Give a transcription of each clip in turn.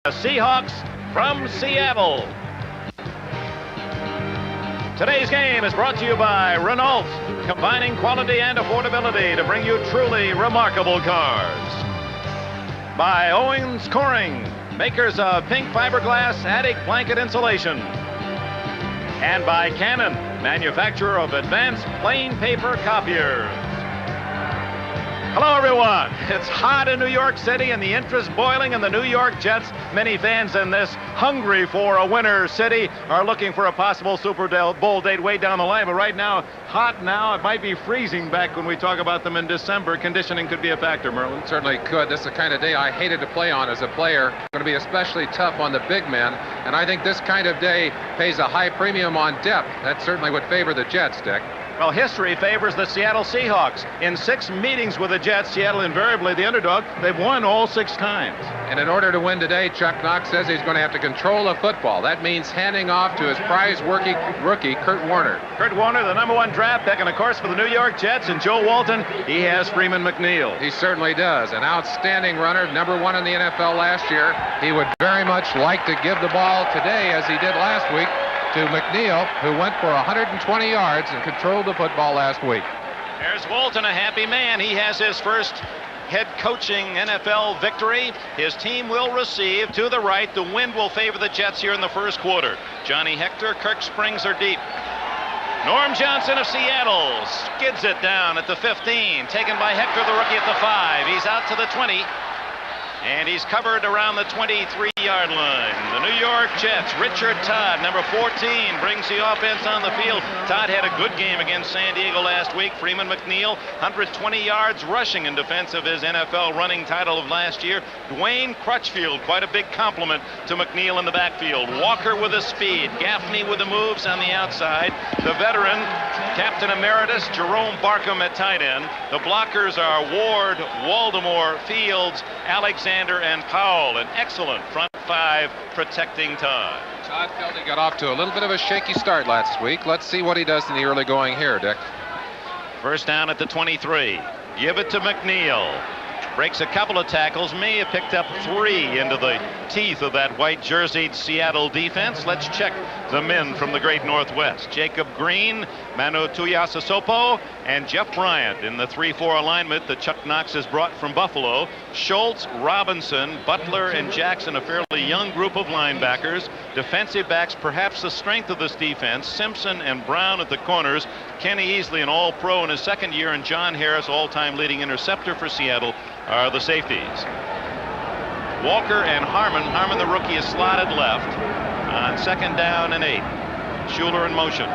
The Seahawks from Seattle. Today's game is brought to you by Renault, combining quality and affordability to bring you truly remarkable cars. By Owens Corning, makers of pink fiberglass attic blanket insulation. And by Canon, manufacturer of advanced plain paper copiers. Hello, everyone. It's hot in New York City and the interest boiling in the New York Jets. Many fans in this hungry for a winner city are looking for a possible Super Bowl date way down the line. But right now, hot now. It might be freezing back when we talk about them in December. Conditioning could be a factor, Merlin. Certainly could. This is the kind of day I hated to play on as a player. Going to be especially tough on the big men. And I think this kind of day pays a high premium on depth. That certainly would favor the Jets, Dick. Well, history favors the Seattle Seahawks. In 6 meetings with the Jets, Seattle invariably the underdog. They've won all 6 times. And in order to win today, Chuck Knox says he's going to have to control the football. That means handing off to his prize rookie, Kurt Warner. Kurt Warner, the #1 draft pick, and of course for the New York Jets and Joe Walton, he has Freeman McNeil. He certainly does. An outstanding runner, #1 in the NFL last year. He would very much like to give the ball today, as he did last week, to McNeil, who went for 120 yards and controlled the football last week. There's Walton, a happy man. He has his first head coaching NFL victory. His team will receive to the right. The wind will favor the Jets here in the first quarter. Johnny Hector, Kirk Springs are deep. Norm Johnson of Seattle skids it down at the 15. Taken by Hector, the rookie, at the 5. He's out to the 20. And he's covered around the 23-yard line. The New York Jets, Richard Todd, #14, brings the offense on the field. Todd had a good game against San Diego last week. Freeman McNeil, 120 yards rushing in defense of his NFL running title of last year. Dwayne Crutchfield, quite a big compliment to McNeil in the backfield. Walker with the speed. Gaffney with the moves on the outside. The veteran, Captain Emeritus, Jerome Barkham at tight end. The blockers are Ward, Waldemore, Fields, Alexander, and Powell. An excellent front 5 protecting Todd. Todd felt he got off to a little bit of a shaky start last week. Let's see what he does in the early going here, Dick. First down at the 23. Give it to McNeil. Breaks a couple of tackles. May have picked up 3 into the teeth of that white jerseyed Seattle defense. Let's check the men from the great Northwest. Jacob Green, Manu Tuiasosopo, and Jeff Bryant in the 3-4 alignment that Chuck Knox has brought from Buffalo. Schultz, Robinson, Butler, and Jackson, a fairly young group of linebackers. Defensive backs, perhaps the strength of this defense. Simpson and Brown at the corners. Kenny Easley, an all-pro in his second year, and John Harris, all-time leading interceptor for Seattle, are the safeties. Walker and Harmon. Harmon, the rookie, is slotted left on 2nd down and 8. Schuler in motion.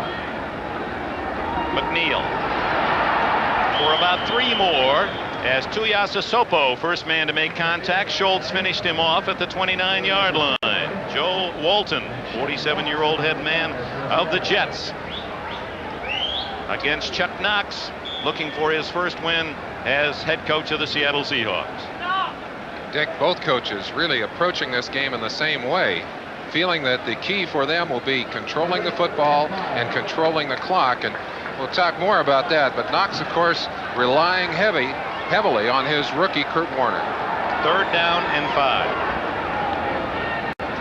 McNeil for about 3 more as Tuiasosopo, first man to make contact. Schultz finished him off at the 29-yard line. Joe Walton, 47-year-old head man of the Jets, against Chuck Knox, looking for his first win as head coach of the Seattle Seahawks. Dick, both coaches really approaching this game in the same way, feeling that the key for them will be controlling the football and controlling the clock. And we'll talk more about that. But Knox, of course, relying heavily on his rookie, Kurt Warner. 3rd down and 5.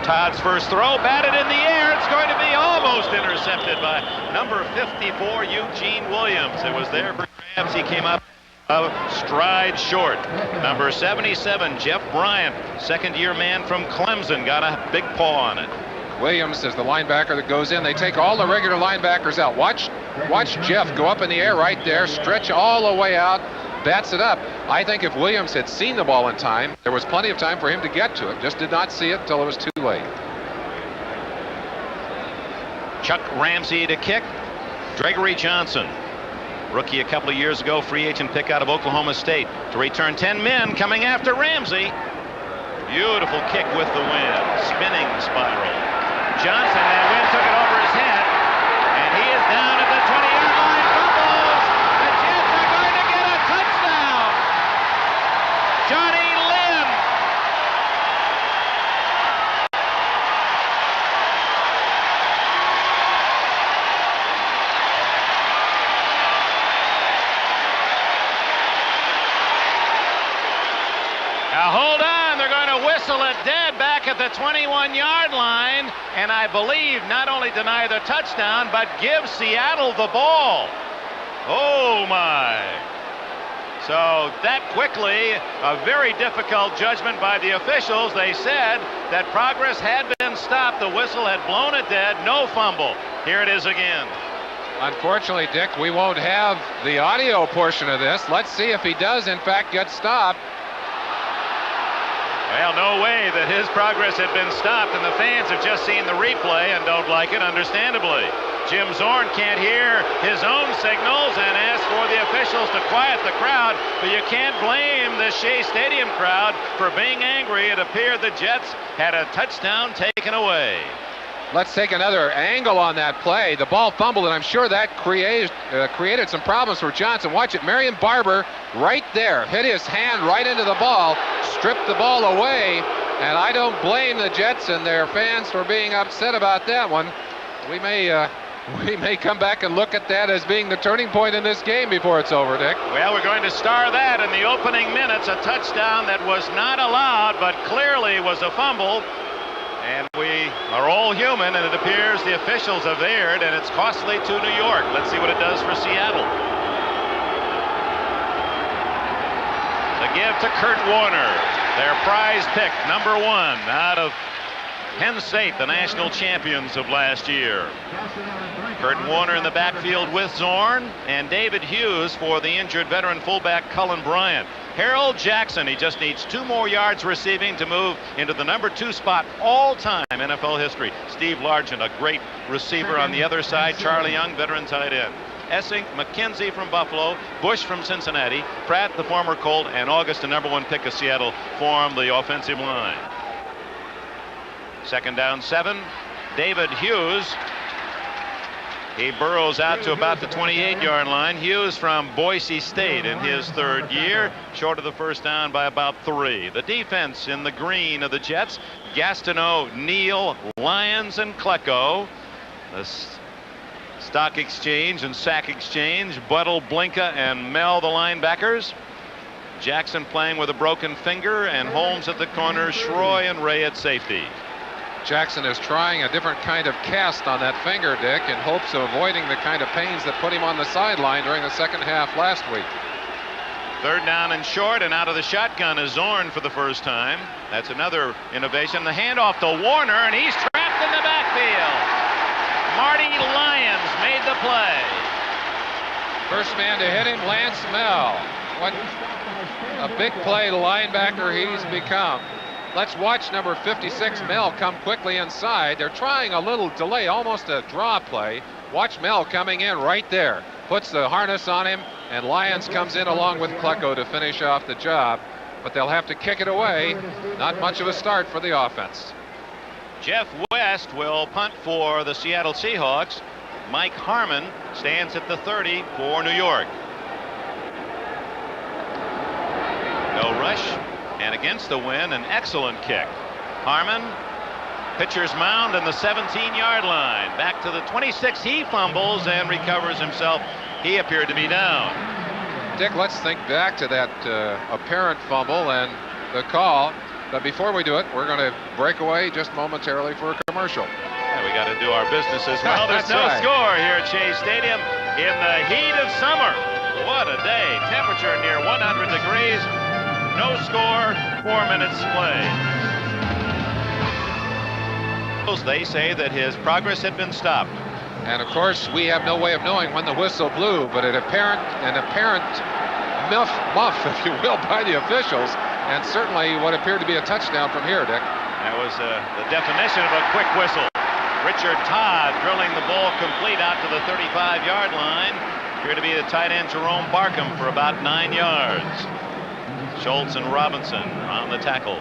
Todd's first throw, batted in the air. It's going to be almost intercepted by number 54, Eugene Williams. It was there for grabs. He came up a stride short. Number 77, Jeff Bryant, second-year man from Clemson, got a big paw on it. Williams is the linebacker that goes in. They take all the regular linebackers out. Watch Jeff go up in the air right there, stretch all the way out, bats it up. I think if Williams had seen the ball in time, there was plenty of time for him to get to it. Just did not see it until it was too late. Chuck Ramsey to kick. Gregory Johnson, rookie a couple of years ago, free agent pick out of Oklahoma State, to return 10 men coming after Ramsey. Beautiful kick with the wind, spinning spiral. Johnson, and wind took it over his head, and he is down at the 20-yard line. Fumbles. The Jets are going to get a touchdown. Johnny Lynn. Now hold on, they're going to whistle it dead back at at the 21-yard line, and I believe not only deny the touchdown, but give Seattle the ball. Oh my. So that quickly, a very difficult judgment by the officials. They said that progress had been stopped. The whistle had blown it dead. No fumble. Here it is again. Unfortunately, Dick, we won't have the audio portion of this. Let's see if he does, in fact, get stopped. Well, no way that his progress had been stopped, and the fans have just seen the replay and don't like it, understandably. Jim Zorn can't hear his own signals and asks for the officials to quiet the crowd, but you can't blame the Shea Stadium crowd for being angry. It appeared the Jets had a touchdown taken away. Let's take another angle on that play. The ball fumbled, and I'm sure that created some problems for Johnson. Watch it. Marion Barber right there hit his hand right into the ball, stripped the ball away, and I don't blame the Jets and their fans for being upset about that one. We may come back and look at that as being the turning point in this game before it's over, Dick. Well, we're going to star that in the opening minutes, a touchdown that was not allowed, but clearly was a fumble. And we are all human, and it appears the officials have erred, and it's costly to New York. Let's see what it does for Seattle. The give to Kurt Warner, their prize pick, number 1 out of Penn State, the national champions of last year. Kurt Warner in the backfield with Zorn, and David Hughes for the injured veteran fullback Cullen Bryant. Harold Jackson, he just needs 2 more yards receiving to move into the number 2 spot all-time NFL history. Steve Largent, a great receiver on the other side. Charlie Young, veteran tight end. Essink, McKenzie from Buffalo, Bush from Cincinnati, Pratt, the former Colt, and August, the number 1 pick of Seattle, form the offensive line. Second down 7. David Hughes. He burrows out to about the 28-yard line. Hughes from Boise State in his 3rd year, short of the first down by about 3. The defense in the green of the Jets: Gastineau, Neal, Lyons, and Klecko. The stock exchange and sack exchange: Buttle, Blinka, and Mel, the linebackers. Jackson playing with a broken finger, and Holmes at the corner, Schroy and Ray at safety. Jackson is trying a different kind of cast on that finger, Dick, in hopes of avoiding the kind of pains that put him on the sideline during the second half last week. 3rd down and short, and out of the shotgun is Zorn for the first time. That's another innovation. The handoff to Warner, and he's trapped in the backfield. Marty Lyons made the play. First man to hit him, Lance Mel. What a big play linebacker he's become. Let's watch number 56, Mel, come quickly inside. They're trying a little delay, almost a draw play. Watch Mel coming in right there. Puts the harness on him, and Lyons comes in along with Klecko to finish off the job. But they'll have to kick it away. Not much of a start for the offense. Jeff West will punt for the Seattle Seahawks. Mike Harmon stands at the 30 for New York. No rush. And against the wind, an excellent kick. Harmon, pitcher's mound in the 17-yard line. Back to the 26. He fumbles and recovers himself. He appeared to be down. Dick, let's think back to that apparent fumble and the call. But before we do it, we're going to break away just momentarily for a commercial. Yeah, we got to do our business as well. There's no right. score here at Shea Stadium in the heat of summer. What a day. Temperature near 100 degrees. No score, 4 minutes play. They say that his progress had been stopped. And of course, we have no way of knowing when the whistle blew, but an apparent muff, if you will, by the officials, and certainly what appeared to be a touchdown from here, Dick. That was the definition of a quick whistle. Richard Todd drilling the ball complete out to the 35-yard line. Appeared to be the tight end Jerome Barkham for about 9 yards. Schultz and Robinson on the tackle.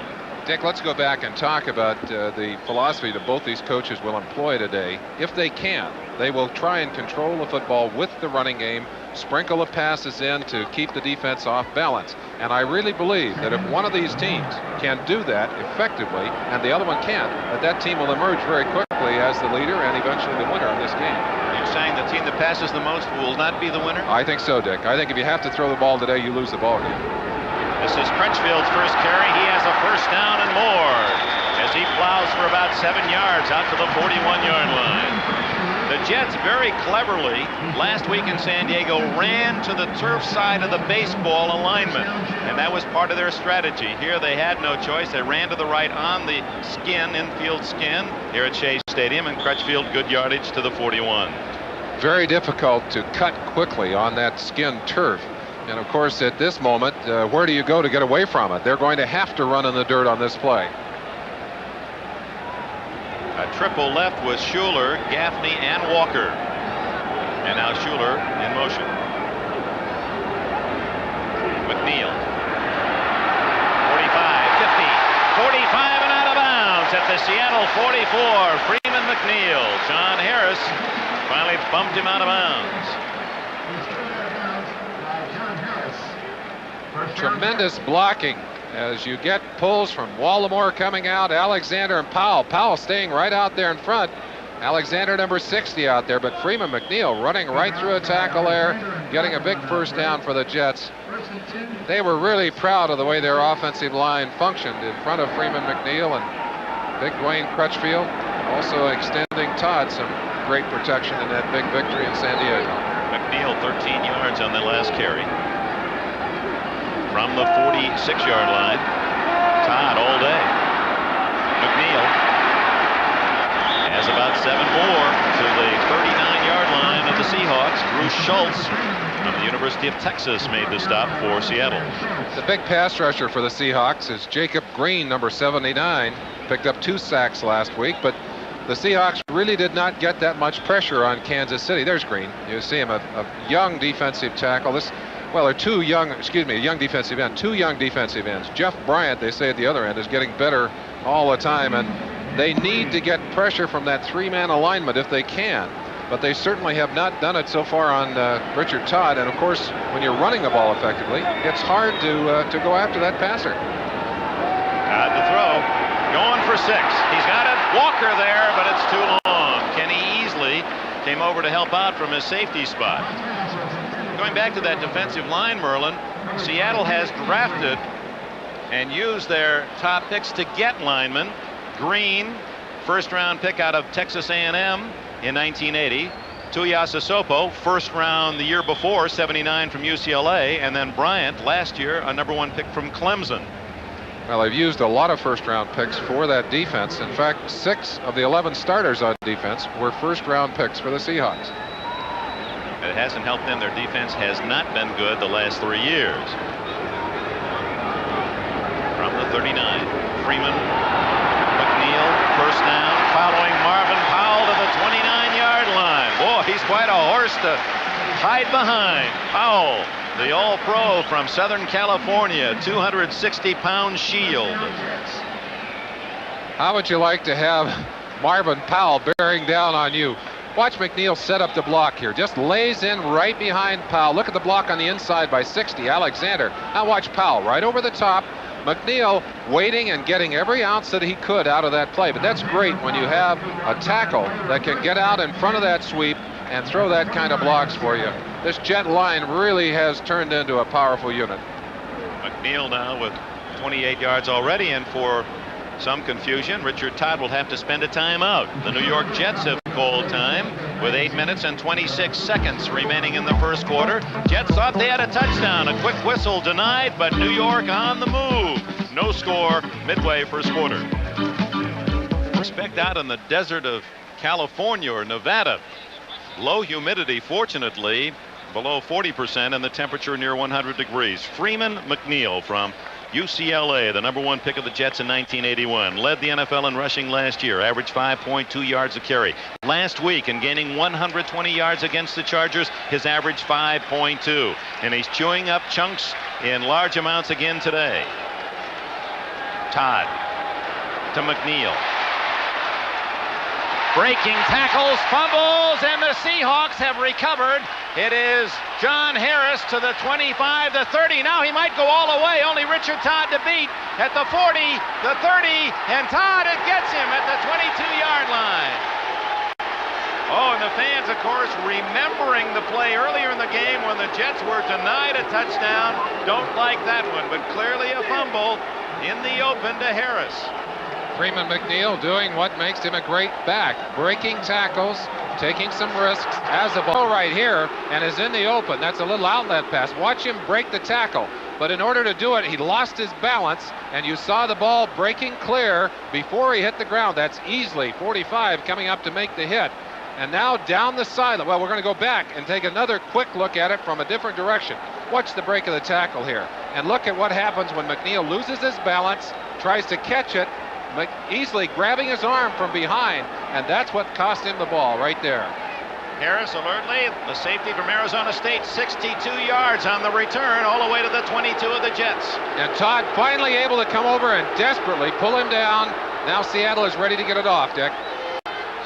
Dick, let's go back and talk about the philosophy that both these coaches will employ today. If they can, they will try and control the football with the running game, sprinkle the passes in to keep the defense off balance. And I really believe that if one of these teams can do that effectively and the other one can't, that team will emerge very quickly as the leader and eventually the winner in this game. You're saying the team that passes the most will not be the winner? I think so, Dick. I think if you have to throw the ball today, you lose the ball game. This is Crutchfield's first carry. He has a first down and more. as he plows for about 7 yards out to the 41-yard line. The Jets very cleverly last week in San Diego ran to the turf side of the baseball alignment, and that was part of their strategy. Here they had no choice. They ran to the right on the skin, infield skin, here at Shea Stadium, and Crutchfield good yardage to the 41. Very difficult to cut quickly on that skin turf. And of course, at this moment, where do you go to get away from it? They're going to have to run in the dirt on this play. A triple left with Schuler, Gaffney, and Walker. And now Schuler in motion. McNeil. 45, 50, 45 and out of bounds at the Seattle 44. Freeman McNeil. John Harris finally bumped him out of bounds. Tremendous blocking as you get pulls from Wallimore coming out, Alexander and Powell. Powell staying right out there in front. Alexander number 60 out there, but Freeman McNeil running right through a tackle there, getting a big first down for the Jets. They were really proud of the way their offensive line functioned in front of Freeman McNeil and big Dwayne Crutchfield, also extending Todd some great protection in that big victory in San Diego. McNeil 13 yards on the last carry. From the 46-yard line, Todd all day. McNeil has about 7 more to the 39-yard line of the Seahawks. Bruce Schultz from the University of Texas made the stop for Seattle. The big pass rusher for the Seahawks is Jacob Green, number 79. Picked up 2 sacks last week, but the Seahawks really did not get that much pressure on Kansas City. There's Green. You see him, a young defensive tackle. Well, they're two young defensive ends. Jeff Bryant, they say at the other end, is getting better all the time, and they need to get pressure from that 3-man alignment if they can. But they certainly have not done it so far on Richard Todd. And of course, when you're running the ball effectively, it's hard to go after that passer. Todd to throw, going for 6. He's got it. Walker there, but it's too long. Kenny Easley came over to help out from his safety spot. Going back to that defensive line, Merlin, Seattle has drafted and used their top picks to get linemen. Green, first-round pick out of Texas A&M in 1980. Tuiasosopo, first round the year before, 79 from UCLA. And then Bryant, last year, a number 1 pick from Clemson. Well, they've used a lot of first-round picks for that defense. In fact, 6 of the 11 starters on defense were first-round picks for the Seahawks. It hasn't helped them. Their defense has not been good the last 3 years. From the 39, Freeman, McNeil, first down, following Marvin Powell to the 29-yard line. Boy, he's quite a horse to hide behind. Powell, the All-Pro from Southern California, 260-pound shield. How would you like to have Marvin Powell bearing down on you? Watch McNeil set up the block here. Just lays in right behind Powell. Look at the block on the inside by 60, Alexander. Now watch Powell right over the top. McNeil waiting and getting every ounce that he could out of that play. But that's great when you have a tackle that can get out in front of that sweep and throw that kind of blocks for you. This Jet line really has turned into a powerful unit. McNeil now with 28 yards already, and for some confusion, Richard Todd will have to spend a timeout. The New York Jets have called time with 8 minutes and 26 seconds remaining in the first quarter. Jets thought they had a touchdown. A quick whistle denied, but New York on the move. No score midway first quarter. Expect out in the desert of California or Nevada. Low humidity, fortunately, below 40%, and the temperature near 100 degrees. Freeman McNeil from UCLA, the number 1 pick of the Jets in 1981, led the NFL in rushing last year, averaged 5.2 yards a carry. Last week, in gaining 120 yards against the Chargers, his average 5.2. And he's chewing up chunks in large amounts again today. Todd to McNeil. Breaking tackles, fumbles, and the Seahawks have recovered. It is John Harris to the 25, the 30. Now he might go all the way. Only Richard Todd to beat at the 40, the 30, and Todd, it gets him at the 22-yard line. Oh, and the fans, of course, remembering the play earlier in the game when the Jets were denied a touchdown. Don't like that one, but clearly a fumble in the open to Harris. Freeman McNeil doing what makes him a great back, breaking tackles, taking some risks, has the ball right here and is in the open. That's a little outlet pass. Watch him break the tackle. But in order to do it, he lost his balance, and you saw the ball breaking clear before he hit the ground. That's easily 45 coming up to make the hit. And now down the sideline. Well, we're going to go back and take another quick look at it from a different direction. Watch the break of the tackle here. And look at what happens when McNeil loses his balance, tries to catch it, easily grabbing his arm from behind, and that's what cost him the ball right there. Harris alertly, the safety from Arizona State, 62 yards on the return, all the way to the 22 of the Jets. And Todd finally able to come over and desperately pull him down. Now Seattle is ready to get it off, Dick.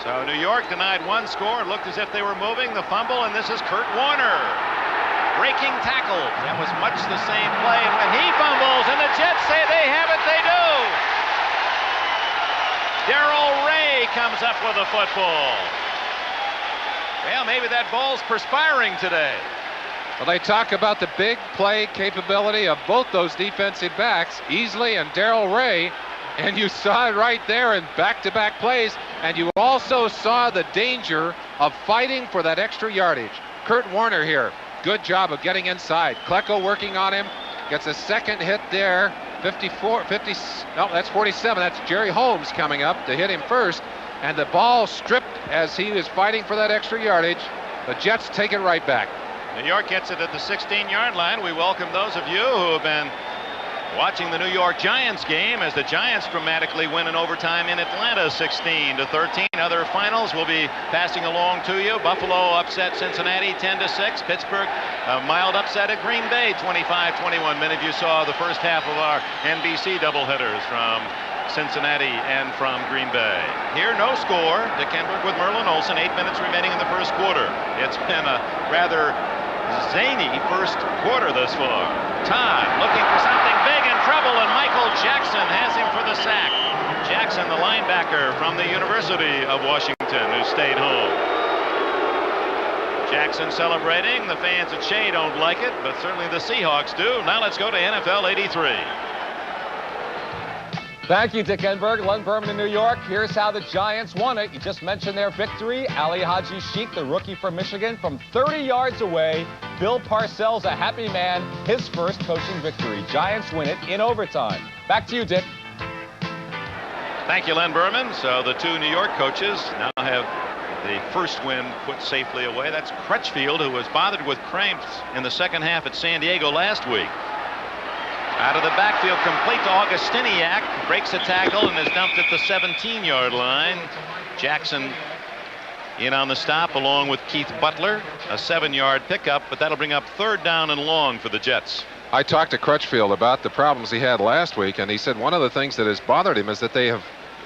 So New York denied one score. It looked as if they were moving the fumble, and this is Kurt Warner. Breaking tackle. That was much the same play, and when he fumbles and the Jets say they have it, they do. Darrell Ray comes up with a football. Well, maybe that ball's perspiring today. Well, they talk about the big play capability of both those defensive backs, Easley and Darrell Ray, and you saw it right there in back-to-back plays, and you also saw the danger of fighting for that extra yardage. Kurt Warner here, good job of getting inside. Klecko working on him, gets a second hit there. 54, 50, no, that's 47. That's Jerry Holmes coming up to hit him first. And the ball stripped as he was fighting for that extra yardage. The Jets take it right back. New York gets it at the 16-yard line. We welcome those of you who have been watching the New York Giants game as the Giants dramatically win in overtime in Atlanta, 16-13. Other finals will be passing along to you. Buffalo upset Cincinnati 10-6. Pittsburgh a mild upset at Green Bay 25-21. Many of you saw the first half of our NBC doubleheaders from Cincinnati and from Green Bay. Here, no score. Dick Enberg with Merlin Olsen. 8 minutes remaining in the first quarter. It's been a rather zany first quarter thus far. Todd looking for something big, in trouble, and Michael Jackson has him for the sack. Jackson, the linebacker from the University of Washington, who stayed home. Jackson celebrating. The fans at Shea don't like it, but certainly the Seahawks do. Now let's go to NFL 83. Thank you, Dick Enberg. Len Berman in New York. Here's how the Giants won it. You just mentioned their victory. Ali Haji Sheik, the rookie from Michigan, from 30 yards away. Bill Parcells, a happy man, his first coaching victory. Giants win it in overtime. Back to you, Dick. Thank you, Len Berman. So the two New York coaches now have the first win put safely away. That's Crutchfield, who was bothered with cramps in the second half at San Diego last week. Out of the backfield, complete to Augustiniak, breaks a tackle and is dumped at the 17-yard line. Jackson in on the stop along with Keith Butler, a 7-yard pickup, but that'll bring up third down and long for the Jets. I talked to Crutchfield about the problems he had last week, and he said one of the things that has bothered him is that they have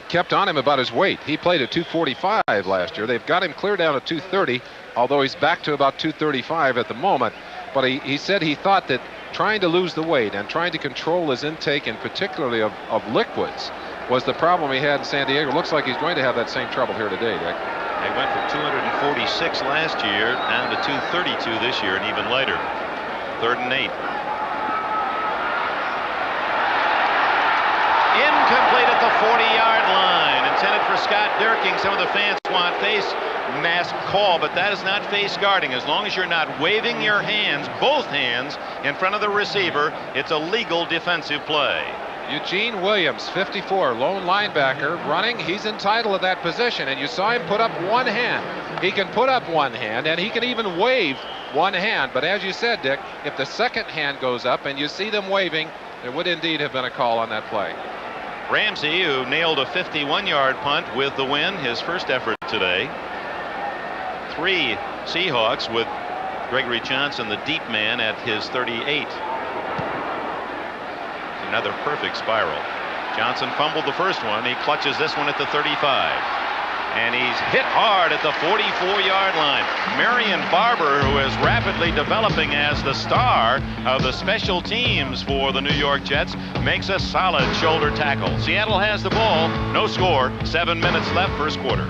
kept on him about his weight. He played at 245 last year. They've got him clear down to 230, although he's back to about 235 at the moment. But he said he thought that trying to lose the weight and trying to control his intake, and particularly of liquids, was the problem he had in San Diego. Looks like he's going to have that same trouble here today, Dick. They went from 246 last year down to 232 this year, and even lighter. 3rd and 8. Incomplete at the 40-yard line. Intended for Scott Durking. Some of the fans want face mask call, but that is not face guarding. As long as you're not waving your hands, both hands, in front of the receiver, it's a legal defensive play. Eugene Williams, 54, lone linebacker, running. He's entitled to that position, and you saw him put up one hand. He can put up one hand, and he can even wave one hand. But as you said, Dick, if the second hand goes up and you see them waving, there would indeed have been a call on that play. Ramsey, who nailed a 51-yard punt with the win, his first effort today. 3 Seahawks with Gregory Johnson, the deep man, at his 38. Another perfect spiral. Johnson fumbled the first one. He clutches this one at the 35. And he's hit hard at the 44-yard line. Marion Barber, who is rapidly developing as the star of the special teams for the New York Jets, makes a solid shoulder tackle. Seattle has the ball. No score. 7 minutes left, first quarter.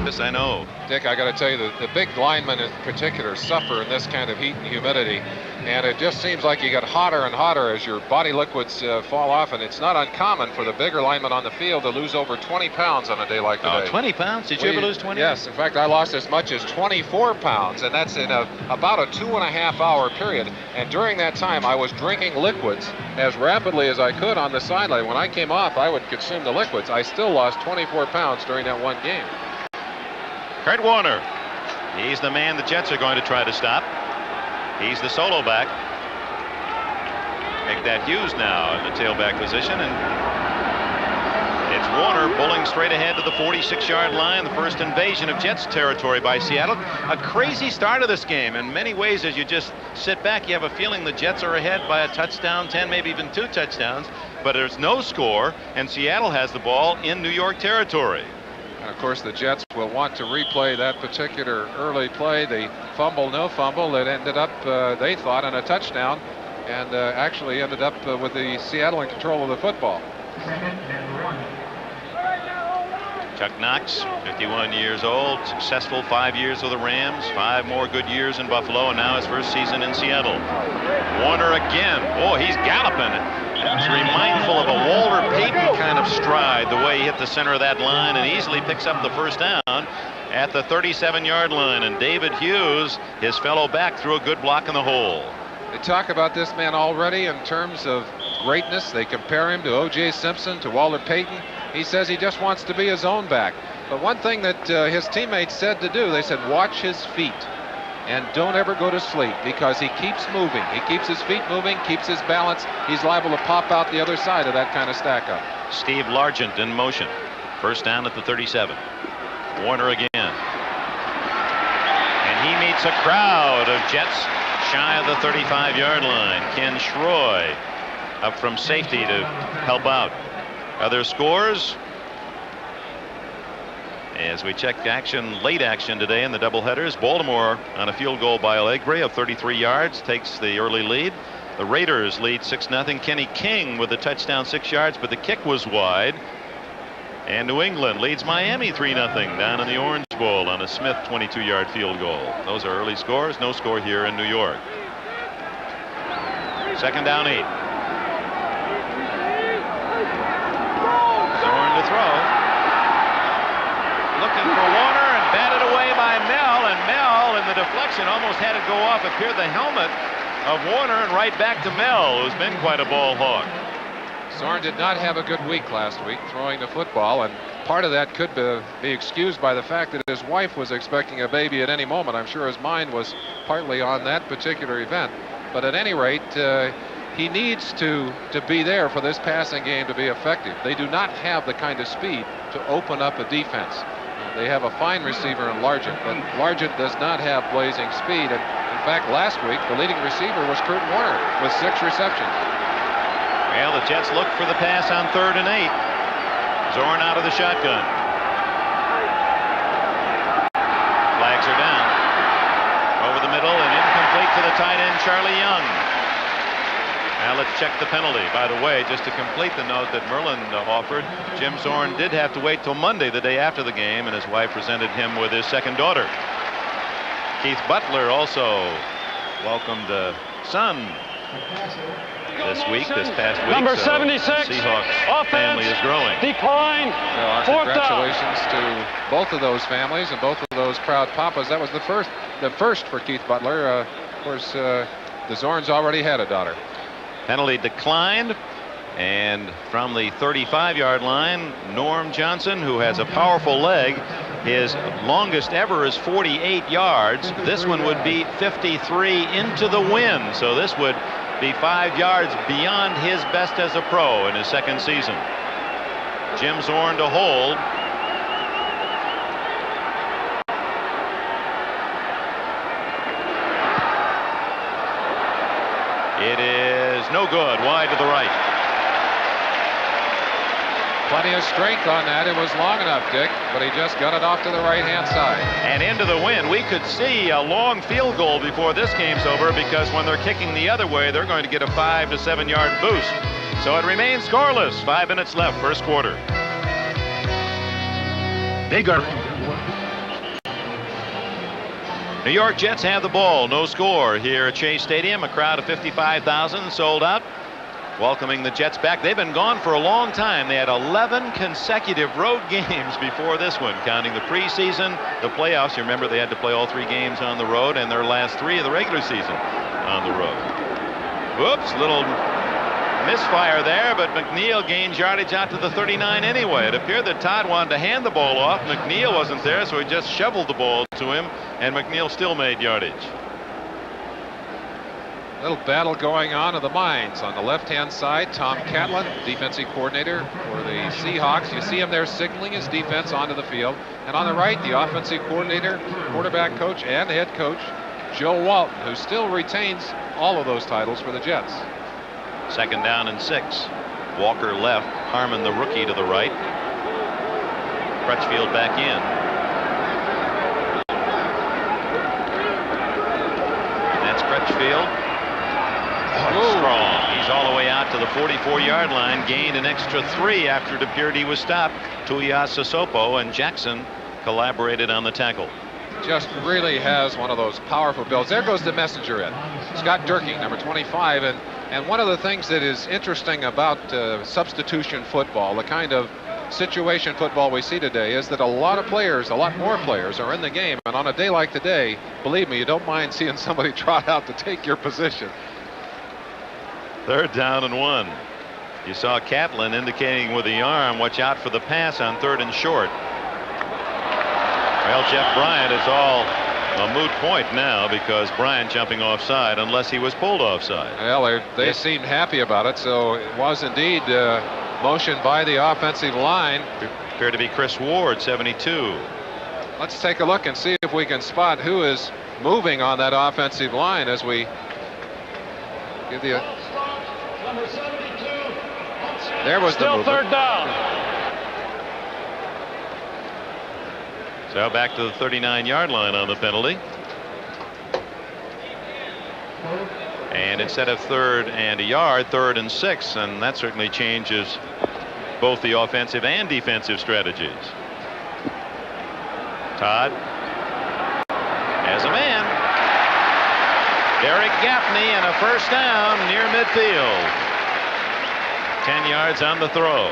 Yes, I know. Dick, I got to tell you, the big linemen in particular suffer in this kind of heat and humidity, and it just seems like you get hotter and hotter as your body liquids fall off, and it's not uncommon for the bigger linemen on the field to lose over 20 pounds on a day like today. 20 pounds? Did you ever lose 20? Yes. In fact, I lost as much as 24 pounds, and that's in about a 2.5-hour period. And during that time, I was drinking liquids as rapidly as I could on the sideline. When I came off, I would consume the liquids. I still lost 24 pounds during that one game. Kurt Warner. He's the man the Jets are going to try to stop. He's the solo back. Make that Hughes now in the tailback position, and it's Warner bowling straight ahead to the 46-yard line. The first invasion of Jets territory by Seattle. A crazy start of this game. In many ways, as you just sit back, you have a feeling the Jets are ahead by a touchdown, 10, maybe even 2 touchdowns. But there's no score, and Seattle has the ball in New York territory. And of course, the Jets will want to replay that particular early play, the fumble, no fumble that ended up, they thought, in a touchdown, and actually ended up with the Seattle in control of the football. Chuck Knox, 51 years old, successful 5 years with the Rams, 5 more good years in Buffalo, and now his first season in Seattle. Warner again. Oh, he's galloping. It's mindful of a Walter Payton kind of stride, the way he hit the center of that line and easily picks up the first down at the 37-yard line. And David Hughes, his fellow back, threw a good block in the hole. They talk about this man already in terms of greatness. They compare him to O.J. Simpson, to Walter Payton. He says he just wants to be his own back. But one thing that his teammates said to do, they said, watch his feet and don't ever go to sleep, because he keeps moving. He keeps his feet moving, keeps his balance. He's liable to pop out the other side of that kind of stack up. Steve Largent in motion. First down at the 37. Warner again. And he meets a crowd of Jets shy of the 35-yard line. Ken Schroy up from safety to help out. Other scores as we check action, late action today in the doubleheaders. Baltimore on a field goal by Allegre of 33 yards takes the early lead. The Raiders lead 6-0. Kenny King with a touchdown, 6 yards, but the kick was wide. And New England leads Miami 3-0 down in the Orange Bowl on a Smith 22-yard field goal. Those are early scores. No score here in New York. Second down, 8. Zorn to throw. Looking for Warner, and batted away by Mel, and Mel in the deflection almost had it go off. It appeared the helmet of Warner, and right back to Mel, who's been quite a ball hawk. Zorn did not have a good week last week throwing the football, and part of that could be excused by the fact that his wife was expecting a baby at any moment. I'm sure his mind was partly on that particular event. But at any rate, he needs to be there for this passing game to be effective. They do not have the kind of speed to open up a defense. They have a fine receiver in Largent, but Largent does not have blazing speed. And in fact, last week, the leading receiver was Kurt Warner with 6 receptions. Well, the Jets look for the pass on 3rd and 8. Zorn out of the shotgun. Flags are down. Over the middle and incomplete to the tight end, Charlie Young. Now let's check the penalty. By the way, just to complete the note that Merlin offered, Jim Zorn did have to wait till Monday, the day after the game, and his wife presented him with his second daughter. Keith Butler also welcomed a son this week, this past week. Number so 76. Seahawks family is growing. Decline. So our congratulations to both of those families and both of those proud papas. That was the first for Keith Butler. Of course, the Zorns already had a daughter. Penalty declined, and from the 35-yard line, Norm Johnson, who has a powerful leg, his longest ever is 48 yards. This one would be 53 into the wind, so this would be 5 yards beyond his best as a pro in his second season. Jim Zorn to hold. It is no good, wide to the right. Plenty of strength on that. It was long enough, Dick, but he just got it off to the right-hand side. And into the wind. We could see a long field goal before this game's over, because when they're kicking the other way, they're going to get a 5 to 7 yard boost. So it remains scoreless. 5 minutes left, first quarter. Bigger. New York Jets have the ball. No score here at Chase Stadium. A crowd of 55,000 sold out, welcoming the Jets back. They've been gone for a long time. They had 11 consecutive road games before this one, counting the preseason, the playoffs. You remember they had to play all 3 games on the road, and their last 3 of the regular season on the road. Whoops, little misfire there, but McNeil gained yardage out to the 39 anyway. It appeared that Todd wanted to hand the ball off. McNeil wasn't there, so he just shoveled the ball to him, and McNeil still made yardage. Little battle going on the mines. On the left-hand side, Tom Catlin, defensive coordinator for the Seahawks. You see him there signaling his defense onto the field. And on the right, the offensive coordinator, quarterback coach, and head coach, Joe Walton, who still retains all of those titles for the Jets. 2nd down and 6. Walker left, Harmon the rookie to the right. Crutchfield back in. And that's Crutchfield. Strong. He's all the way out to the 44-yard line. Gained an extra 3 after it appeared he was stopped. Tuiasosopo and Jackson collaborated on the tackle. Just really has one of those powerful builds. There goes the messenger in. Scott Durkee, number 25. And one of the things that is interesting about substitution football, the kind of situation football we see today, is that a lot more players are in the game. And on a day like today, believe me, you don't mind seeing somebody trot out to take your position. 3rd down and 1. You saw Catlin indicating with the arm, watch out for the pass on 3rd and short. Well, Jeff Bryant, it's all a moot point now because Bryant jumping offside unless he was pulled offside. Well, they seemed happy about it, so it was indeed motion by the offensive line. Appeared to be Chris Ward, 72. Let's take a look and see if we can spot who is moving on that offensive line as we give the. There was the movement. Still 3rd down. So back to the 39-yard line on the penalty. And instead of 3rd and a yard, 3rd and 6, and that certainly changes both the offensive and defensive strategies. Todd has a man. Derek Gaffney and a 1st down near midfield. 10 yards on the throw.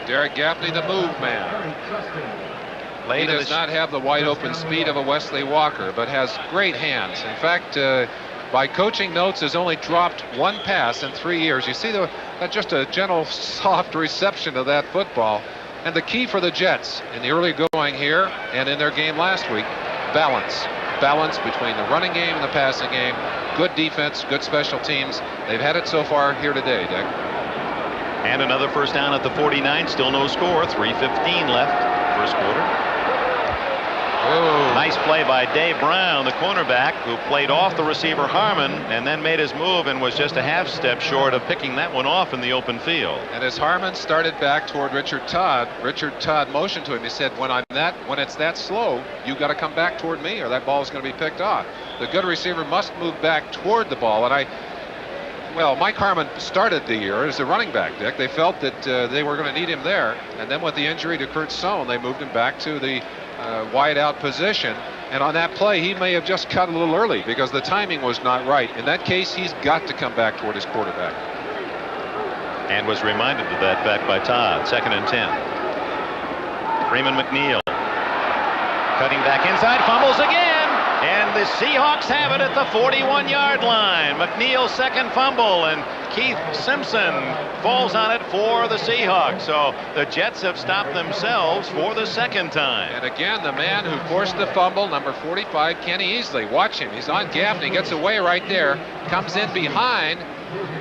Derek Gaffney, the move man. He does not have the wide open speed of a Wesley Walker, but has great hands. In fact, by coaching notes, has only dropped 1 pass in 3 years. You see just a gentle, soft reception of that football. And the key for the Jets in the early going here and in their game last week, balance. Balance between the running game and the passing game. Good defense, good special teams. They've had it so far here today, Dick. And another 1st down at the 49. Still no score. 3:15 left. 1st quarter. Oh. Nice play by Dave Brown, the cornerback, who played off the receiver Harmon and then made his move and was just a half step short of picking that one off in the open field. And as Harmon started back toward Richard Todd motioned to him. He said, when it's that slow, you got to come back toward me or that ball is going to be picked off. The good receiver must move back toward the ball. And Mike Harmon started the year as a running back, Dick. They felt that they were going to need him there. And then with the injury to Kurt Sohn, they moved him back to the wide out position. And on that play, he may have just cut a little early because the timing was not right. In that case, he's got to come back toward his quarterback. And was reminded of that fact by Todd. 2nd and 10. Freeman McNeil cutting back inside, fumbles again. And the Seahawks have it at the 41-yard line. McNeil's 2nd fumble, and Keith Simpson falls on it for the Seahawks. So the Jets have stopped themselves for the 2nd time. And again, the man who forced the fumble, number 45, Kenny Easley. Watch him. He's on Gaffney, gets away right there, comes in behind.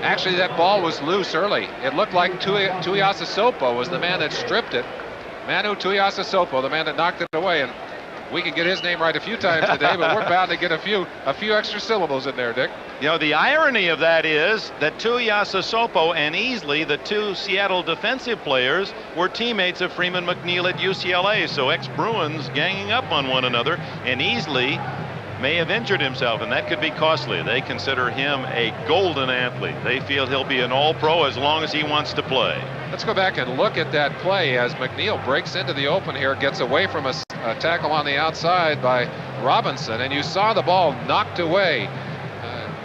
Actually, that ball was loose early. It looked like Tuiasosopo was the man that stripped it. Manu Tuiasosopo, the man that knocked it away. And we can get his name right a few times today, but we're bound to get a few extra syllables in there, Dick. You know, the irony of that is that Tuiasosopo and Easley, the 2 Seattle defensive players, were teammates of Freeman McNeil at UCLA. So ex-Bruins ganging up on one another, and Easley may have injured himself, and that could be costly. They consider him a golden athlete. They feel he'll be an all-pro as long as he wants to play. Let's go back and look at that play as McNeil breaks into the open here, gets away from a tackle on the outside by Robinson, and you saw the ball knocked away.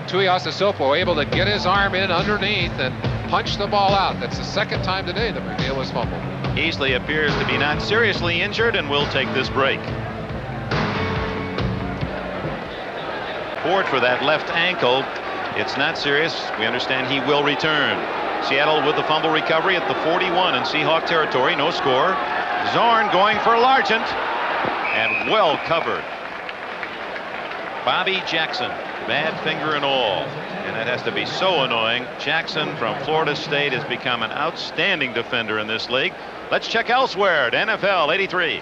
Tuiasosopo able to get his arm in underneath and punch the ball out. That's the second time today that McNeil was fumbled. Easley appears to be not seriously injured and will take this break. Ford for that left ankle. It's not serious. We understand he will return. Seattle with the fumble recovery at the 41 in Seahawk territory. No score. Zorn going for Largent and well covered. Bobby Jackson, bad finger and all, and that has to be so annoying. Jackson from Florida State has become an outstanding defender in this league. Let's check elsewhere at NFL 83.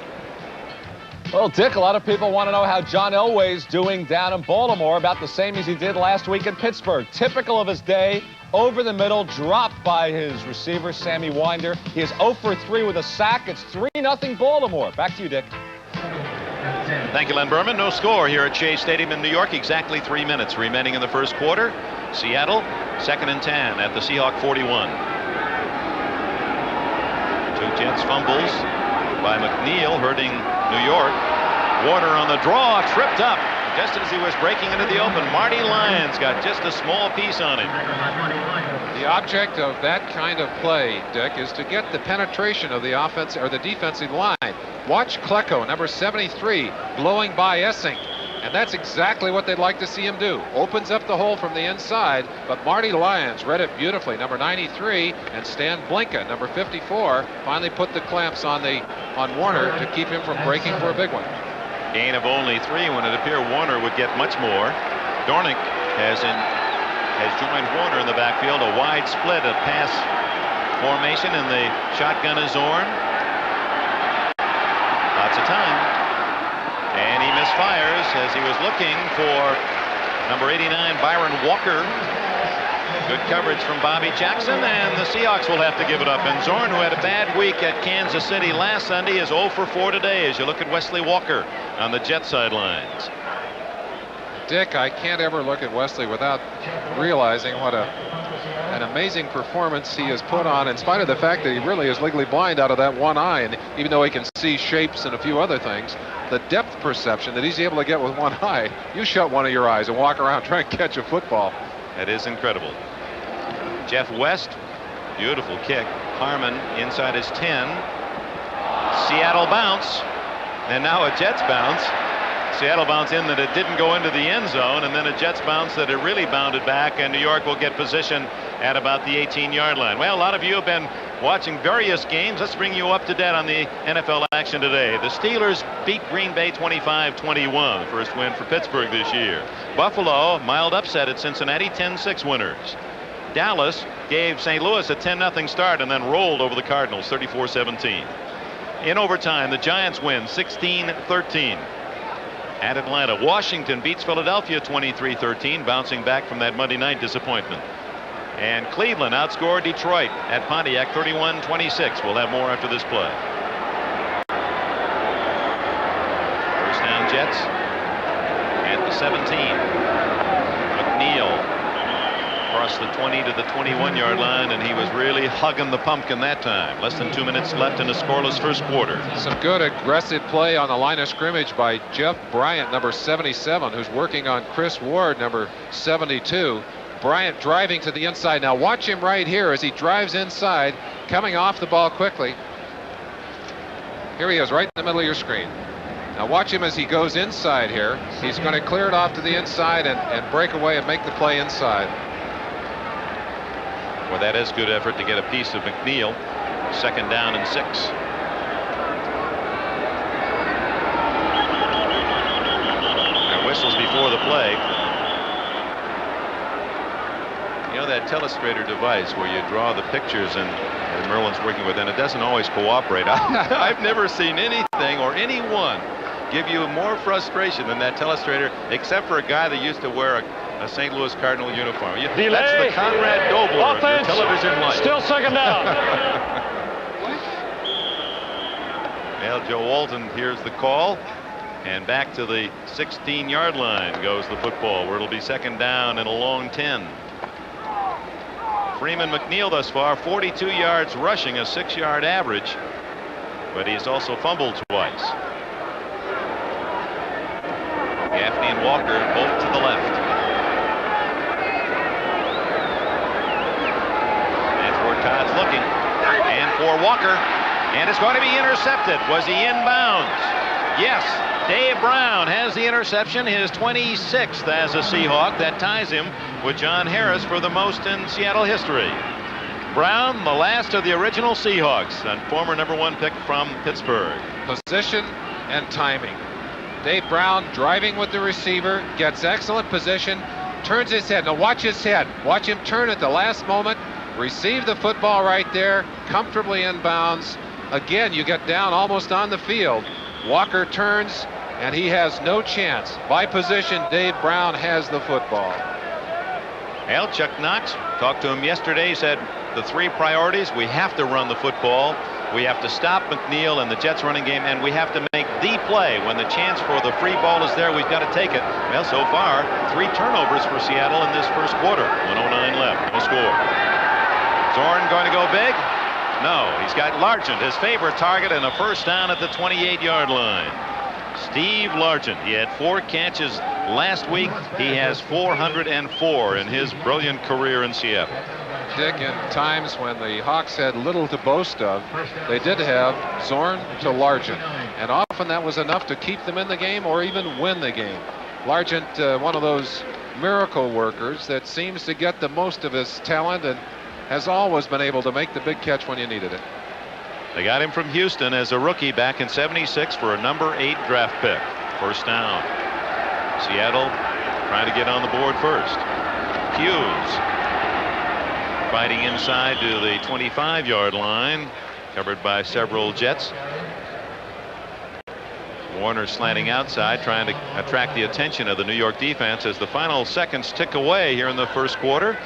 Well, Dick, a lot of people want to know how John Elway's doing down in Baltimore, about the same as he did last week in Pittsburgh. Typical of his day, over the middle, dropped by his receiver, Sammy Winder. He is 0 for 3 with a sack. It's 3-0 Baltimore. Back to you, Dick. Thank you, Len Berman. No score here at Shea Stadium in New York. Exactly 3 minutes remaining in the first quarter. Seattle, 2nd and 10 at the Seahawk 41. Two Jets fumbles by McNeil, hurting New York. Warner on the draw, tripped up just as he was breaking into the open. Marty Lyons got just a small piece on him. The object of that kind of play, Dick, is to get the penetration of the offense or the defensive line. Watch Klecko, number 73, blowing by Essing. And that's exactly what they'd like to see him do. Opens up the hole from the inside, but Marty Lyons read it beautifully. Number 93 and Stan Blinka, number 54, finally put the clamps on Warner to keep him from breaking for a big one. Gain of only 3 when it appeared Warner would get much more. Dornick has joined Warner in the backfield. A wide split, a pass formation, and the shotgun is Zorn. Lots of time. And he misfires as he was looking for number 89, Byron Walker. Good coverage from Bobby Jackson, and the Seahawks will have to give it up. And Zorn, who had a bad week at Kansas City last Sunday, is 0 for 4 today as you look at Wesley Walker on the Jet sidelines. Dick, I can't ever look at Wesley without realizing what an amazing performance he has put on, in spite of the fact that he really is legally blind out of that one eye. And even though he can see shapes and a few other things, the depth perception that he's able to get with one eye, you shut one of your eyes and walk around trying to catch a football. That is incredible. Jeff West, beautiful kick. Harmon inside his 10. Seattle bounce, and now a Jets bounce. Seattle bounce in that it didn't go into the end zone, and then a Jets bounce that it really bounded back, and New York will get position at about the 18-yard line. Well, a lot of you have been watching various games. Let's bring you up to date on the NFL action today. The Steelers beat Green Bay 25-21, first win for Pittsburgh this year. Buffalo, mild upset at Cincinnati, 10-6 winners. Dallas gave St. Louis a 10-0 start and then rolled over the Cardinals 34-17. In overtime, the Giants win 16-13. At Atlanta, Washington beats Philadelphia 23-13, bouncing back from that Monday night disappointment. And Cleveland outscored Detroit at Pontiac 31-26. We'll have more after this play. First down Jets at the 17. McNeil across the 20 to the 21-yard line, and he was really hugging the pumpkin that time. Less than 2 minutes left in a scoreless first quarter. Some good aggressive play on the line of scrimmage by Jeff Bryant, number 77, who's working on Chris Ward, number 72. Bryant driving to the inside. Now watch him right here as he drives inside, coming off the ball quickly. Here he is, right in the middle of your screen. Now watch him as he goes inside here. He's going to clear it off to the inside and break away and make the play inside. Well, that is good effort to get a piece of McNeil. Second down and 6. Now whistles before the play. You know that telestrator device where you draw the pictures and Merlin's working with, and it doesn't always cooperate. I've never seen anything or anyone give you more frustration than that telestrator, except for a guy that used to wear a St. Louis Cardinal uniform. Delay. That's the Conrad Dobler of television life. Still second down. Well, Joe Walton hears the call, and back to the 16-yard line goes the football, where it'll be second down and a long 10. Freeman McNeil thus far, 42 yards rushing, a 6-yard average, but he's also fumbled twice. Gaffney and Walker both to the left. That's where Todd's looking. And for Walker. And it's going to be intercepted. Was he in bounds? Yes. Dave Brown has the interception, his 26th as a Seahawk. That ties him with John Harris for the most in Seattle history. Brown, the last of the original Seahawks, and former #1 pick from Pittsburgh. Position and timing. Dave Brown driving with the receiver, gets excellent position, turns his head. Now watch his head. Watch him turn at the last moment, receive the football right there, comfortably in bounds. Again, you get down almost on the field. Walker turns, and he has no chance. By position, Dave Brown has the football. Well, Chuck Knox talked to him yesterday, said the three priorities: we have to run the football, we have to stop McNeil and the Jets running game, and we have to make the play. When the chance for the free ball is there, we've got to take it. Well, so far, 3 turnovers for Seattle in this first quarter. 1:09 left, no score. Zorn going to go big? No, he's got Largent, his favorite target, and a first down at the 28-yard line. Steve Largent, he had 4 catches last week. He has 404 in his brilliant career in Seattle. Dick, in times when the Hawks had little to boast of, they did have Zorn to Largent, and often that was enough to keep them in the game or even win the game. Largent, one of those miracle workers that seems to get the most of his talent and has always been able to make the big catch when you needed it. They got him from Houston as a rookie back in '76 for a #8 draft pick. First down. Seattle trying to get on the board first. Hughes fighting inside to the 25-yard line, covered by several Jets. Warner slanting outside, trying to attract the attention of the New York defense as the final seconds tick away here in the first quarter.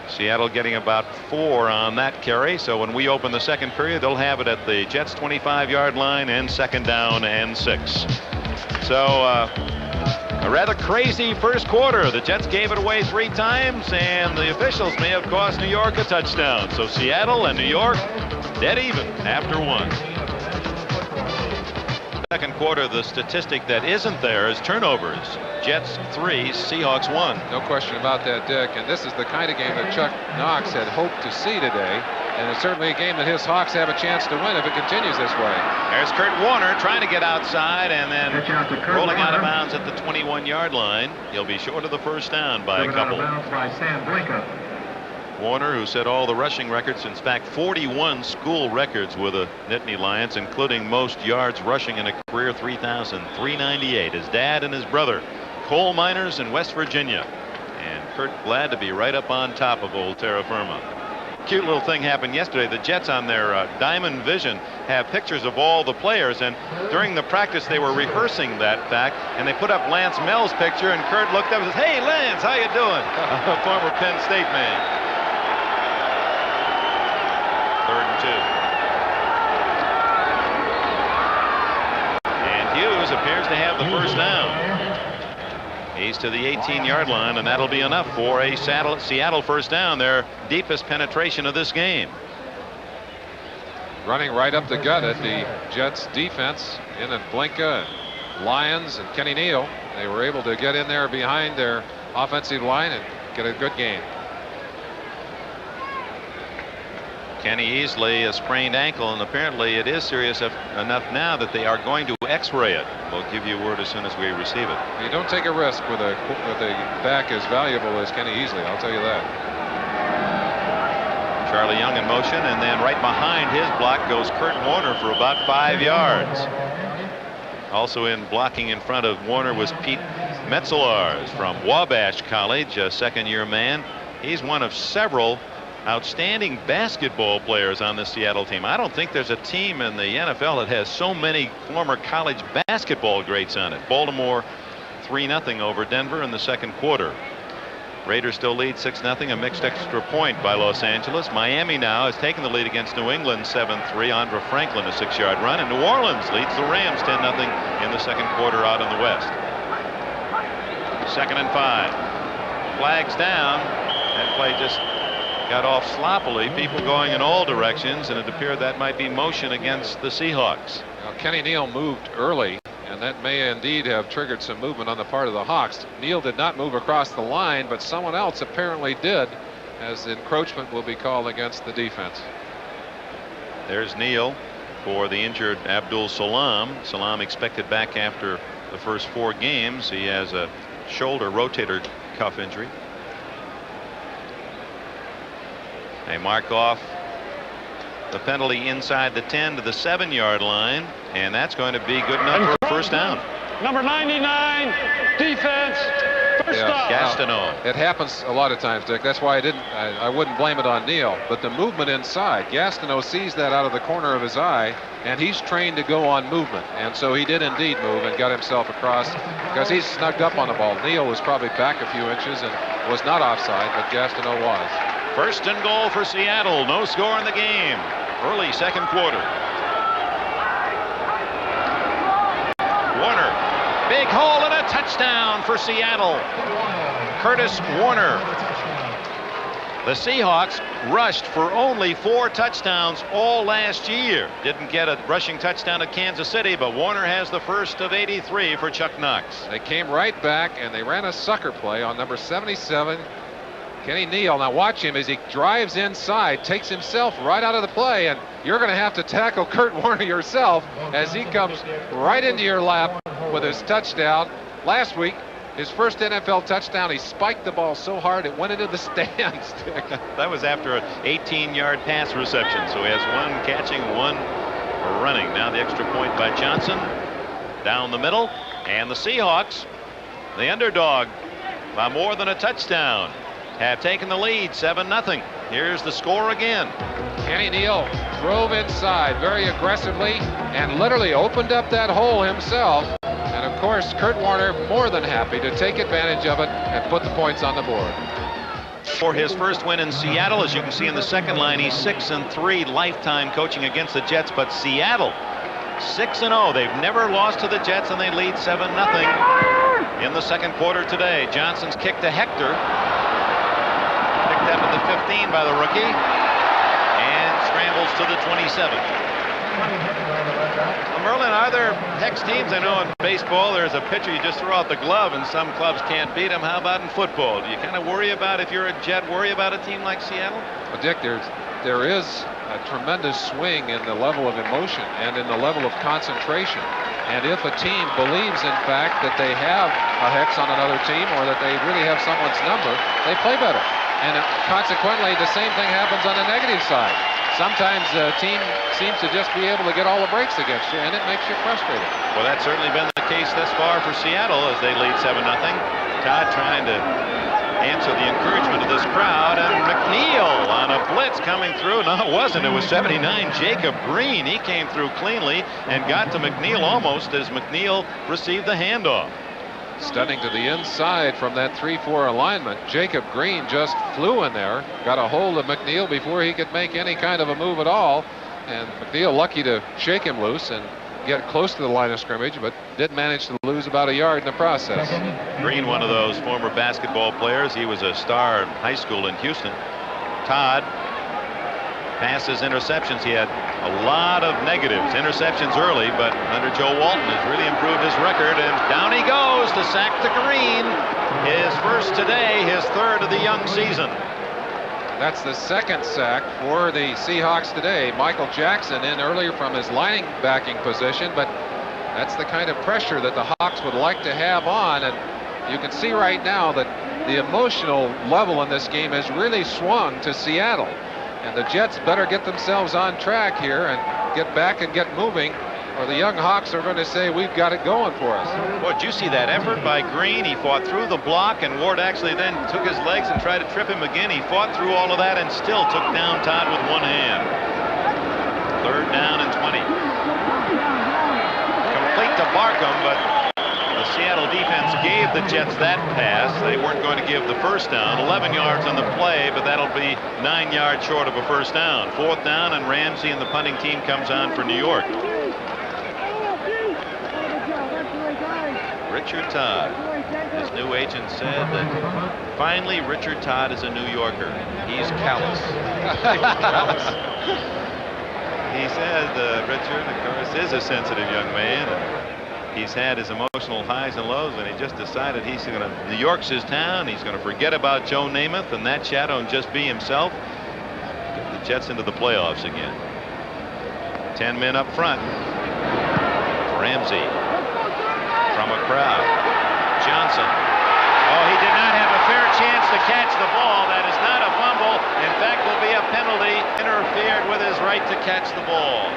Seattle getting about 4 on that carry, so when we open the second period, they'll have it at the Jets' 25-yard line and second down and 6. So a rather crazy first quarter. The Jets gave it away 3 times, and the officials may have cost New York a touchdown. So Seattle and New York dead even after 1. Second quarter, the statistic that isn't there is turnovers. Jets 3, Seahawks 1. No question about that, Dick. And this is the kind of game that Chuck Knox had hoped to see today. And it's certainly a game that his Hawks have a chance to win if it continues this way. There's Kurt Warner trying to get outside and then rolling out of bounds at the 21-yard line. He'll be short of the first down by a couple. Warner, who set all the rushing records, in fact 41 school records with the Nittany Lions, including most yards rushing in a career, 3,398. His dad and his brother, coal miners in West Virginia. And Kurt glad to be right up on top of old terra firma. Cute little thing happened yesterday. The Jets on their Diamond Vision have pictures of all the players, and during the practice they were rehearsing that fact, and they put up Lance Mell's picture, and Kurt looked up and says, "Hey Lance, how you doing?" A former Penn State man. 3rd and 2. And Hughes appears to have the first down. He's to the 18-yard line, and that'll be enough for a Seattle first down, their deepest penetration of this game. Running right up the gut at the Jets defense in at Blinka, Lyons, and Kenny Neal. They were able to get in there behind their offensive line and get a good gain. Kenny Easley, a sprained ankle, and apparently it is serious enough now that they are going to x-ray it. We'll give you a word as soon as we receive it. You don't take a risk with a back as valuable as Kenny Easley, I'll tell you that. Charlie Young in motion, and then right behind his block goes Kurt Warner for about 5 yards. Also in blocking in front of Warner was Pete Metzelaars from Wabash College, a second-year man. He's one of several outstanding basketball players on the Seattle team. I don't think there's a team in the NFL that has so many former college basketball greats on it. Baltimore 3-0 over Denver in the second quarter. Raiders still lead 6-0, a mixed extra point by Los Angeles. Miami now has taken the lead against New England 7-3. Andre Franklin a 6-yard run, and New Orleans leads the Rams 10-0 in the second quarter out in the West. 2nd and 5. Flags down. That play just got off sloppily, people going in all directions, and it appeared that might be motion against the Seahawks. Now, Kenny Neal moved early, and And that may indeed have triggered some movement on the part of the Hawks. Neal did not move across the line, but someone else apparently did, as encroachment will be called against the defense. There's Neal for the injured Abdul Salam. Salam expected back after the first 4 games. He has a shoulder rotator cuff injury. They mark off the penalty inside the 10 to the 7-yard line, and that's going to be good enough for a first down. Number 99, defense, first down. Gastineau. It happens a lot of times, Dick. That's why I wouldn't blame it on Neal. But the movement inside, Gastineau sees that out of the corner of his eye, and he's trained to go on movement. And so he did indeed move and got himself across because he's snugged up on the ball. Neal was probably back a few inches and was not offside, but Gastineau was. First and goal for Seattle. No score in the game. Early second quarter. Warner. Big hole and a touchdown for Seattle. Curtis Warner. The Seahawks rushed for only 4 touchdowns all last year. Didn't get a rushing touchdown at Kansas City, but Warner has the first of 83 for Chuck Knox. They came right back and they ran a sucker play on number 77. Kenny Neal. Now watch him as he drives inside, takes himself right out of the play, and you're going to have to tackle Kurt Warner yourself as he comes right into your lap with his touchdown. Last week, his first NFL touchdown, he spiked the ball so hard it went into the stands. That was after an 18-yard pass reception, so he has 1 catching, 1 running. Now the extra point by Johnson down the middle, and the Seahawks, the underdog by more than a touchdown, have taken the lead 7-0. Here's the score again. Kenny Neal drove inside very aggressively and literally opened up that hole himself. And of course, Kurt Warner more than happy to take advantage of it and put the points on the board. For his first win in Seattle, as you can see in the second line, he's 6-3 lifetime coaching against the Jets, but Seattle 6-0. They've never lost to the Jets, and they lead 7-0 in the second quarter today. Johnson's kick to Hector. Picked up at the 15 by the rookie and scrambles to the 27. Merlin, are there Hex teams? I know in baseball there's a pitcher you just throw out the glove and some clubs can't beat him. How about in football? Do you kind of worry about, if you're a Jet, worry about a team like Seattle? Well, Dick, there is a tremendous swing in the level of emotion and in the level of concentration. And if a team believes, in fact, that they have a Hex on another team or that they really have someone's number, they play better. And consequently, the same thing happens on the negative side. Sometimes a team seems to just be able to get all the breaks against you, and it makes you frustrated. Well, that's certainly been the case thus far for Seattle as they lead 7-0. Todd trying to answer the encouragement of this crowd, and McNeil on a blitz coming through. No, it wasn't. It was 79 Jacob Green. He came through cleanly and got to McNeil almost as McNeil received the handoff. Stunning to the inside from that 3-4 alignment. Jacob Green just flew in there, got a hold of McNeil before he could make any kind of a move at all. And McNeil lucky to shake him loose and get close to the line of scrimmage, but did manage to lose about a yard in the process. Green, one of those former basketball players. He was a star in high school in Houston. Todd passes, interceptions. He had a lot of negatives, interceptions early, but under Joe Walton has really improved his record, and down he goes to sack to Green. His first today, his third of the young season. That's the second sack for the Seahawks today. Michael Jackson in earlier from his linebacking position, but that's the kind of pressure that the Hawks would like to have on, and you can see right now that the emotional level in this game has really swung to Seattle. And the Jets better get themselves on track here and get back and get moving, or the young Hawks are going to say, we've got it going for us. Boy, did you see that effort by Green? He fought through the block, and Ward actually then took his legs and tried to trip him again. He fought through all of that and still took down Todd with one hand. Third down and 20. Complete to Barkham, but the Seattle defense gave the Jets that pass. They weren't going to give the first down. 11 yards on the play, but that'll be 9 yards short of a first down. Fourth down, and Ramsey and the punting team comes on for New York. Richard Todd. His new agent said that finally Richard Todd is a New Yorker. He's callous. Callous. He said Richard, of course, is a sensitive young man. He's had his emotional highs and lows, and he just decided he's going to, New York's his town. He's going to forget about Joe Namath and that shadow and just be himself. Get the Jets into the playoffs again. 10 men up front. Ramsey from a crowd. Johnson. Oh, he did not have a fair chance to catch the ball. That is not a fumble. In fact, will be a penalty. Interfered with his right to catch the ball.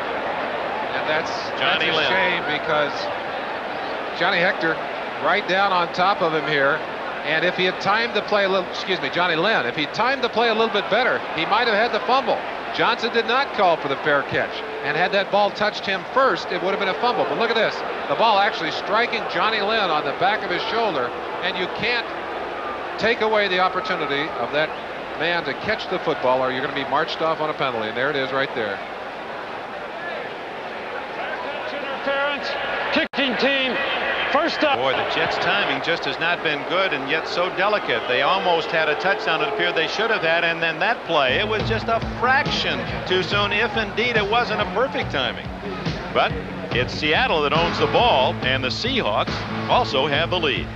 And that's Johnny a Lynn. shame, because Johnny Hector right down on top of him here. And if he had timed the play a little, Johnny Lynn, if he timed the play a little bit better, he might have had the fumble. Johnson did not call for the fair catch. And had that ball touched him first, it would have been a fumble. But look at this. The ball actually striking Johnny Lynn on the back of his shoulder. And you can't take away the opportunity of that man to catch the football, or you're going to be marched off on a penalty. And there it is right there. Interference, kicking team, first up. Boy, the Jets' timing just has not been good, and yet so delicate. They almost had a touchdown it appeared they should have had, and then that play, it was just a fraction too soon, if indeed it wasn't a perfect timing. But it's Seattle that owns the ball, and the Seahawks also have the lead.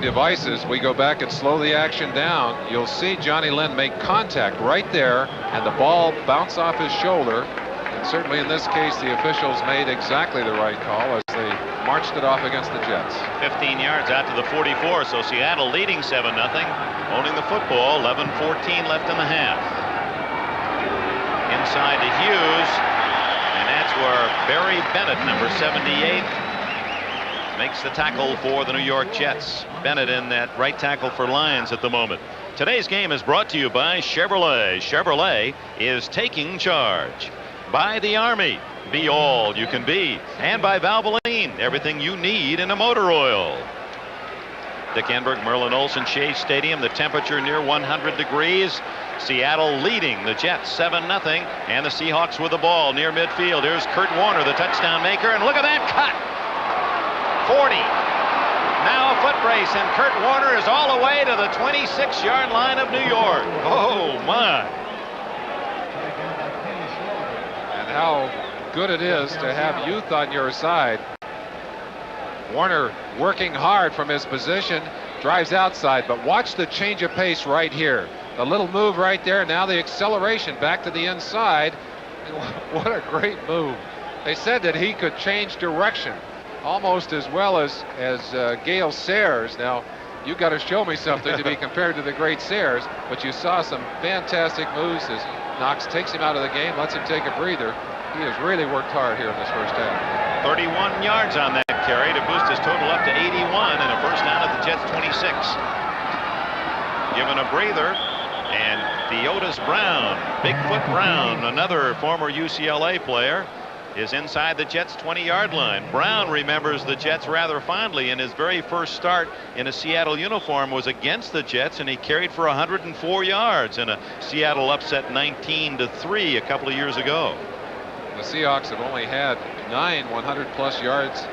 Devices, we go back and slow the action down. You'll see Johnny Lynn make contact right there, and the ball bounce off his shoulder. And certainly in this case, the officials made exactly the right call as they marched it off against the Jets. 15 yards out to the 44, so Seattle leading 7-0, owning the football. 11:14 left in the half. Inside to Hughes, and that's where Barry Bennett, number 78, makes the tackle for the New York Jets. Bennett in that right tackle for Lions at the moment. Today's game is brought to you by Chevrolet. Chevrolet is taking charge. By the Army, be all you can be. And by Valvoline, everything you need in a motor oil. Dick Enberg, Merlin Olsen, Shea Stadium, the temperature near 100 degrees. Seattle leading the Jets 7-0, and the Seahawks with the ball near midfield. Here's Kurt Warner, the touchdown maker, and look at that cut. 40. Now a foot race, and Kurt Warner is all the way to the 26-yard line of New York. Oh, my. And how good it is to have youth on your side. Warner working hard from his position, drives outside, but watch the change of pace right here. The little move right there, now the acceleration back to the inside. What a great move. They said that he could change direction almost as well as Gale Sayers. Now, you've got to show me something to be compared to the great Sayers, but you saw some fantastic moves as Knox takes him out of the game, lets him take a breather. He has really worked hard here in this first half. 31 yards on that carry to boost his total up to 81, and a first down at the Jets 26. Given a breather, and Theodis Brown, Bigfoot Brown, another former UCLA player, is inside the Jets 20-yard line. Brown remembers the Jets rather fondly, and his very first start in a Seattle uniform was against the Jets, and he carried for 104 yards in a Seattle upset 19-3 a couple of years ago. The Seahawks have only had 9 100-plus yards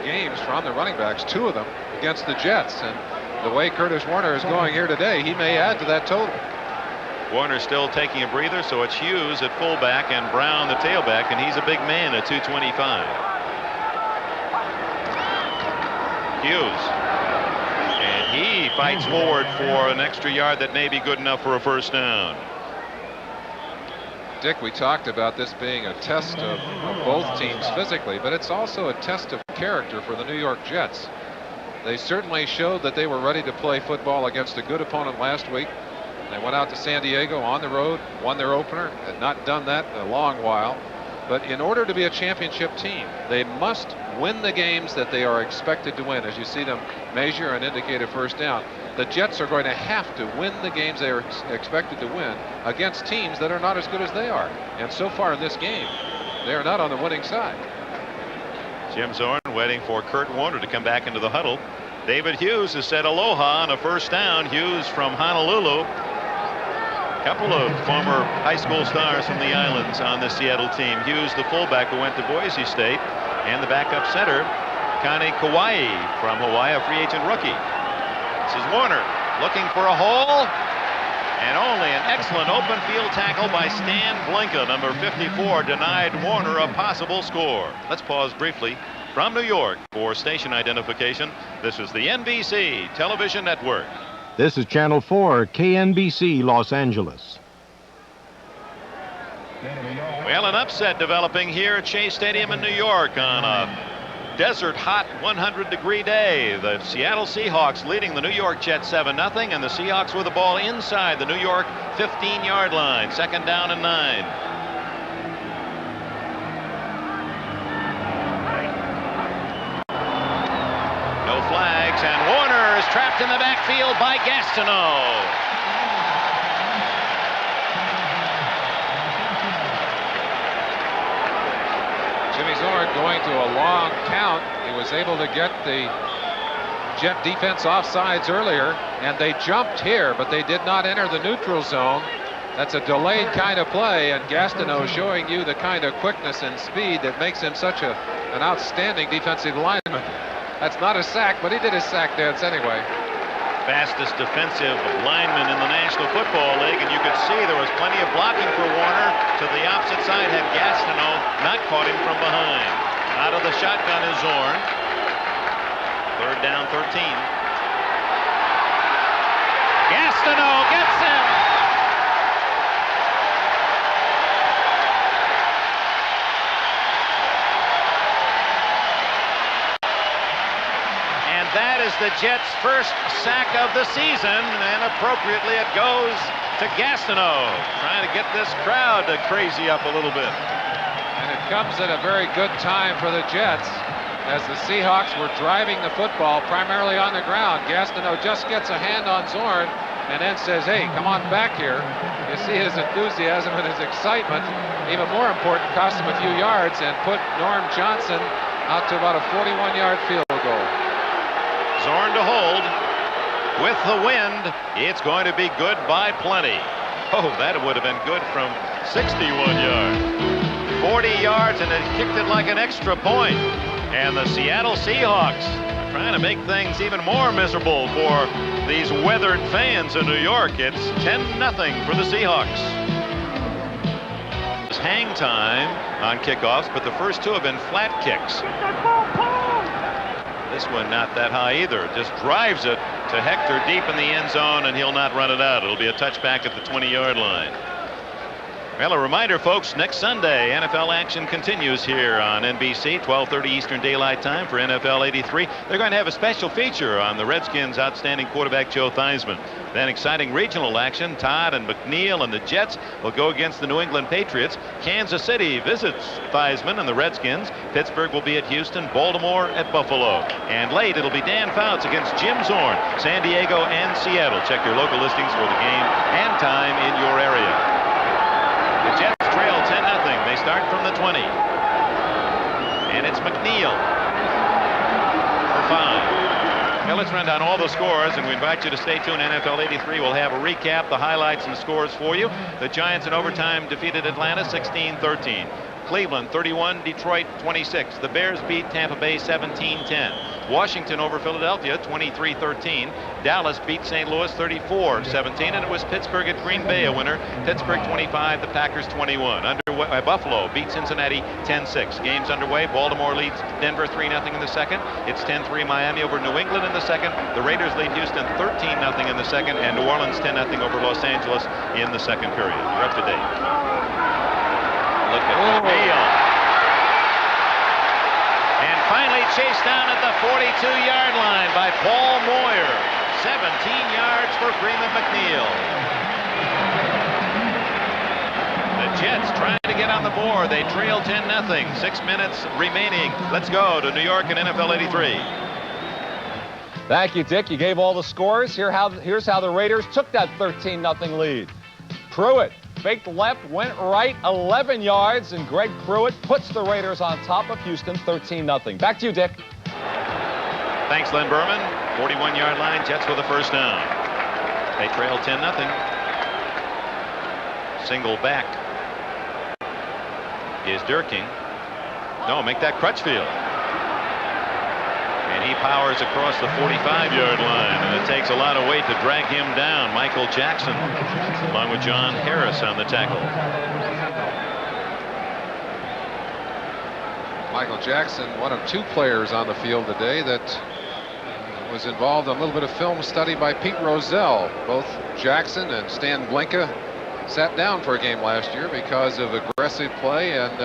games from the running backs, 2 of them against the Jets, and the way Curtis Warner is going here today, he may add to that total. Warner still taking a breather, so it's Hughes at fullback and Brown the tailback, and he's a big man at 225. Hughes, and he fights forward for an extra yard that may be good enough for a first down. Dick, we talked about this being a test of both teams physically, but it's also a test of character for the New York Jets. They certainly showed that they were ready to play football against a good opponent last week. They went out to San Diego on the road, won their opener, had not done that in a long while. But in order to be a championship team, they must win the games that they are expected to win. As you see them measure and indicate a first down, the Jets are going to have to win the games they are expected to win against teams that are not as good as they are. And so far in this game, they are not on the winning side. Jim Zorn waiting for Kurt Warner to come back into the huddle. David Hughes has said aloha on a first down. Hughes from Honolulu. A couple of former high school stars from the islands on the Seattle team. Hughes, the fullback who went to Boise State, and the backup center, Kane Kauai from Hawaii, a free agent rookie. This is Warner looking for a hole, and only an excellent open field tackle by Stan Blinka, number 54, denied Warner a possible score. Let's pause briefly From New York, for station identification, this is the NBC Television Network. This is Channel 4, KNBC, Los Angeles. Well, an upset developing here at Shea Stadium in New York on a desert hot 100-degree day. The Seattle Seahawks leading the New York Jets 7-0, and the Seahawks with the ball inside the New York 15-yard line. 2nd down and 9. No flags, and Warner is trapped in the backfield by Gastineau. Jimmy Zorn going to a long count. He was able to get the Jet defense offsides earlier, and they jumped here, but they did not enter the neutral zone. That's a delayed kind of play, and Gastineau showing you the kind of quickness and speed that makes him such an outstanding defensive lineman. That's not a sack, but he did his sack dance anyway. Fastest defensive lineman in the National Football League, and you could see there was plenty of blocking for Warner. To the opposite side had Gastineau not caught him from behind. Out of the shotgun is Zorn. 3rd down, 13. Gastineau gets him. That is the Jets' first sack of the season, and appropriately it goes to Gastineau, trying to get this crowd to crazy up a little bit. And it comes at a very good time for the Jets, as the Seahawks were driving the football primarily on the ground. Gastineau just gets a hand on Zorn and then says, hey, come on back here. You see his enthusiasm and his excitement. Even more important, cost him a few yards and put Norm Johnson out to about a 41-yard field goal. Zorn to hold. With the wind, it's going to be good by plenty. Oh, that would have been good from 61 yards. 40 yards, and it kicked it like an extra point. And the Seattle Seahawks trying to make things even more miserable for these weathered fans in New York. It's 10-0 for the Seahawks. It's hang time on kickoffs, but the first 2 have been flat kicks. This one not that high either. Just drives it to Hector deep in the end zone, and he'll not run it out. It'll be a touchback at the 20-yard line. Well, a reminder, folks, next Sunday, NFL action continues here on NBC, 12:30 Eastern Daylight Time for NFL 83. They're going to have a special feature on the Redskins' outstanding quarterback, Joe Theismann. Then exciting regional action. Todd and McNeil and the Jets will go against the New England Patriots. Kansas City visits Theismann and the Redskins. Pittsburgh will be at Houston, Baltimore at Buffalo. And late, it'll be Dan Fouts against Jim Zorn, San Diego and Seattle. Check your local listings for the game and time in your area. The Jets trail 10-0. They start from the 20. And it's McNeil for 5. Now let's run down all the scores, and we invite you to stay tuned. NFL 83 will have a recap, the highlights and scores for you. The Giants in overtime defeated Atlanta 16-13. Cleveland 31, Detroit 26. The Bears beat Tampa Bay 17-10. Washington over Philadelphia 23-13. Dallas beat St. Louis 34-17, and it was Pittsburgh at Green Bay a winner. Pittsburgh 25, the Packers 21. Buffalo beat Cincinnati 10-6. Games underway. Baltimore leads Denver 3-0 in the second. It's 10-3 Miami over New England in the second. The Raiders lead Houston 13-0 in the second, and New Orleans 10-0 over Los Angeles in the second period. We're up to date. Look at McNeil. And finally chased down at the 42-yard line by Paul Moyer. 17 yards for Freeman McNeil. The Jets trying to get on the board. They trail 10-0. 6 minutes remaining. Let's go to New York and NFL 83. Thank you, Dick. You gave all the scores. Here's how the Raiders took that 13-0 lead. Pruitt faked left, went right 11 yards, and Greg Pruitt puts the Raiders on top of Houston 13-0. Back to you, Dick. Thanks, Len Berman. 41-yard line, Jets with the first down. They trail 10-0. Single back is Durking. No, make that Crutchfield. And he powers across the 45-yard line, and it takes a lot of weight to drag him down. Michael Jackson, along with John Harris on the tackle. Michael Jackson, one of 2 players on the field today that was involved in a little bit of film study by Pete Rozelle. Both Jackson and Stan Blinka sat down for a game last year because of aggressive play, and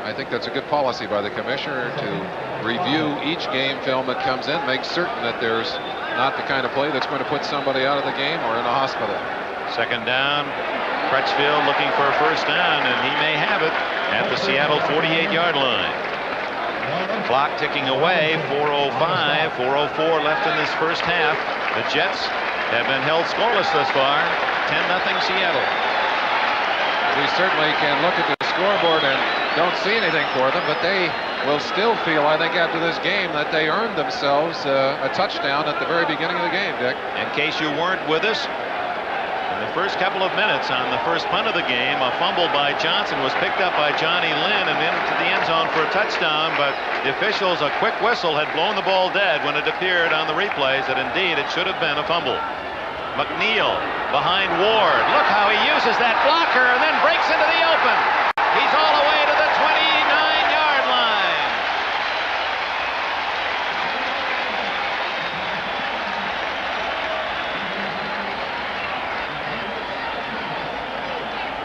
I think that's a good policy by the commissioner to review each game film that comes in, make certain that there's not the kind of play that's going to put somebody out of the game or in a hospital. Second down. Crutchfield looking for a first down, and he may have it at the Seattle 48-yard line. Clock ticking away. 4:05, 4:04 left in this first half. The Jets have been held scoreless thus far. 10-0 Seattle. We certainly can look at the scoreboard and don't see anything for them, but they will still feel, I think, after this game that they earned themselves a touchdown at the very beginning of the game, Dick. In case you weren't with us, in the first couple of minutes on the first punt of the game, a fumble by Johnson was picked up by Johnny Lynn and into the end zone for a touchdown, but the officials, a quick whistle, had blown the ball dead when it appeared on the replays that indeed it should have been a fumble. McNeil behind Ward. Look how he uses that blocker and then breaks into the open. He's all the way to the 29-yard line.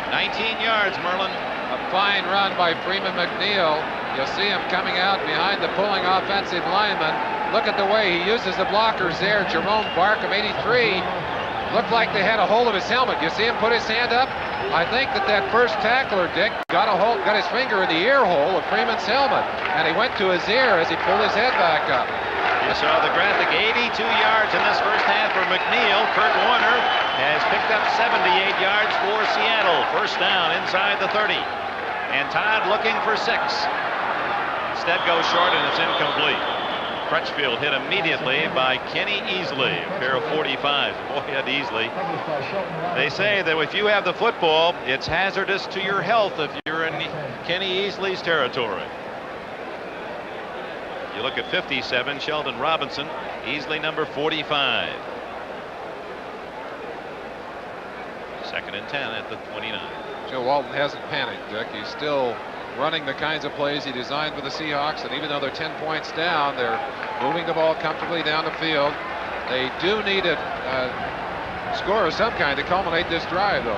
"19 yards, Merlin." A fine run by Freeman McNeil. You'll see him coming out behind the pulling offensive lineman. Look at the way he uses the blockers there. Jerome Barkham, 83. Looked like they had a hold of his helmet. You see him put his hand up? I think that first tackler, Dick, got his finger in the ear hole of Freeman's helmet, and he went to his ear as he pulled his head back up. You saw the graphic, 82 yards in this first half for McNeil. Kurt Warner has picked up 78 yards for Seattle. First down inside the 30. And Todd looking for 6. Instead goes short and it's incomplete. Crutchfield hit immediately by Kenny Easley, a pair of 45s. Boy, had Easley. They say that if you have the football, it's hazardous to your health if you're in Kenny Easley's territory. You look at 57, Sheldon Robinson, Easley number 45. Second and 10 at the 29. Joe Walton hasn't panicked, Dick. He's still running the kinds of plays he designed for the Seahawks, and even though they're 10 points down, they're moving the ball comfortably down the field. They do need a score of some kind to culminate this drive, though.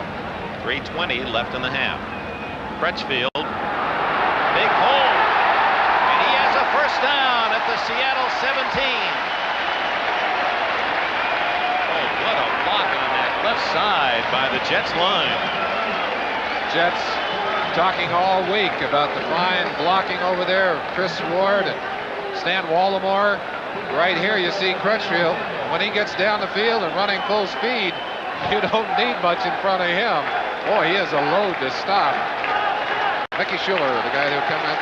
3:20 left in the half. Crutchfield, big hole, and he has a first down at the Seattle 17. Oh, what a block on that left side by the Jets line. Jets talking all week about the fine blocking over there of Chris Ward and Stan Wallimore. Right here you see Crutchfield. When he gets down the field and running full speed, you don't need much in front of him. Boy, he is a load to stop. Mickey Schuller, the guy who came up,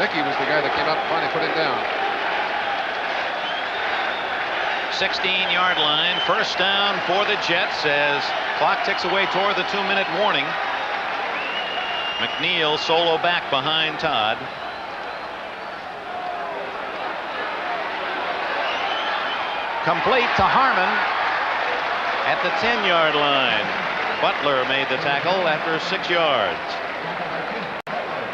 Mickey was the guy that came up and finally put him down. 16-yard line, first down for the Jets as clock ticks away toward the 2-minute warning. McNeil solo back behind Todd. Complete to Harmon at the 10-yard line. Butler made the tackle after 6 yards.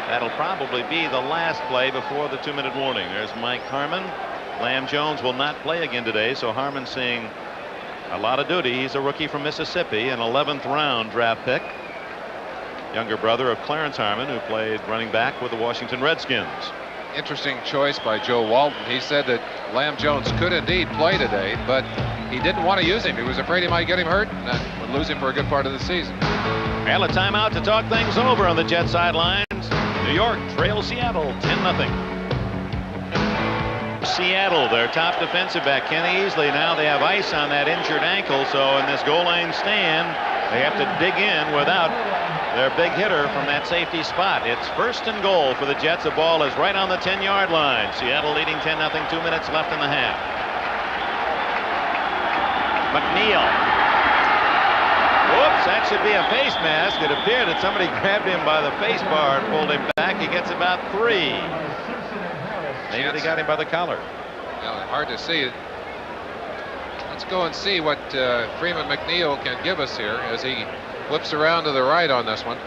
That'll probably be the last play before the 2-minute warning. There's Mike Harmon. Lamb Jones will not play again today, so Harmon's seeing a lot of duty. He's a rookie from Mississippi, an 11th round draft pick. Younger brother of Clarence Harmon, who played running back with the Washington Redskins. Interesting choice by Joe Walton. He said that Lamb Jones could indeed play today, but he didn't want to use him. He was afraid he might get him hurt and would lose him for a good part of the season. Well, a timeout to talk things over on the Jet sidelines. New York trails Seattle 10-0. Seattle, their top defensive back, Kenny Easley. Now they have ice on that injured ankle, so in this goal line stand, they have to dig in without their big hitter from that safety spot. It's first and goal for the Jets. The ball is right on the 10-yard line. Seattle leading 10-0, 2 minutes left in the half. McNeil. Whoops, that should be a face mask. It appeared that somebody grabbed him by the face bar and pulled him back. He gets about 3. Maybe they got him by the collar. Yeah, hard to see it. Let's go and see what Freeman McNeil can give us here as he whips around to the right on this one.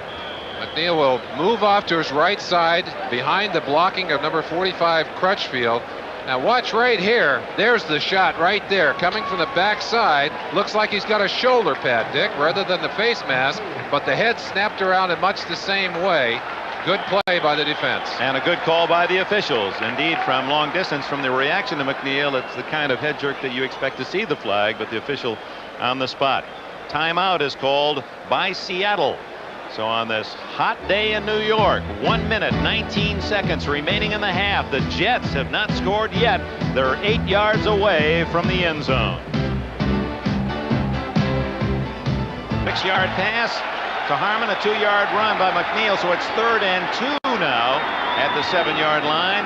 McNeil will move off to his right side behind the blocking of number 45 Crutchfield. Now watch right here. There's the shot right there coming from the backside. Looks like he's got a shoulder pad, Dick, rather than the face mask, but the head snapped around in much the same way. Good play by the defense. And a good call by the officials. Indeed, from long distance, from the reaction to McNeil, it's the kind of head jerk that you expect to see the flag, but the official on the spot. Timeout is called by Seattle. So on this hot day in New York, 1 minute, 19 seconds remaining in the half. The Jets have not scored yet. They're 8 yards away from the end zone. 6-yard pass to Harmon, a 2-yard run by McNeil. So it's 3rd and 2 now at the 7-yard line.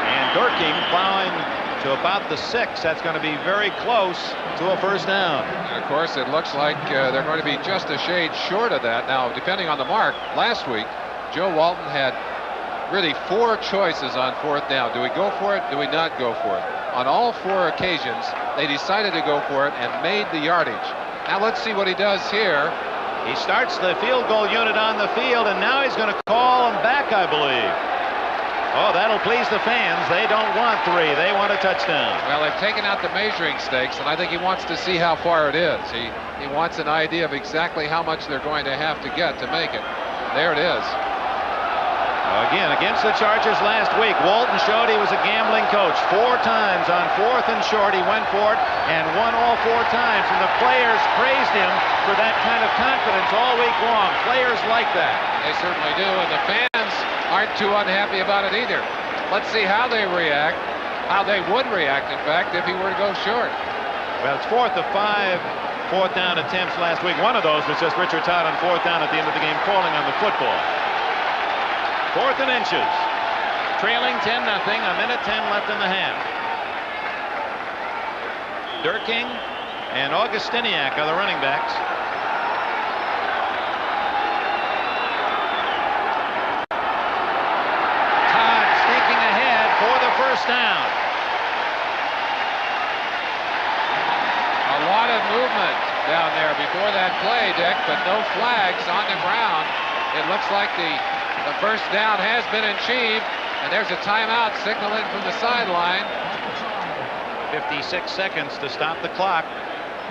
And Durking plowing to about the 6. That's going to be very close to a first down. And of course, it looks like they're going to be just a shade short of that. Now, depending on the mark, last week, Joe Walton had really 4 choices on 4th down. Do we go for it? Do we not go for it? On all 4 occasions, they decided to go for it and made the yardage. Now let's see what he does here. He starts the field goal unit on the field, and now he's going to call him back, I believe. Oh, that'll please the fans. They don't want 3. They want a touchdown. Well, they've taken out the measuring stakes, and I think he wants to see how far it is. He wants an idea of exactly how much they're going to have to get to make it. There it is. Again, against the Chargers last week, Walton showed he was a gambling coach. 4 times on 4th and short, he went for it and won all 4 times. And the players praised him for that kind of confidence all week long. Players like that. They certainly do, and the fans aren't too unhappy about it either. Let's see how they react, how they would react, in fact, if he were to go short. Well, it's 4th of 5 4th down attempts last week. One of those was just Richard Todd on 4th down at the end of the game calling on the football. 4th and inches. Trailing 10-0, a minute 10 left in the half. Durking and Augustiniak are the running backs. Todd sneaking ahead for the first down. A lot of movement down there before that play, Dick, but no flags on the ground. It looks like the first down has been achieved, and there's a timeout signal in from the sideline. 56 seconds to stop the clock.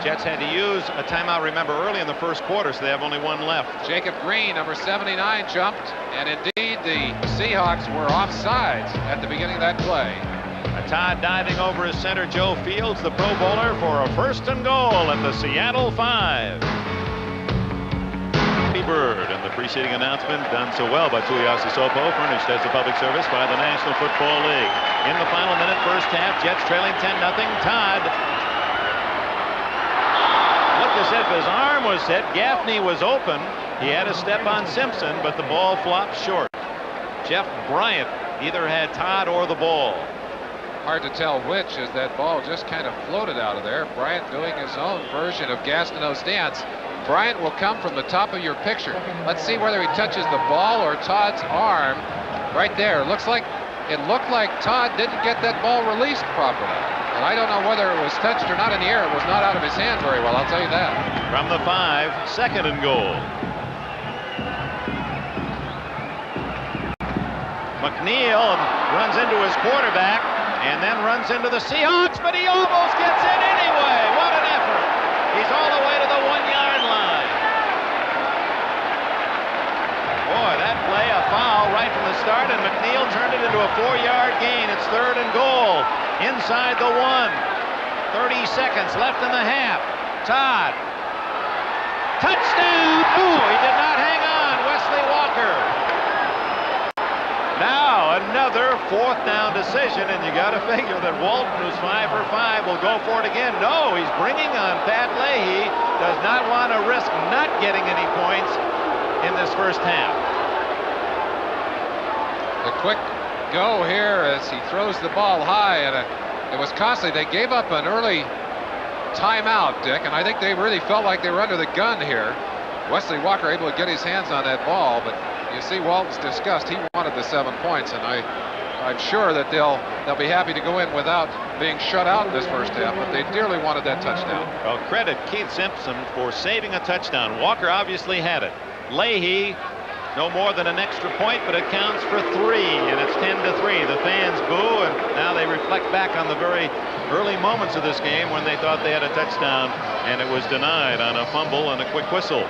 Jets had to use a timeout, remember, early in the first quarter, so they have only 1 left. Jacob Green, number 79, jumped, and indeed the Seahawks were offsides at the beginning of that play. Todd diving over his center, Joe Fields, the Pro Bowler, for a 1st and goal at the Seattle 5. Bird, and the preceding announcement done so well by Tuiasa Sopo, furnished as a public service by the National Football League. In the final minute, first half, Jets trailing 10-0. Todd looked as if his arm was hit. Gaffney was open. He had a step on Simpson, but the ball flopped short. Jeff Bryant either had Todd or the ball. Hard to tell which, as that ball just kind of floated out of there. Bryant doing his own version of Gastineau's dance. Bryant will come from the top of your picture. Let's see whether he touches the ball or Todd's arm. Right there. It looked like Todd didn't get that ball released properly. And I don't know whether it was touched or not in the air. It was not out of his hand very well, I'll tell you that. From the 5, 2nd and goal. McNeil runs into his quarterback and then runs into the Seahawks, but he almost gets in anyway. What an effort. He's all the way to the 1-yard line. Boy, that play, a foul right from the start, and McNeil turned it into a 4-yard gain. It's 3rd and goal inside the 1. 30 seconds left in the half. Todd. Touchdown! Ooh, he did not hang on. Wesley Walker. Now another 4th down decision, and you got to figure that Walton, who's 5 for 5, will go for it again. No, he's bringing on Pat Leahy. Does not want to risk not getting any points in this first half. The quick go here as he throws the ball high, and it was costly. They gave up an early timeout, Dick, and I think they really felt like they were under the gun here. Wesley Walker able to get his hands on that ball, but you see Walton's disgust. He wanted the 7 points, and I'm sure that they'll be happy to go in without being shut out in this first half, but they dearly wanted that touchdown. Well, credit Keith Simpson for saving a touchdown. Walker obviously had it. Leahy, no more than an extra point, but it counts for 3, and it's 10-3. The fans boo, and now they reflect back on the very early moments of this game when they thought they had a touchdown, and it was denied on a fumble and a quick whistle.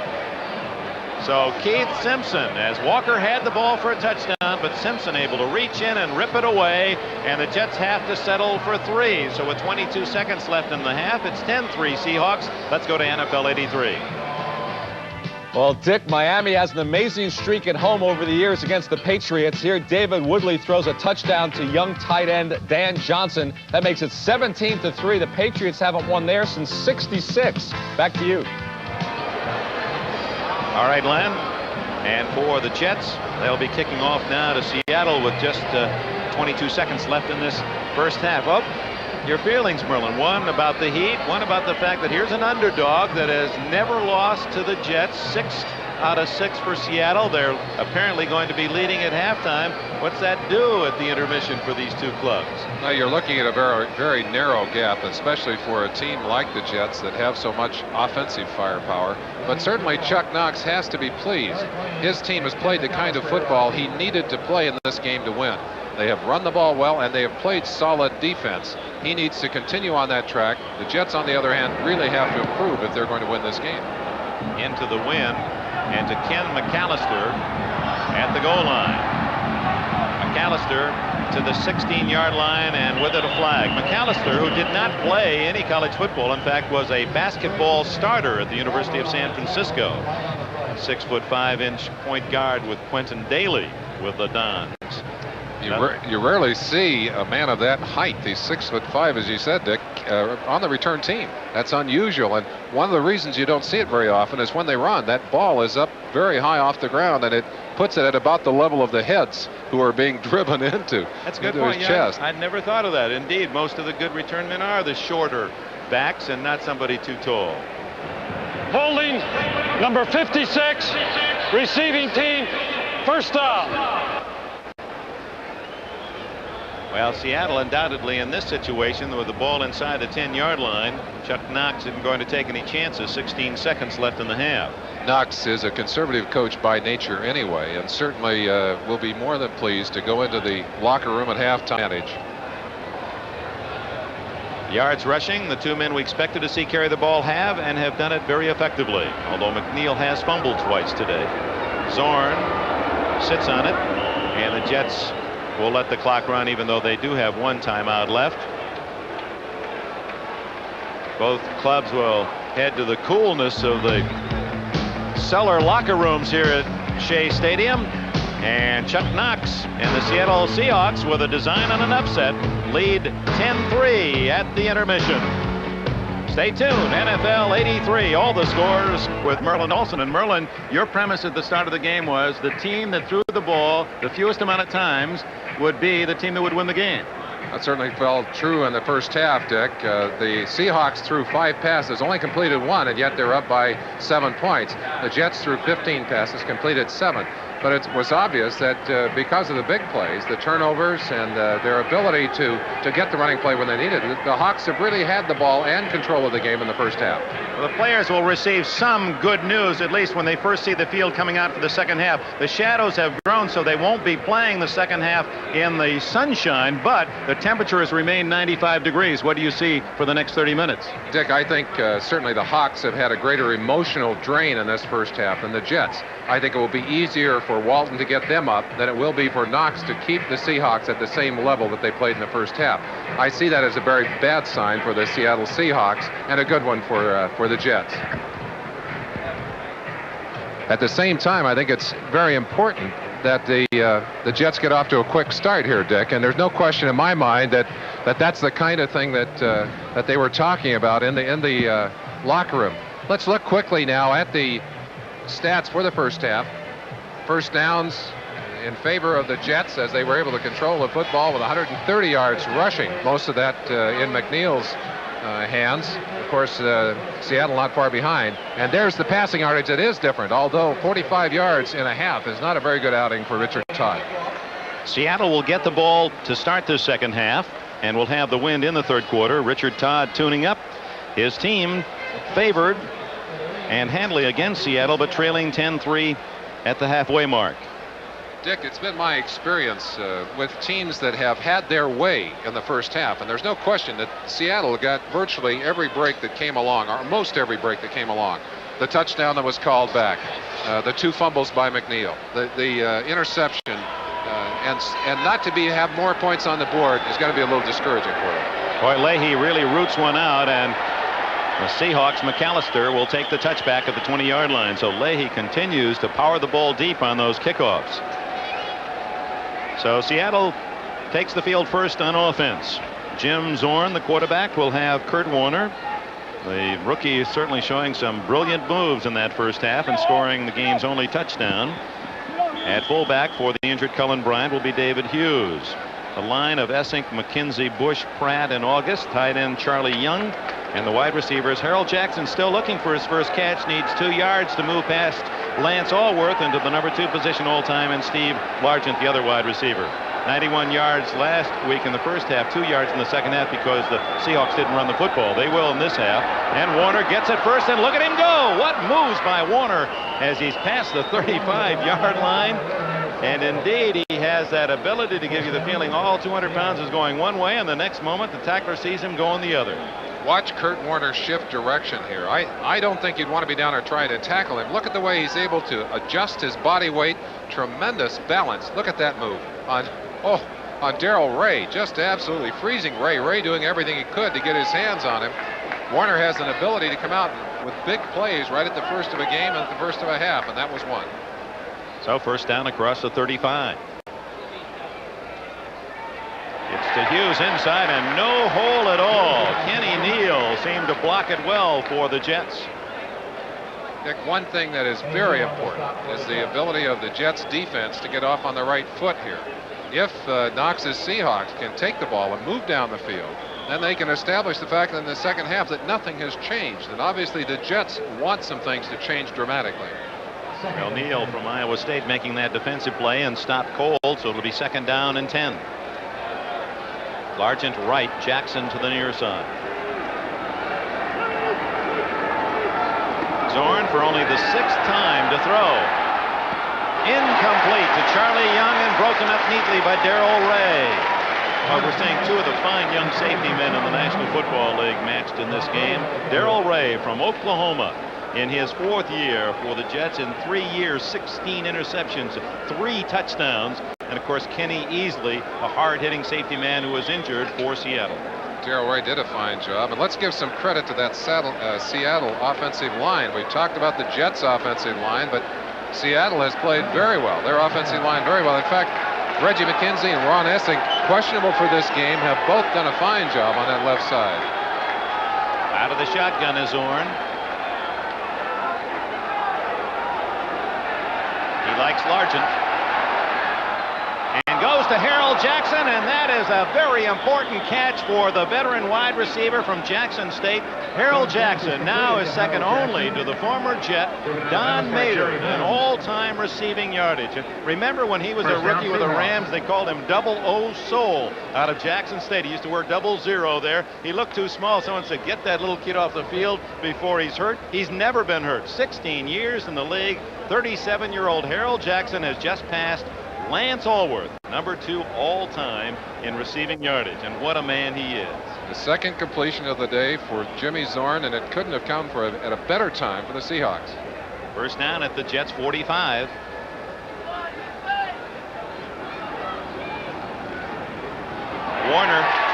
So Keith Simpson, as Walker had the ball for a touchdown, but Simpson able to reach in and rip it away, and the Jets have to settle for 3. So with 22 seconds left in the half, it's 10-3 Seahawks. Let's go to NFL 83. Well, Dick, Miami has an amazing streak at home over the years against the Patriots. Here, David Woodley throws a touchdown to young tight end Dan Johnson. That makes it 17-3. The Patriots haven't won there since '66. Back to you. All right, Len. And for the Jets, they'll be kicking off now to Seattle with just 22 seconds left in this first half. Oh, your feelings, Merlin. One about the Heat, one about the fact that here's an underdog that has never lost to the Jets. 6 out of 6 for Seattle. They're apparently going to be leading at halftime. What's that do at the intermission for these two clubs? Now you're looking at a very, very narrow gap, especially for a team like the Jets that have so much offensive firepower. But certainly Chuck Knox has to be pleased. His team has played the kind of football he needed to play in this game to win. They have run the ball well, and they have played solid defense. He needs to continue on that track. The Jets, on the other hand, really have to improve if they're going to win this game. Into the wind, and to Ken McAllister at the goal line. McAllister to the 16-yard line, and with it a flag. McAllister, who did not play any college football, in fact was a basketball starter at the University of San Francisco. 6'5" point guard with Quentin Daly with the Dons. You rarely see a man of that height, he's 6'5", as you said, Dick, on the return team. That's unusual, and one of the reasons you don't see it very often is when they run, that ball is up very high off the ground, and it puts it at about the level of the heads who are being driven into. That's a good into point. his chest. I'd never thought of that. Indeed, most of the good return men are the shorter backs and not somebody too tall. Holding number 56, receiving team, first down. Well, Seattle undoubtedly in this situation with the ball inside the 10-yard line. Chuck Knox isn't going to take any chances. 16 seconds left in the half. Knox is a conservative coach by nature anyway, and certainly will be more than pleased to go into the locker room at halftime. Yards rushing, the 2 men we expected to see carry the ball have and have done it very effectively, although McNeil has fumbled twice today. Zorn sits on it, and the Jets will let the clock run, even though they do have 1 timeout left. Both clubs will head to the coolness of the cellar locker rooms here at Shea Stadium. And Chuck Knox and the Seattle Seahawks, with a design on an upset, lead 10-3 at the intermission. Stay tuned. NFL 83, all the scores with Merlin Olsen. And Merlin, your premise at the start of the game was the team that threw the ball the fewest amount of times would be the team that would win the game. That certainly felt true in the first half, Dick. The Seahawks threw 5 passes, only completed 1, and yet they're up by 7 points. The Jets threw 15 passes, completed 7. But it was obvious that because of the big plays, the turnovers, and their ability to get the running play when they needed it, the Hawks have really had the ball and control of the game in the first half. Well, the players will receive some good news, at least when they first see the field coming out for the second half. The shadows have grown, so they won't be playing the second half in the sunshine, but the temperature has remained 95 degrees. What do you see for the next 30 minutes? Dick, I think certainly the Hawks have had a greater emotional drain in this first half than the Jets. I think it will be easier for Walton to get them up than it will be for Knox to keep the Seahawks at the same level that they played in the first half. I see that as a very bad sign for the Seattle Seahawks and a good one for the Jets. At the same time, I think it's very important that the Jets get off to a quick start here, Dick, and there's no question in my mind that's the kind of thing that they were talking about in the locker room. Let's look quickly now at the stats for the first half. First downs in favor of the Jets as they were able to control the football with 130 yards rushing, most of that in McNeil's hands. Of course, Seattle not far behind. And there's the passing yardage that is different, although 45 yards in a half is not a very good outing for Richard Todd. Seattle will get the ball to start the second half and will have the wind in the third quarter. Richard Todd tuning up his team, favored and handily against Seattle, but trailing 10-3 at the halfway mark. Dick, it's been my experience with teams that have had their way in the first half, and there's no question that Seattle got virtually every break that came along, or most every break that came along. The touchdown that was called back, the 2 fumbles by McNeil, the interception, and not to have more points on the board is going to be a little discouraging for them. Boy, Leahy really roots one out, and the Seahawks, McAllister, will take the touchback at the 20-yard line. So Leahy continues to power the ball deep on those kickoffs. So Seattle takes the field first on offense. Jim Zorn, the quarterback, will have Kurt Warner. The rookie is certainly showing some brilliant moves in that first half and scoring the game's only touchdown. At fullback for the injured Cullen Bryant will be David Hughes. The line of Essink, McKenzie, Bush, Pratt, and August. Tight end Charlie Young. And the wide receivers, Harold Jackson, still looking for his first catch, needs 2 yards to move past Lance Allworth into the number 2 position all time, and Steve Largent, the other wide receiver. 91 yards last week in the first half, 2 yards in the second half because the Seahawks didn't run the football. They will in this half. And Warner gets it first, and look at him go! What moves by Warner as he's past the 35-yard line. And indeed, he has that ability to give you the feeling all 200 pounds is going one way, and the next moment the tackler sees him going the other. Watch Kurt Warner shift direction here. I don't think you'd want to be down there trying to tackle him. Look at the way he's able to adjust his body weight. Tremendous balance. Look at that move on Darrell Ray. Just absolutely freezing Ray. Ray doing everything he could to get his hands on him. Warner has an ability to come out with big plays right at the first of a game and at the first of a half, and that was one. So first down across the 35. It's to Hughes inside, and no hole at all. Kenny Neal seemed to block it well for the Jets. Dick, one thing that is very important is the ability of the Jets defense to get off on the right foot here. If Knox's Seahawks can take the ball and move down the field, then they can establish the fact that in the second half that nothing has changed. And obviously the Jets want some things to change dramatically. Well, Neal from Iowa State making that defensive play and stopped cold, so it'll be second down and 10. Largent right, Jackson to the near side. Zorn for only the 6th time to throw. Incomplete to Charlie Young and broken up neatly by Darrell Ray. Well, we're seeing 2 of the fine young safety men in the National Football League matched in this game. Darrell Ray from Oklahoma in his 4th year for the Jets. In 3 years, 16 interceptions, 3 touchdowns. And of course, Kenny Easley, a hard-hitting safety man who was injured for Seattle. Darrell Ray did a fine job, and let's give some credit to that Seattle offensive line. We talked about the Jets offensive line, but Seattle has played very well. Their offensive line very well. In fact, Reggie McKenzie and Ron Essink, questionable for this game, have both done a fine job on that left side. Out of the shotgun is Zorn. He likes Largent. And goes to Harold Jackson, and that is a very important catch for the veteran wide receiver from Jackson State. Harold Jackson now is second only to the former Jet, Don Mader, in all-time receiving yardage. And remember when he was a rookie with the Rams, they called him Double O Soul out of Jackson State. He used to wear 00 there. He looked too small. Someone said, get that little kid off the field before he's hurt. He's never been hurt. 16 years in the league. 37-year-old Harold Jackson has just passed Lance Allworth, number 2 all-time in receiving yardage, and what a man he is. The second completion of the day for Jimmy Zorn, and it couldn't have come at a better time for the Seahawks. First down at the Jets' 45. Warner.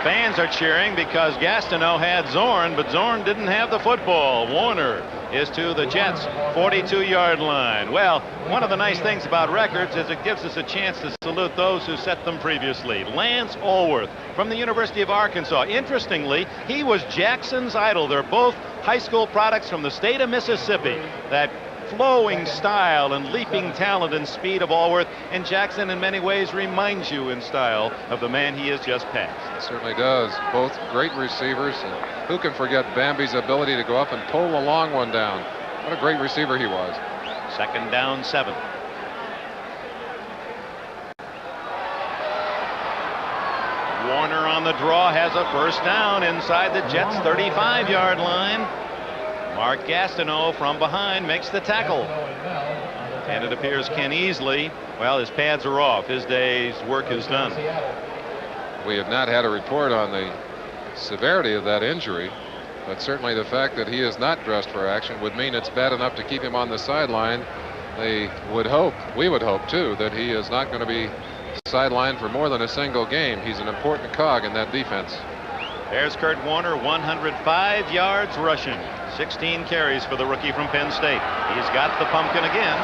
Fans are cheering because Gastineau had Zorn, but Zorn didn't have the football. Warner is to the Jets' 42-yard line. Well, one of the nice things about records is it gives us a chance to salute those who set them previously. Lance Allworth from the University of Arkansas. Interestingly, he was Jackson's idol. They're both high school products from the state of Mississippi. That flowing style and leaping talent and speed of Allworth, and Jackson in many ways reminds you in style of the man he has just passed. It certainly does. Both great receivers, and who can forget Bambi's ability to go up and pull the long one down. What a great receiver he was. Second down, 7. Warner on the draw has a first down inside the Jets' 35-yard line. Mark Gastineau from behind makes the tackle. And it appears Ken Easley, well, his pads are off. His day's work is done. We have not had a report on the severity of that injury, but certainly the fact that he is not dressed for action would mean it's bad enough to keep him on the sideline. They would hope, we would hope too, that he is not going to be sidelined for more than a single game. He's an important cog in that defense. There's Kurt Warner, 105 yards rushing, 16 carries for the rookie from Penn State. He's got the pumpkin again.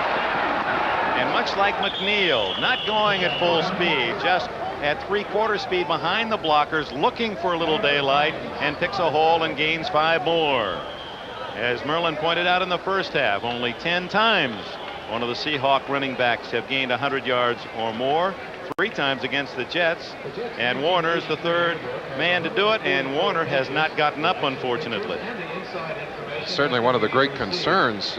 And much like McNeil, not going at full speed, just at 3/4 speed behind the blockers, looking for a little daylight, and picks a hole and gains 5 more. As Merlin pointed out in the first half, only 10 times one of the Seahawk running backs have gained 100 yards or more, 3 times against the Jets, and Warner's the third man to do it, and Warner has not gotten up, unfortunately. Certainly one of the great concerns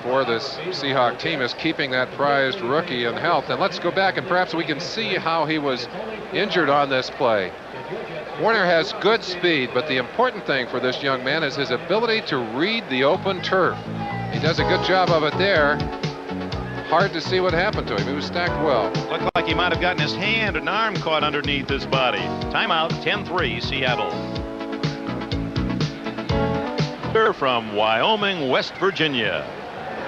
for this Seahawk team is keeping that prized rookie in health. And let's go back and perhaps we can see how he was injured on this play. Warner has good speed, but the important thing for this young man is his ability to read the open turf. He does a good job of it there. Hard to see what happened to him. He was stacked well. Looked like he might have gotten his hand and arm caught underneath his body. Timeout, 10-3 Seattle. From Wyoming, West Virginia,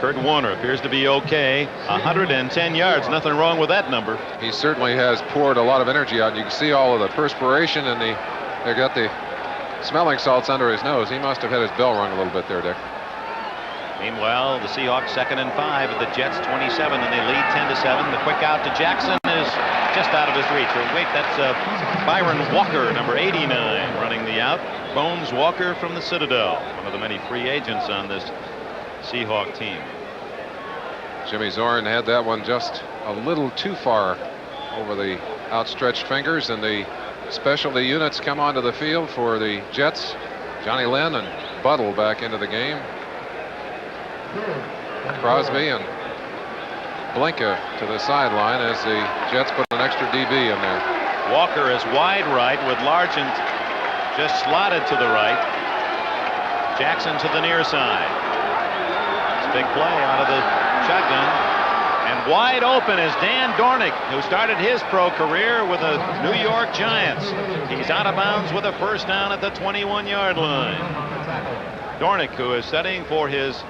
Kurt Warner appears to be okay. 110 yards, nothing wrong with that number. He certainly has poured a lot of energy out. You can see all of the perspiration, and they got the smelling salts under his nose. He must have had his bell rung a little bit there, Dick. Meanwhile, the Seahawks 2nd and 5 at the Jets 27, and they lead 10-7. The quick out to Jackson is just out of his reach. Or wait, that's Byron Walker, number 89, running the out. Bones Walker from the Citadel, one of the many free agents on this Seahawk team. Jimmy Zorn had that one just a little too far over the outstretched fingers, and the specialty units come onto the field for the Jets. Johnny Lynn and Buttle back into the game. Crosby and Blinka to the sideline as the Jets put an extra DB in there. Walker is wide right with Largent just slotted to the right. Jackson to the near side. It's a big play out of the shotgun. And wide open is Dan Dornick, who started his pro career with the New York Giants. He's out of bounds with a first down at the 21-yard line. Dornick, who is studying for his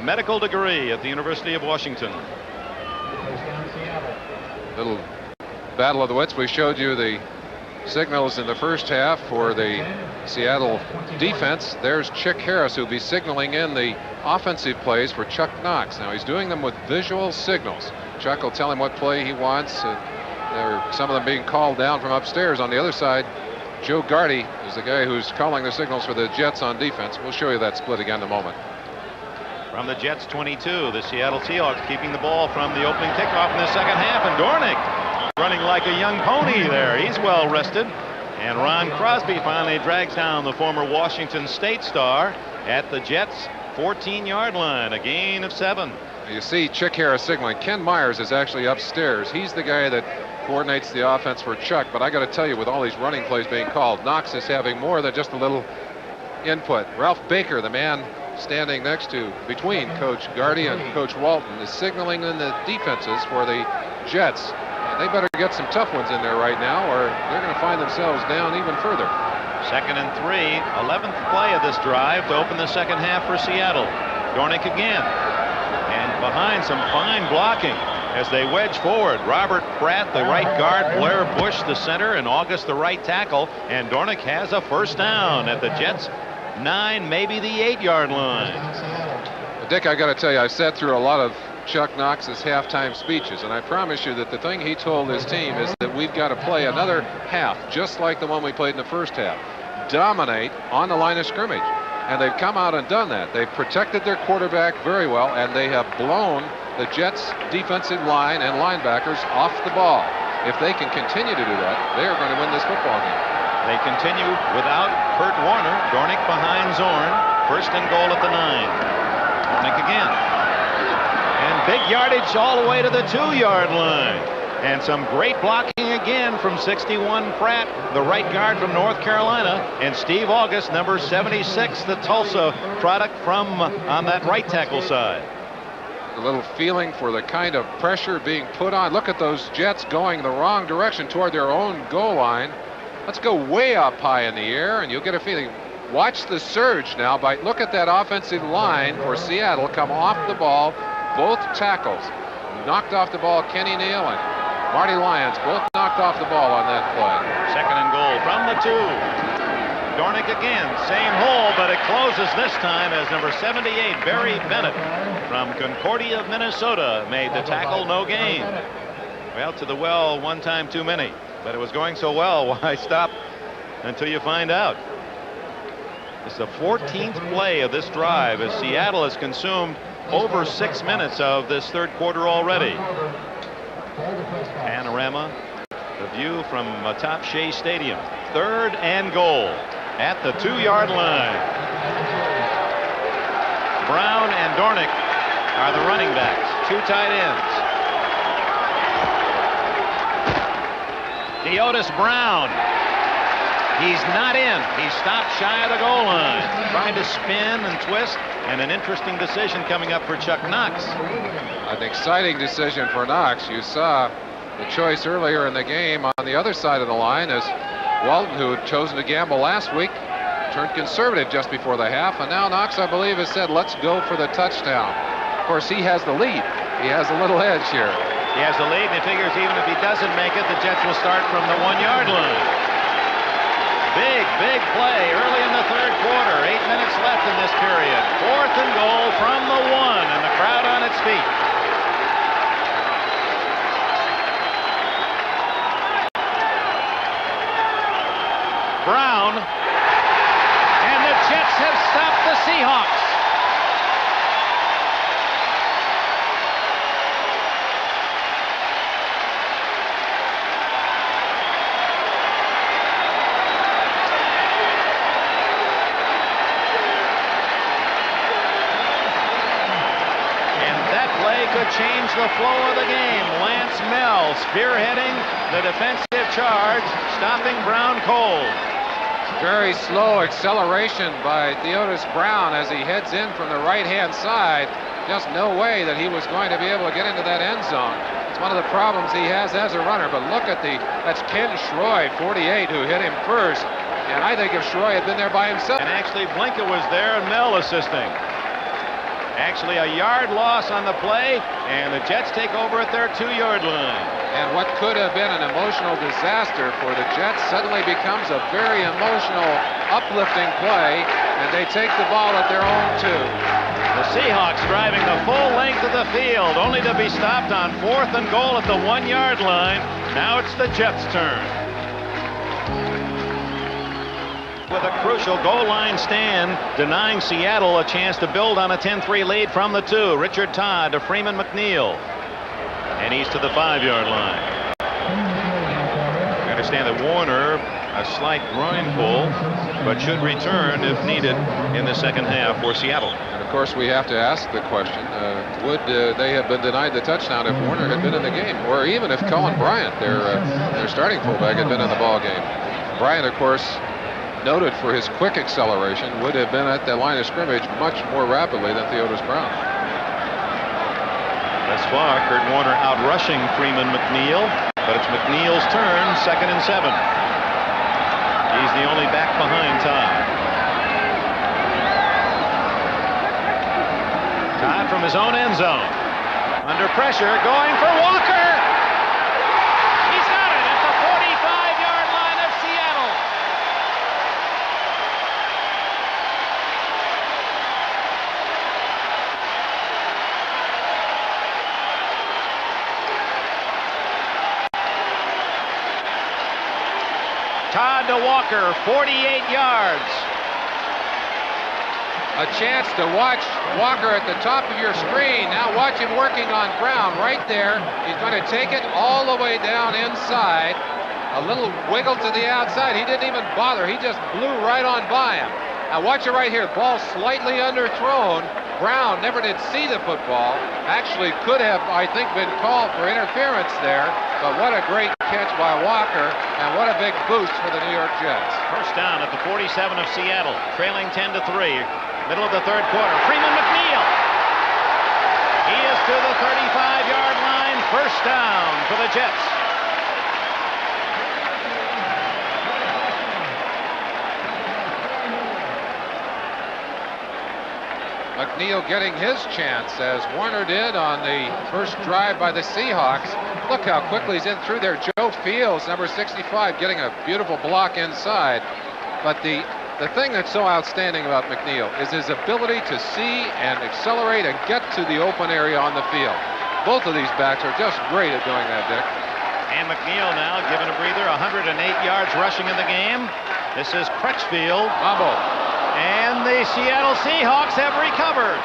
medical degree at the University of Washington. Little battle of the wits. We showed you the signals in the first half for the Seattle defense. There's Chick Harris, who'll be signaling in the offensive plays for Chuck Knox. Now he's doing them with visual signals. Chuck will tell him what play he wants. There are some of them being called down from upstairs. On the other side, Joe Gardy is the guy who's calling the signals for the Jets on defense. We'll show you that split again in a moment. From the Jets 22, the Seattle Seahawks keeping the ball from the opening kickoff in the second half, and Dornick running like a young pony there. He's well rested. And Ron Crosby finally drags down the former Washington State star at the Jets' 14-yard line, a gain of 7. You see Chick Harris signaling. Ken Myers is actually upstairs. He's the guy that coordinates the offense for Chuck. But I got to tell you, with all these running plays being called, Knox is having more than just a little input. Ralph Baker, the man standing between Coach Gardy and Coach Walton, is signaling in the defenses for the Jets. And they better get some tough ones in there right now, or they're going to find themselves down even further. 2nd and 3, 11th play of this drive to open the second half for Seattle. Dornick again. And behind some fine blocking as they wedge forward. Robert Pratt, the right guard, Blair Bush, the center, and August, the right tackle. And Dornick has a first down at the Jets' 9, maybe the 8-yard line. Dick, I got to tell you, I've sat through a lot of Chuck Knox's halftime speeches, and I promise you that the thing he told his team is that we've got to play another half just like the one we played in the first half. Dominate on the line of scrimmage. And they've come out and done that. They've protected their quarterback very well, and they have blown the Jets' defensive line and linebackers off the ball. If they can continue to do that, they are going to win this football game. They continue without Kurt Warner. Dornick behind Zorn. 1st and goal at the 9. Dornick again. And big yardage all the way to the 2-yard line. And some great blocking again from 61 Pratt, the right guard from North Carolina, and Steve August, number 76, the Tulsa product from on that right tackle side. a little feeling for the kind of pressure being put on. Look at those Jets going the wrong direction toward their own goal line. Let's go way up high in the air, and you'll get a feeling. Watch the surge now. Look at that offensive line for Seattle come off the ball. Both tackles knocked off the ball. Kenny Neal and Marty Lyons both knocked off the ball on that play. 2nd and goal from the 2. Dornick again, same hole, but it closes this time as number 78, Barry Bennett from Concordia, Minnesota, made the tackle. No gain. Well, to the well one time too many, but it was going so well. Why stop until you find out? It's the 14th play of this drive as Seattle has consumed over 6 minutes of this 3rd quarter already. Panorama, the view from atop Shea Stadium. 3rd and goal at the 2-yard line. Brown and Dornick are the running backs, 2 tight ends. Deotis Brown. He's not in. He stopped shy of the goal line. Tried to spin and twist, and an interesting decision coming up for Chuck Knox. An exciting decision for Knox. You saw the choice earlier in the game on the other side of the line as Walton, who had chosen to gamble last week, turned conservative just before the half, and now Knox, I believe, has said, let's go for the touchdown. Of course, he has the lead. He has a little edge here. He has the lead, and he figures even if he doesn't make it, the Jets will start from the 1-yard line. Big play early in the 3rd quarter. 8 minutes left in this period. 4th and goal from the 1, and the crowd on its feet. Brown, and the Jets have stopped the Seahawks. Could change the flow of the game. Lance Mell spearheading the defensive charge, stopping Brown cold. Very slow acceleration by Deotis Brown as he heads in from the right-hand side. Just no way that he was going to be able to get into that end zone. It's one of the problems he has as a runner. But look at that's Ken Schroy, 48, who hit him first. And I think if Schroy had been there by himself. And actually Blinka was there and Mell assisting. Actually a yard loss on the play, and the Jets take over at their 2-yard line. And what could have been an emotional disaster for the Jets suddenly becomes a very emotional, uplifting play, and they take the ball at their own 2. The Seahawks driving the full length of the field, only to be stopped on 4th and goal at the 1-yard line. Now it's the Jets' turn. With a crucial goal line stand, denying Seattle a chance to build on a 10-3 lead from the 2. Richard Todd to Freeman McNeil. And he's to the 5-yard line. We understand that Warner, a slight groin pull, but should return if needed in the 2nd half for Seattle. And of course, we have to ask the question, would they have been denied the touchdown if Warner had been in the game? Or even if Colin Bryant, their starting fullback, had been in the ball game? Bryant, of course, noted for his quick acceleration, would have been at the line of scrimmage much more rapidly than Deotis Brown. Thus far, Kurt Warner out rushing Freeman McNeil, but it's McNeil's turn, 2nd and 7. He's the only back behind Todd. Todd from his own end zone. Under pressure, going for Walker. He's got it at the 45-yard line of Seattle. Todd to Walker, 48 yards. A chance to watch Walker at the top of your screen. Now watch him working on Brown right there. He's going to take it all the way down inside. A little wiggle to the outside. He didn't even bother. He just blew right on by him. Now watch it right here. Ball slightly underthrown. Brown never did see the football. Actually could have, I think, been called for interference there. But what a great catch by Walker, and what a big boost for the New York Jets. First down at the 47 of Seattle, trailing 10-3. Middle of the 3rd quarter. Freeman McNeil. He is to the 35-yard line. First down for the Jets. McNeil getting his chance, as Warner did on the first drive by the Seahawks. Look how quickly he's in through there. Joe Fields, number 65, getting a beautiful block inside. But the thing that's so outstanding about McNeil is his ability to see and accelerate and get to the open area on the field. Both of these backs are just great at doing that, Dick. And McNeil now given a breather, 108 yards rushing in the game. This is Crutchfield. Fumble. And the Seattle Seahawks have recovered.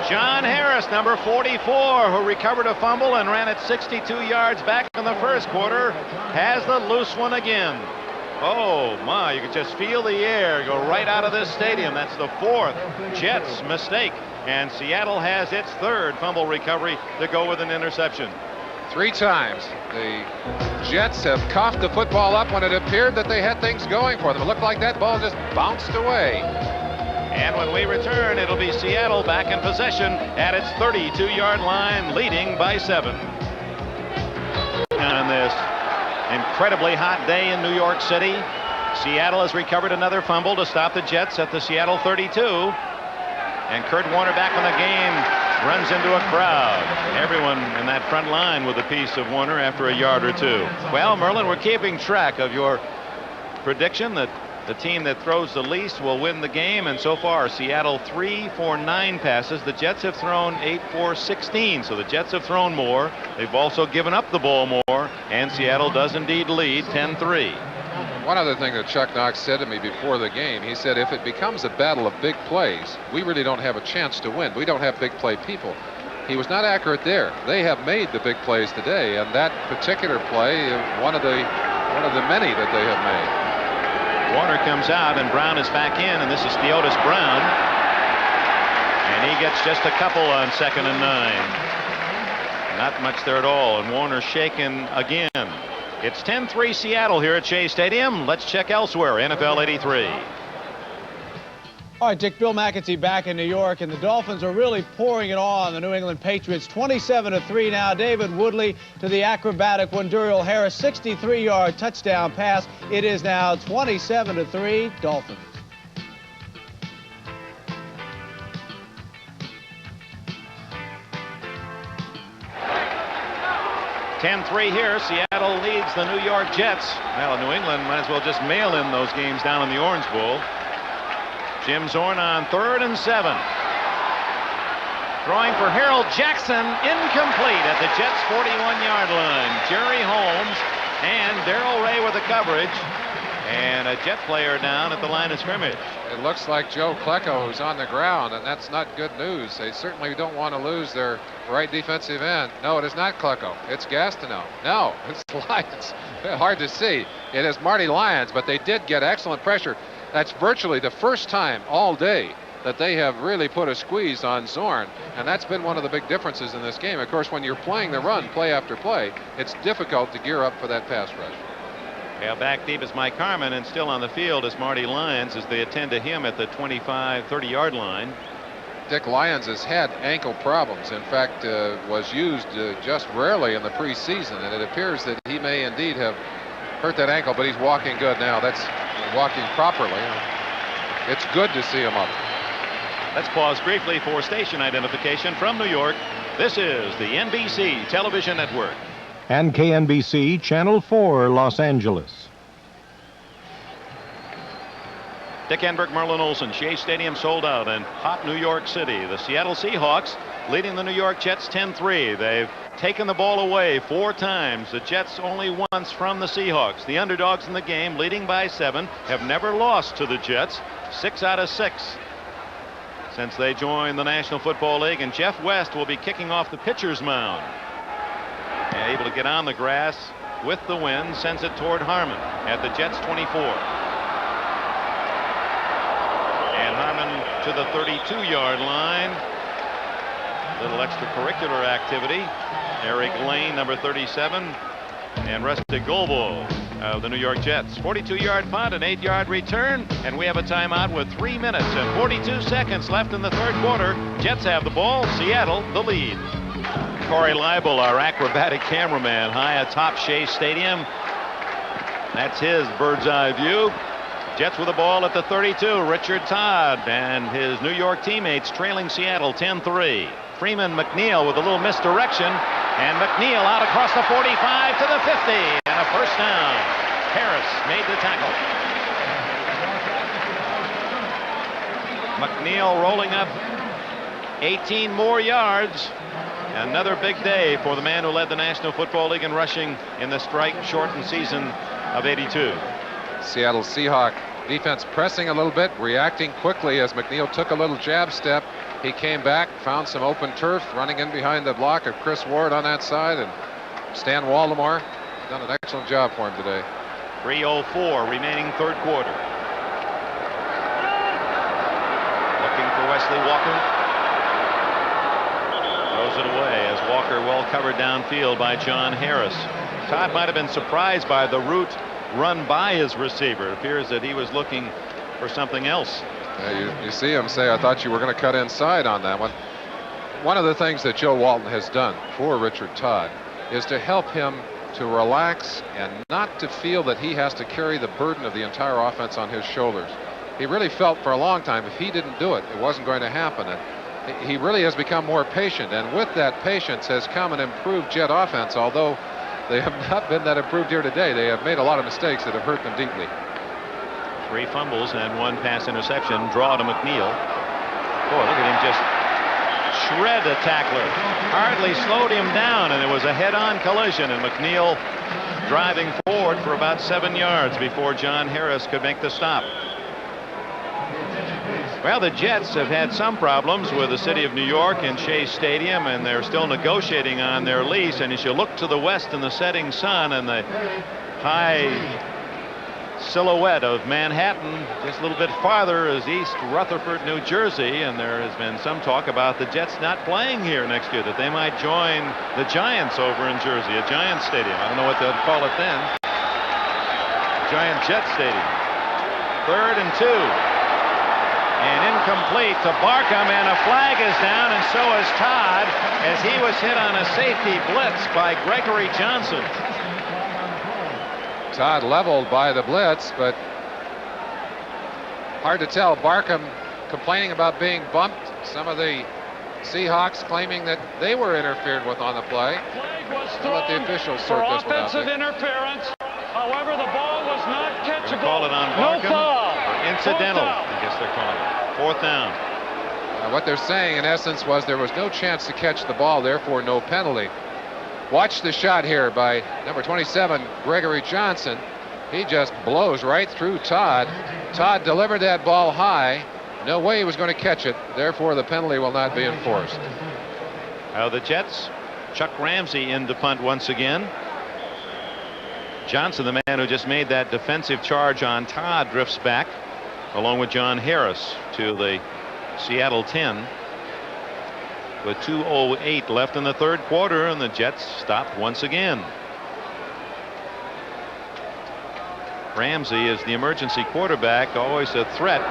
John Harris, number 44, who recovered a fumble and ran it 62 yards back in the first quarter, has the loose one again. Oh my, you could just feel the air go right out of this stadium. That's the fourth Jets mistake. And Seattle has its third fumble recovery to go with an interception. 3 times the Jets have coughed the football up when it appeared that they had things going for them. It looked like that ball just bounced away. And when we return, it'll be Seattle back in possession at its 32-yard line, leading by 7. On this incredibly hot day in New York City, Seattle has recovered another fumble to stop the Jets at the Seattle 32. And Kurt Warner back in the game, runs into a crowd. Everyone in that front line with a piece of Warner after a yard or two. Well, Merlin, we're keeping track of your prediction that the team that throws the least will win the game, and so far Seattle 3 for 9 passes. The Jets have thrown 8 for 16, so the Jets have thrown more. They've also given up the ball more, and Seattle does indeed lead 10-3. One other thing that Chuck Knox said to me before the game, he said, if it becomes a battle of big plays, we really don't have a chance to win. We don't have big play people. He was not accurate there. They have made the big plays today, and that particular play, one of the many that they have made. Warner comes out and Brown is back in, and this is Theodis Brown, and he gets just a couple on 2nd and 9. Not much there at all, and Warner shaken again. It's 10-3 Seattle here at Shea Stadium. Let's check elsewhere. NFL 83. All right, Dick, Bill McAtee back in New York, and the Dolphins are really pouring it on the New England Patriots. 27-3 now. David Woodley to the acrobatic Wenduriel Harris, 63-yard touchdown pass. It is now 27-3 Dolphins. (10-3) here. Seattle leads the New York Jets. Well, New England might as well just mail in those games down in the Orange Bowl. Jim Zorn on 3rd and 7. Throwing for Harold Jackson, incomplete at the Jets' 41-yard line. Jerry Holmes and Darrell Ray with the coverage. And a Jet player down at the line of scrimmage. It looks like Joe Klecko, who's on the ground, and that's not good news. They certainly don't want to lose their right defensive end. No, it is not Klecko. It's Gastineau. No, it's Lyons. Hard to see. It is Marty Lyons, but they did get excellent pressure. That's virtually the first time all day that they have really put a squeeze on Zorn, and that's been one of the big differences in this game. Of course, when you're playing the run play after play, it's difficult to gear up for that pass rush. Yeah, back deep is Mike Harmon, and still on the field is Marty Lyons as they attend to him at the 25-30-yard line. Dick, Lyons has had ankle problems. In fact, was used just rarely in the preseason, and it appears that he may indeed have hurt that ankle, but he's walking good now. That's walking properly. It's good to see him up. Let's pause briefly for station identification from New York. This is the NBC Television Network. And KNBC Channel 4, Los Angeles. Dick Enberg, Merlin Olsen. Shea Stadium sold out in hot New York City. The Seattle Seahawks leading the New York Jets 10-3. They've taken the ball away 4 times. The Jets only once from the Seahawks. The underdogs in the game, leading by 7, have never lost to the Jets. 6 out of 6 since they joined the National Football League. And Jeff West will be kicking off the pitcher's mound. And able to get on the grass with the wind, sends it toward Harmon at the Jets' 24. And Harmon to the 32-yard line. Little extracurricular activity. Eric Lane, number 37, and Rusty Golbo of the New York Jets. 42-yard punt, an 8-yard return, and we have a timeout with 3 minutes and 42 seconds left in the third quarter. Jets have the ball, Seattle the lead. Corey Leibel, our acrobatic cameraman, high atop Shea Stadium. That's his bird's eye view. Jets with the ball at the 32. Richard Todd and his New York teammates trailing Seattle 10-3. Freeman McNeil with a little misdirection, and McNeil out across the 45 to the 50, and a first down. Harris made the tackle. McNeil rolling up 18 more yards. Another big day for the man who led the National Football League in rushing in the strike-shortened season of '82. Seattle Seahawks defense pressing a little bit, reacting quickly as McNeil took a little jab step. He came back, found some open turf, running in behind the block of Chris Ward on that side, and Stan Waldemar done an excellent job for him today. 3:04 remaining third quarter. Looking for Wesley Walker. Throws it away as Walker well covered downfield by John Harris. Todd might have been surprised by the route run by his receiver. It appears that he was looking for something else. You see him say, I thought you were going to cut inside on that one. One of the things that Joe Walton has done for Richard Todd is to help him to relax and not to feel that he has to carry the burden of the entire offense on his shoulders. He really felt for a long time if he didn't do it, it wasn't going to happen. And he really has become more patient, and with that patience has come an improved Jet offense, although they have not been that improved here today. They have made a lot of mistakes that have hurt them deeply. 3 fumbles and 1 pass interception. Draw to McNeil. Boy, look at him just shred a tackler. Hardly slowed him down, and it was a head-on collision, and McNeil driving forward for about 7 yards before John Harris could make the stop. Well, the Jets have had some problems with the city of New York and Shea Stadium, and they're still negotiating on their lease. And as you look to the west in the setting sun and the high silhouette of Manhattan, just a little bit farther is East Rutherford, New Jersey, and there has been some talk about the Jets not playing here next year, that they might join the Giants over in Jersey, a Giants stadium. I don't know what they'll call it then. Giant Jet Stadium. 3rd and 2. And incomplete to Barkham, and a flag is down, and so is Todd, as he was hit on a safety blitz by Gregory Johnson. Todd leveled by the blitz, but hard to tell. Barkham complaining about being bumped. Some of the Seahawks claiming that they were interfered with on the play. Flag was I'll let the officials sort this one out. offensive interference. However, the ball was not catchable. Call it on Barkham. No foul. Incidental, I guess they're calling it. 4th down. What they're saying in essence was there was no chance to catch the ball, therefore no penalty. Watch the shot here by number 27, Gregory Johnson. He just blows right through Todd. Todd delivered that ball high. No way he was going to catch it. Therefore, the penalty will not be enforced. The Jets, Chuck Ramsey in to punt once again. Johnson, the man who just made that defensive charge on Todd, drifts back along with John Harris to the Seattle 10 with 2:08 left in the third quarter, and the Jets stopped once again. Ramsey is the emergency quarterback, always a threat,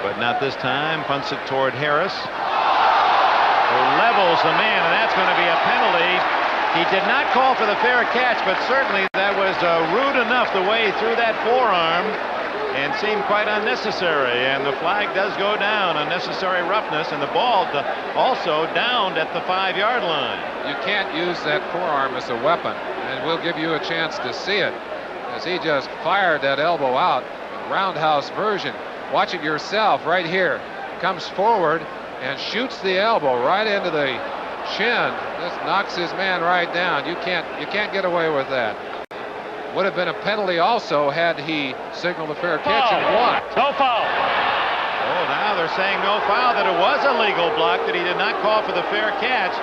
but not this time. Punts it toward Harris, who levels the man, and that's going to be a penalty. He did not call for the fair catch, but certainly that was rude enough the way he threw that forearm, and seemed quite unnecessary. And the flag does go down, unnecessary roughness, and the ball also downed at the 5-yard line. You can't use that forearm as a weapon, and we'll give you a chance to see it as he just fired that elbow out. Roundhouse version. Watch it yourself right here. Comes forward and shoots the elbow right into the chin. This knocks his man right down. You can't get away with that. Would have been a penalty also had he signaled a fair catch and blocked. No foul. Oh, now they're saying no foul, that it was a legal block, that he did not call for the fair catch.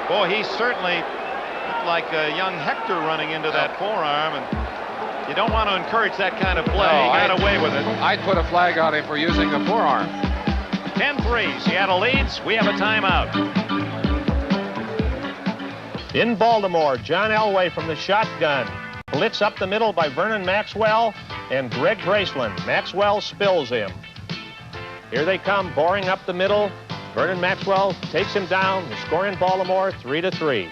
Boy, he certainly looked like a young Hector running into that forearm, and you don't want to encourage that kind of play. No, he got away with it. I'd put a flag on him for using the forearm. 10-3, Seattle leads. We have a timeout. In Baltimore, John Elway from the shotgun. Blitz up the middle by Vernon Maxwell and Greg Graceland. Maxwell spills him. Here they come, boring up the middle. Vernon Maxwell takes him down. The score in Baltimore, 3-3.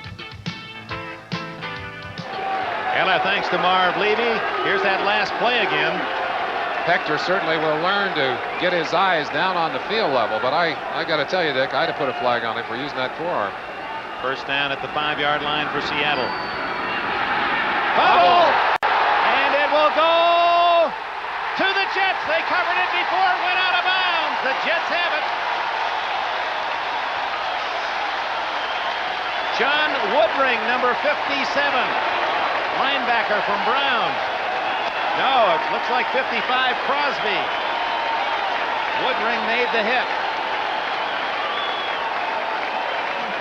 And our thanks to Marv Levy. Here's that last play again. Hector certainly will learn to get his eyes down on the field level, but I got to tell you, Dick, I'd have put a flag on him for using that forearm. First down at the 5-yard line for Seattle. Fumble! And it will go to the Jets. They covered it before it went out of bounds. The Jets have it. John Woodring, number 57, linebacker from Brown. No, it looks like 55, Crosby. Woodring made the hit.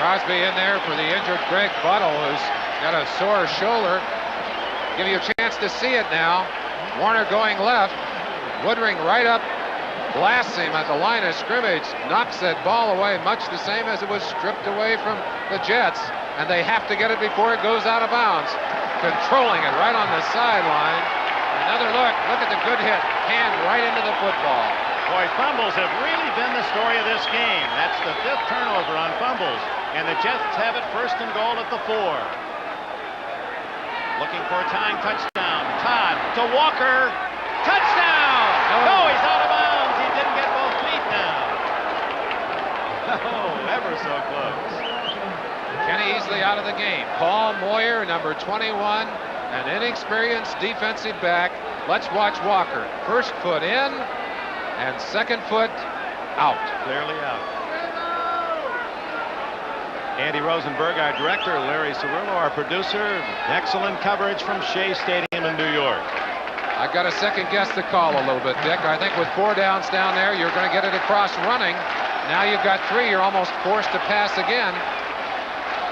Crosby in there for the injured Greg Buttle, who's got a sore shoulder. Give you a chance to see it now. Warner going left. Woodring right up, blasts him at the line of scrimmage, knocks that ball away, much the same as it was stripped away from the Jets, and they have to get it before it goes out of bounds. Controlling it right on the sideline. Another look at the good hit, hand right into the football. Boy, fumbles have really been the story of this game. That's the 5th turnover on fumbles, and the Jets have it first and goal at the 4. Looking for a tying touchdown. Todd to Walker. Touchdown! No, he's out of bounds. He didn't get both feet down. Oh, ever so close. Kenny Easley out of the game. Paul Moyer, number 21, an inexperienced defensive back. Let's watch Walker. First foot in, and second foot out. Clearly out. Andy Rosenberg, our director, Larry Cirillo, our producer. Excellent coverage from Shea Stadium in New York. I got to second guess the call a little bit, Dick. I think with 4 downs down there, you're going to get it across running. Now you've got 3. You're almost forced to pass again.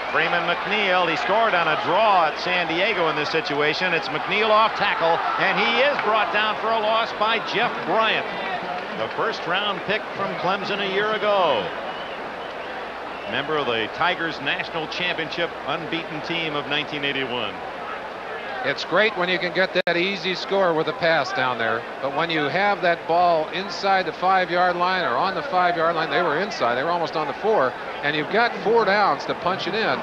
Freeman McNeil, he scored on a draw at San Diego in this situation. It's McNeil off tackle, and he is brought down for a loss by Jeff Bryant, the first-round pick from Clemson a year ago. Member of the Tigers National Championship unbeaten team of 1981. It's great when you can get that easy score with a pass down there, but when you have that ball inside the 5-yard line or on the 5-yard line, they were inside, they were almost on the 4, and you've got 4 downs to punch it in.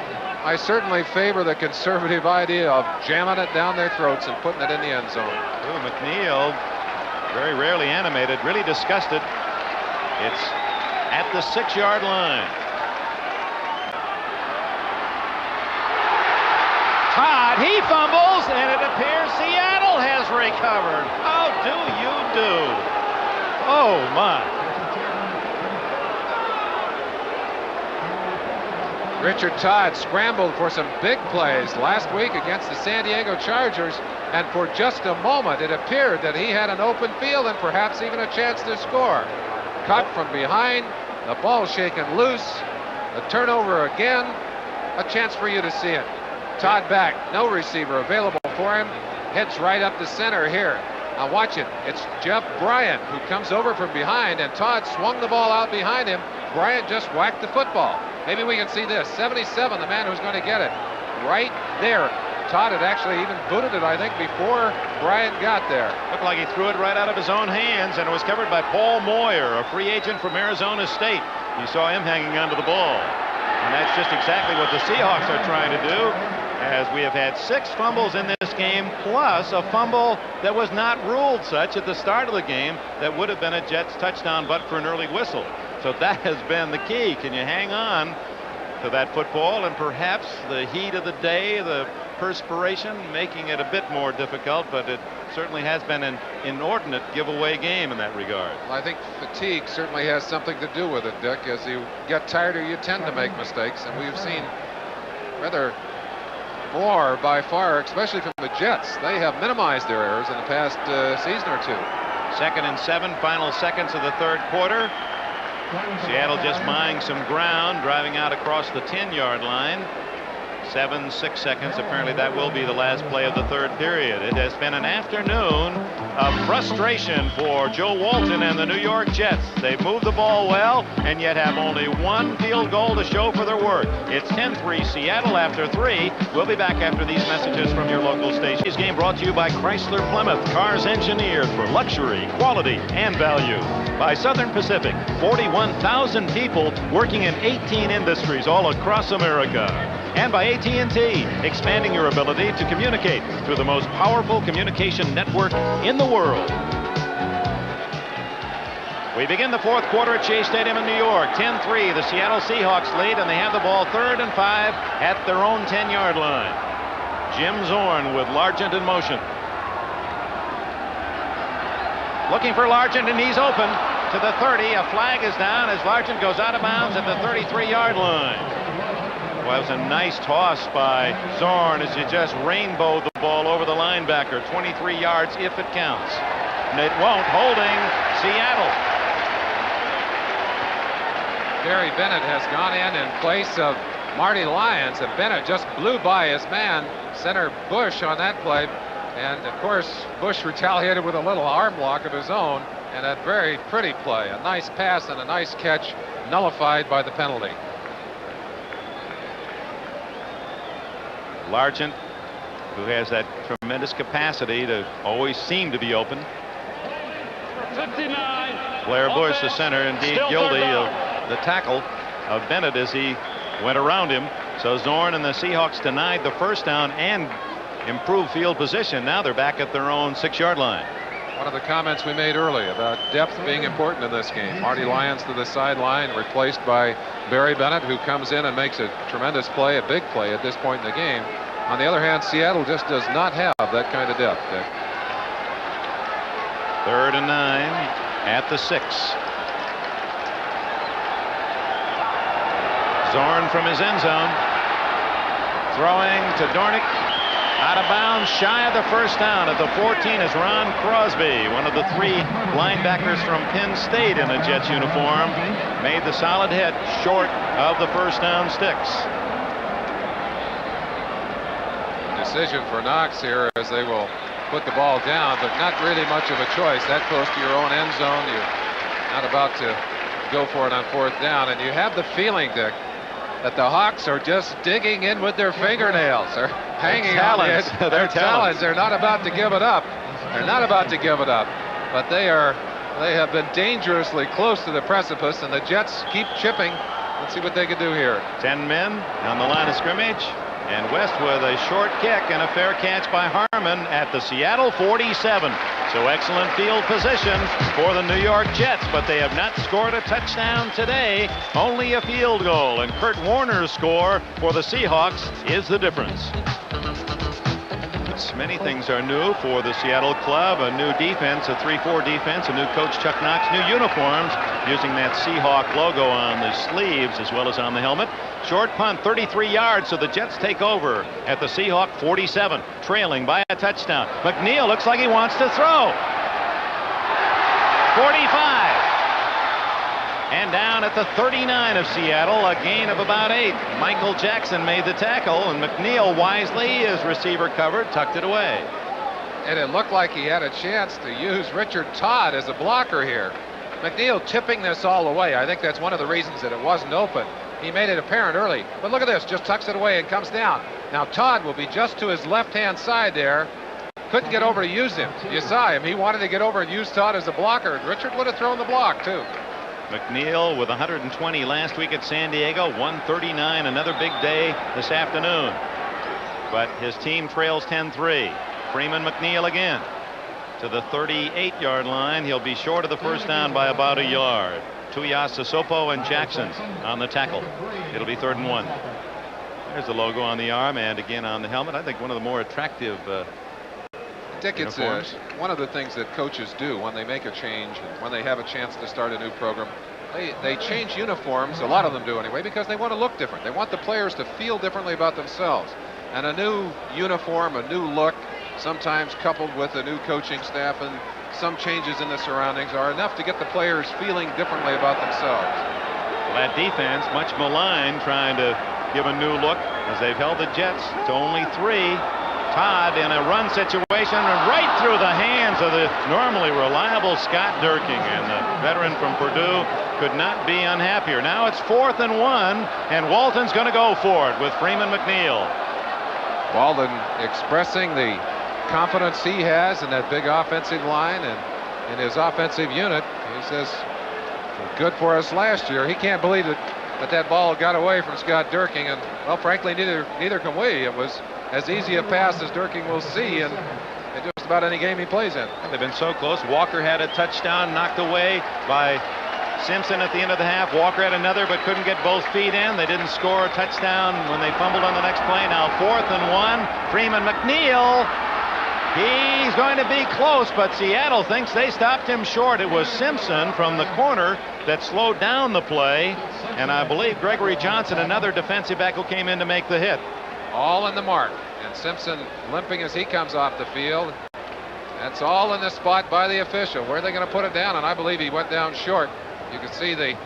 I certainly favor the conservative idea of jamming it down their throats and putting it in the end zone. Ooh, McNeil, very rarely animated, really disgusted. It's at the 6-yard line. Todd, he fumbles, and it appears Seattle has recovered. How do you do? Oh, my. Richard Todd scrambled for some big plays last week against the San Diego Chargers, and for just a moment it appeared that he had an open field and perhaps even a chance to score. Cut from behind, the ball shaken loose, a turnover again, a chance for you to see it. Todd back, no receiver available for him, hits right up the center here. Now watch it, it's Jeff Bryant who comes over from behind, and Todd swung the ball out behind him. Bryant just whacked the football. Maybe we can see this. 77, the man who's going to get it. Right there. Todd had actually even booted it, I think, before Bryant got there. Looked like he threw it right out of his own hands, and it was covered by Paul Moyer, a free agent from Arizona State. You saw him hanging onto the ball. And that's just exactly what the Seahawks are trying to do, as we have had 6 fumbles in this game, plus a fumble that was not ruled such at the start of the game that would have been a Jets touchdown but for an early whistle. So that has been the key. Can you hang on to that football, and perhaps the heat of the day, the perspiration, making it a bit more difficult, but it certainly has been an inordinate giveaway game in that regard. Well, I think fatigue certainly has something to do with it, Dick. As you get tighter, you tend to make mistakes, and we've seen rather more by far, especially from the Jets. They have minimized their errors in the past season or 2. 2nd and 7, final seconds of the 3rd quarter. Seattle just buying some ground, driving out across the 10-yard line. 7-6 seconds. Apparently that will be the last play of the third period. It has been an afternoon of frustration for Joe Walton and the New York Jets. They've moved the ball well and yet have only one field goal to show for their work. It's 10-3 Seattle after 3. We'll be back after these messages from your local station. This game brought to you by Chrysler Plymouth, cars engineered for luxury, quality, and value. By Southern Pacific, 41,000 people working in 18 industries all across America. And by AT&T, expanding your ability to communicate through the most powerful communication network in the world. We begin the fourth quarter at Shea Stadium in New York. 10-3, the Seattle Seahawks lead, and they have the ball 3rd and 5 at their own 10-yard line. Jim Zorn with Largent in motion. Looking for Largent, and he's open to the 30. A flag is down as Largent goes out of bounds at the 33-yard line. Well, it was a nice toss by Zorn as he just rainbowed the ball over the linebacker. 23 yards if it counts. And it won't, holding Seattle. Barry Bennett has gone in place of Marty Lyons, and Bennett just blew by his man, center Bush, on that play. And of course, Bush retaliated with a little arm lock of his own, and a very pretty play. A nice pass and a nice catch, nullified by the penalty. Largent, who has that tremendous capacity to always seem to be open. 59. Blair Bush, the center, indeed guilty of the tackle of Bennett as he went around him. So Zorn and the Seahawks denied the first down and improved field position. Now they're back at their own 6-yard line. One of the comments we made earlier about depth being important in this game. Marty Lyons to the sideline, replaced by Barry Bennett, who comes in and makes a tremendous play, a big play at this point in the game. On the other hand, Seattle just does not have that kind of depth, Dick. 3rd and 9 at the 6. Zorn from his end zone. Throwing to Dornick. Out of bounds, shy of the first down. At the 14 is Ron Crosby, one of the 3 linebackers from Penn State in a Jets uniform. Made the solid hit short of the first down sticks. Decision for Knox here as they will put the ball down, but not really much of a choice. That close to your own end zone, you're not about to go for it on 4th down. And you have the feeling, Dick, that the Hawks are just digging in with their fingernails. They're hanging on the edge. Their talons. They're not about to give it up. They're not about to give it up. But they have been dangerously close to the precipice, and the Jets keep chipping. Let's see what they can do here. 10 men on the line of scrimmage. And West with a short kick and a fair catch by Harmon at the Seattle 47. So excellent field position for the New York Jets, but they have not scored a touchdown today. Only a field goal, and Kurt Warner's score for the Seahawks is the difference. Many things are new for the Seattle club. A new defense, a 3-4 defense, a new coach, Chuck Knox, new uniforms using that Seahawk logo on the sleeves as well as on the helmet. Short punt, 33 yards, so the Jets take over at the Seahawk 47, trailing by a touchdown. McNeil looks like he wants to throw. 45. And down at the 39 of Seattle, a gain of about 8. Michael Jackson made the tackle, and McNeil wisely, as receiver covered, tucked it away. And it looked like he had a chance to use Richard Todd as a blocker here. McNeil tipping this all away. I think that's one of the reasons that it wasn't open. He made it apparent early. But look at this, just tucks it away and comes down. Now Todd will be just to his left-hand side there. Couldn't get over to use him. You saw him. He wanted to get over and use Todd as a blocker. Richard would have thrown the block, too. McNeil with 120 last week at San Diego, 139, another big day this afternoon. But his team trails 10-3. Freeman McNeil again to the 38-yard line. He'll be short of the first down by about a yard. Tuiasosopo and Jackson on the tackle. It'll be 3rd and 1. There's the logo on the arm and again on the helmet. I think one of the more attractive Dick, it's one of the things that coaches do when they make a change and when they have a chance to start a new program. They change uniforms, a lot of them do anyway, because they want to look different. They want the players to feel differently about themselves. And a new uniform, a new look, sometimes coupled with a new coaching staff and some changes in the surroundings, are enough to get the players feeling differently about themselves. Well, that defense, much maligned, trying to give a new look as they've held the Jets to only 3. Todd in a run situation and right through the hands of the normally reliable Scott Durking, and the veteran from Purdue could not be unhappier. Now it's 4th and 1, and Walton's going to go for it with Freeman McNeil. Walton expressing the confidence he has in that big offensive line and in his offensive unit. He says, good for us last year. He can't believe that ball got away from Scott Durking, and well, frankly, neither can we. It was as easy a pass as Durking will see in just about any game he plays in. They've been so close. Walker had a touchdown knocked away by Simpson at the end of the half. Walker had another but couldn't get both feet in. They didn't score a touchdown when they fumbled on the next play. Now 4th and 1. Freeman McNeil. He's going to be close, but Seattle thinks they stopped him short. It was Simpson from the corner that slowed down the play, and I believe Gregory Johnson, another defensive back, who came in to make the hit. All in the mark, and Simpson limping as he comes off the field. That's all in the spot by the official. Where are they going to put it down? And I believe he went down short. You can see the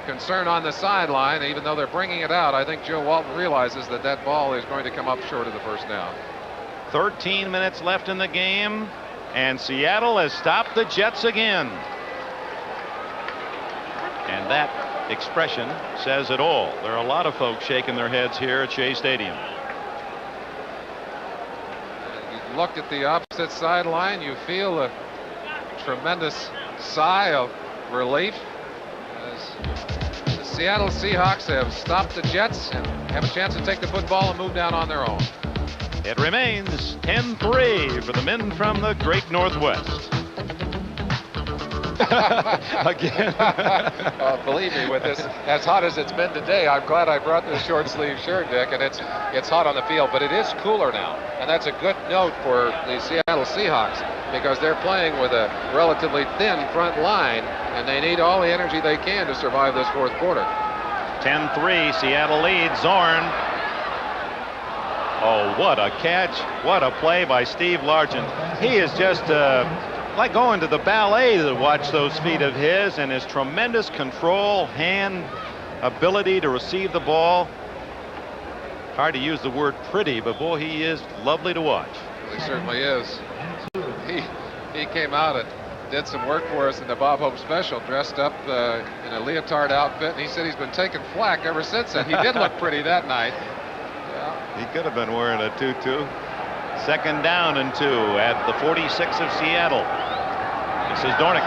concern on the sideline. Even though they're bringing it out, I think Joe Walton realizes that ball is going to come up short of the first down. 13 minutes left in the game, and Seattle has stopped the Jets again. And that expression says it all. There are a lot of folks shaking their heads here at Shea Stadium. You look at the opposite sideline, you feel a tremendous sigh of relief as the Seattle Seahawks have stopped the Jets and have a chance to take the football and move down on their own. It remains 10-3 for the men from the Great Northwest. Again. Believe me, with this as hot as it's been today, I'm glad I brought this short sleeve shirt, Dick, and it's hot on the field, but it is cooler now, and that's a good note for the Seattle Seahawks because they're playing with a relatively thin front line, and they need all the energy they can to survive this fourth quarter. 10-3, Seattle leads. Zorn. Oh, what a catch. What a play by Steve Largent. He is just like going to the ballet to watch those feet of his, and his tremendous control, hand ability to receive the ball. Hard to use the word pretty, but boy, he is lovely to watch. He certainly is. He came out and did some work for us in the Bob Hope special, dressed up in a leotard outfit, and he said he's been taking flack ever since then. He did look pretty that night. He could have been wearing a tutu. 2nd down and 2 at the 46 of Seattle. This is Dornick.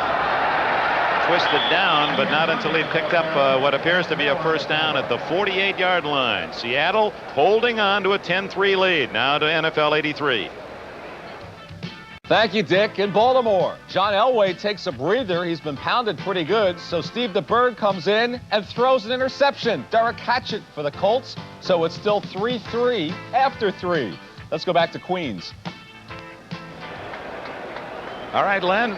Twisted down, but not until he picked up what appears to be a first down at the 48-yard line. Seattle holding on to a 10-3 lead. Now to NFL 83. Thank you, Dick. In Baltimore, John Elway takes a breather. He's been pounded pretty good. So Steve the Bird comes in and throws an interception. Derek Hatchett for the Colts. So it's still 3-3 after 3. Let's go back to Queens. All right, Len,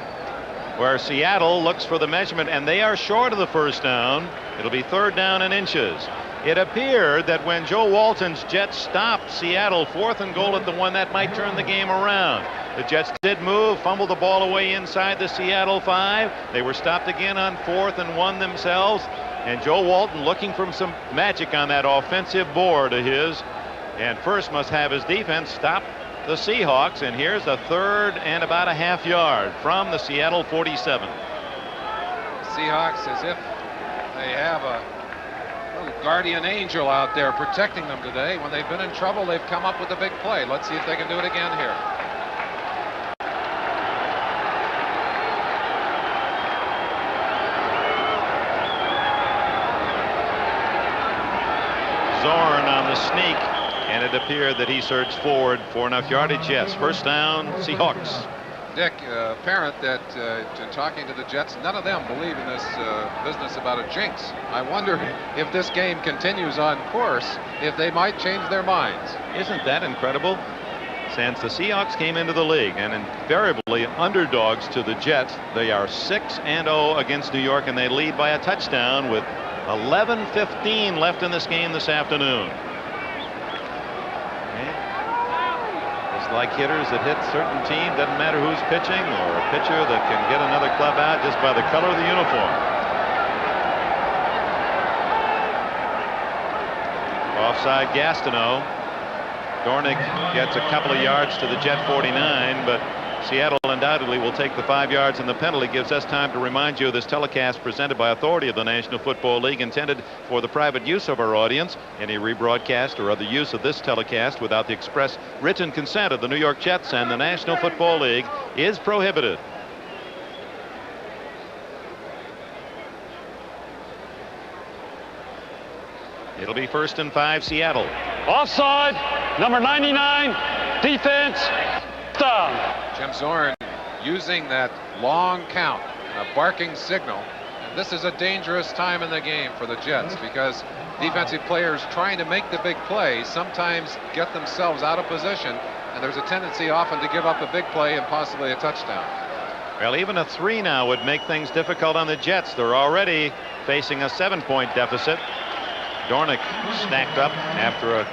where Seattle looks for the measurement, and they are short of the first down. It'll be 3rd down and inches. It appeared that when Joe Walton's Jets stopped Seattle 4th and goal at the 1, that might turn the game around. The Jets did move, fumbled the ball away inside the Seattle 5. They were stopped again on 4th and 1 themselves. And Joe Walton looking for some magic on that offensive board of his. And first must have his defense stop the Seahawks. And here's a 3rd and about a half yard from the Seattle 47. Seahawks, as if they have a little guardian angel out there protecting them today. When they've been in trouble, they've come up with a big play. Let's see if they can do it again here. Zorn on the sneak, and it appeared that he surged forward for enough yardage. Yes, first down, Seahawks. Dick, apparent that in talking to the Jets, none of them believe in this business about a jinx. I wonder if this game continues on course, if they might change their minds. Isn't that incredible? Since the Seahawks came into the league and invariably underdogs to the Jets, they are 6-0 against New York, and they lead by a touchdown with 11:15 left in this game this afternoon. It's like hitters that hit certain teams, doesn't matter who's pitching, or a pitcher that can get another club out just by the color of the uniform. Off offside Gastineau. Dornick gets a couple of yards to the Jet 49, but Seattle undoubtedly will take the 5 yards, and the penalty gives us time to remind you of this telecast presented by authority of the National Football League, intended for the private use of our audience. Any rebroadcast or other use of this telecast without the express written consent of the New York Jets and the National Football League is prohibited. It'll be 1st and 5, Seattle. Offside, number 99, defense, down. Jim Zorn using that long count, a barking signal. And this is a dangerous time in the game for the Jets, because defensive players trying to make the big play sometimes get themselves out of position, and there's a tendency often to give up a big play and possibly a touchdown. Well, even a 3 now would make things difficult on the Jets. They're already facing a 7-point deficit. Dornick stacked up after a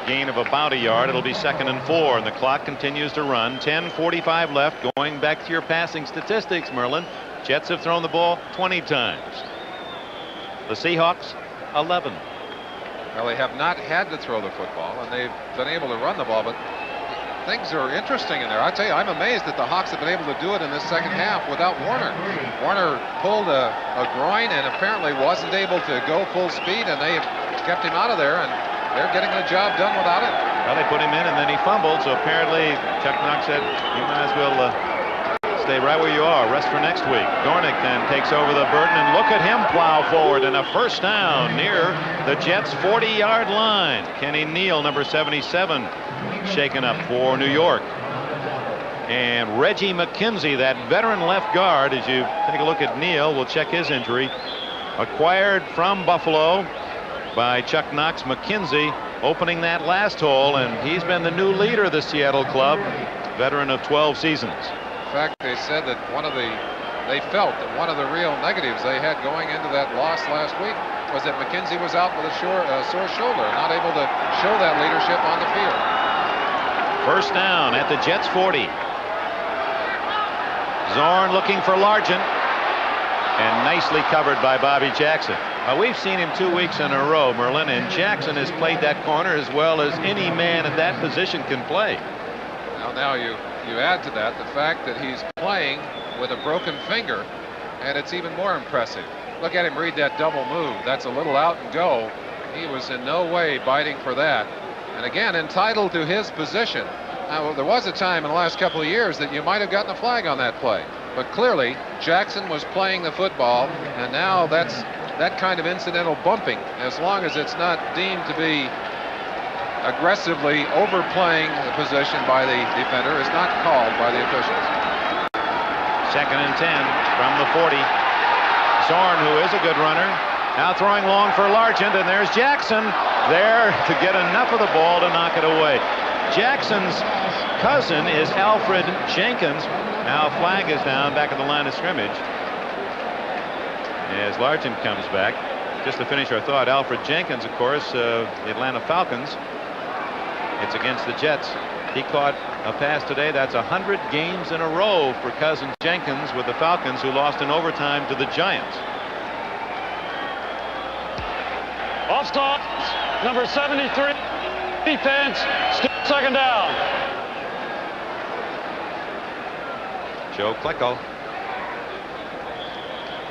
gain of about a yard. It'll be 2nd and 4, and the clock continues to run. 10:45 left. Going back to your passing statistics, Merlin, Jets have thrown the ball 20 times. The Seahawks 11. Well, they have not had to throw the football, and they've been able to run the ball, but things are interesting in there. I tell you, I'm amazed that the Hawks have been able to do it in this second half without Warner. Warner pulled a groin and apparently wasn't able to go full speed, and they kept him out of there, and they're getting the job done without it. Well, they put him in, and then he fumbled, so apparently Chuck Knox said, you might as well stay right where you are, rest for next week. Dornick then takes over the burden, and look at him plow forward, and a first down near the Jets' 40-yard line. Kenny Neal, number 77, shaken up for New York. And Reggie McKenzie, that veteran left guard, as you take a look at Neal, we'll check his injury. Acquired from Buffalo by Chuck Knox. McKenzie opening that last hole, and he's been the new leader of the Seattle club, veteran of 12 seasons. In fact, they said that they felt that one of the real negatives they had going into that loss last week was that McKenzie was out with a sore shoulder, not able to show that leadership on the field. First down at the Jets 40. Zorn looking for Largent, and nicely covered by Bobby Jackson. We've seen him 2 weeks in a row, Merlin, and Jackson has played that corner as well as any man at that position can play. Now you add to that the fact that he's playing with a broken finger, and it's even more impressive. Look at him read that double move. That's a little out and go. He was in no way biting for that. And again, entitled to his position. Now, there was a time in the last couple of years that you might have gotten a flag on that play. But clearly, Jackson was playing the football, and now that's that kind of incidental bumping, as long as it's not deemed to be aggressively overplaying the position by the defender, is not called by the officials. 2nd and 10 from the 40. Zorn, who is a good runner, now throwing long for Largent, and there's Jackson there to get enough of the ball to knock it away. Jackson's cousin is Alfred Jenkins. Now a flag is down back at the line of scrimmage as Largent comes back. Just to finish our thought, Alfred Jenkins, of course, the Atlanta Falcons. It's against the Jets. He caught a pass today. That's 100 games in a row for cousin Jenkins with the Falcons, who lost in overtime to the Giants. Offside, number 73, defense, still 2nd down. Joe Klecko.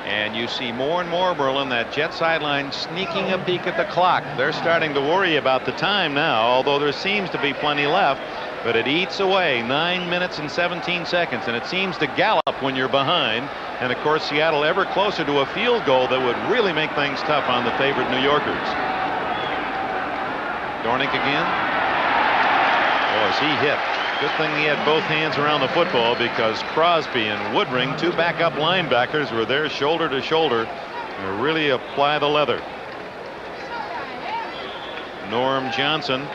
And you see more and more, Merlin, that Jet sideline sneaking a peek at the clock. They're starting to worry about the time now, although there seems to be plenty left. But it eats away 9 minutes and 17 seconds, and it seems to gallop when you're behind. And of course, Seattle ever closer to a field goal that would really make things tough on the favorite New Yorkers. Dornick again. Oh, is he hit? Good thing he had both hands around the football, because Crosby and Woodring, 2 backup linebackers, were there shoulder to shoulder to really apply the leather. Norm Johnson,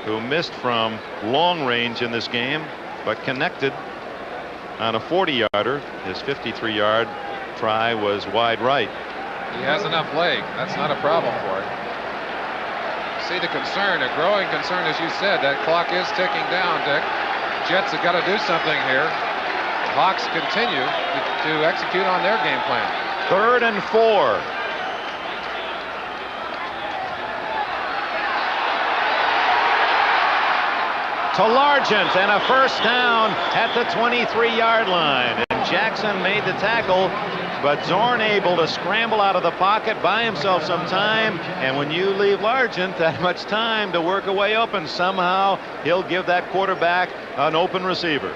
who missed from long range in this game, but connected on a 40-yarder. His 53-yard try was wide right. He has enough leg. That's not a problem for him. See the concern, a growing concern, as you said. That clock is ticking down, Dick. Jets have got to do something here. Hawks continue to execute on their game plan. 3rd and 4. to Largent, and a first down at the 23-yard line. And Jackson made the tackle, but Zorn able to scramble out of the pocket, buy himself some time, and when you leave Largent that much time to work a way open, somehow he'll give that quarterback an open receiver.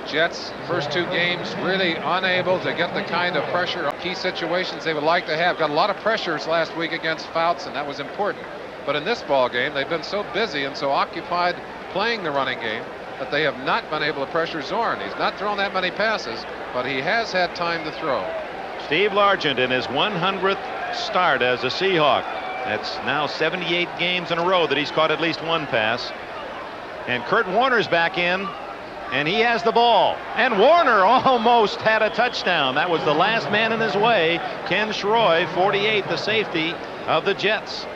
Jets, first 2 games, really unable to get the kind of pressure, key situations they would like to have. Got a lot of pressures last week against Fouts, and that was important. But in this ball game, they've been so busy and so occupied playing the running game that they have not been able to pressure Zorn. He's not thrown that many passes, but he has had time to throw. Steve Largent in his 100th start as a Seahawk. That's now 78 games in a row that he's caught at least one pass. And Kurt Warner's back in, and he has the ball. And Warner almost had a touchdown. That was the last man in his way. Ken Schroy, 48, the safety of the Jets.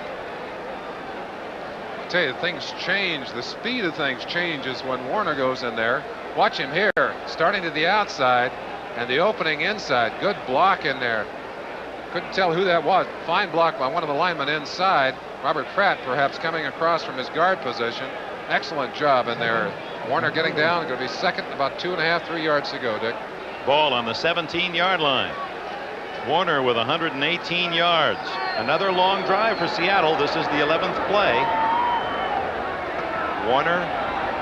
I tell you, things change. The speed of things changes when Warner goes in there. Watch him here, starting to the outside and the opening inside. Good block in there. Couldn't tell who that was. Fine block by one of the linemen inside. Robert Pratt perhaps coming across from his guard position. Excellent job in there. Warner getting down, going to be second, about 2.5, 3 yards to go, Dick. Ball on the 17-yard line. Warner with 118 yards. Another long drive for Seattle. This is the 11th play. Warner,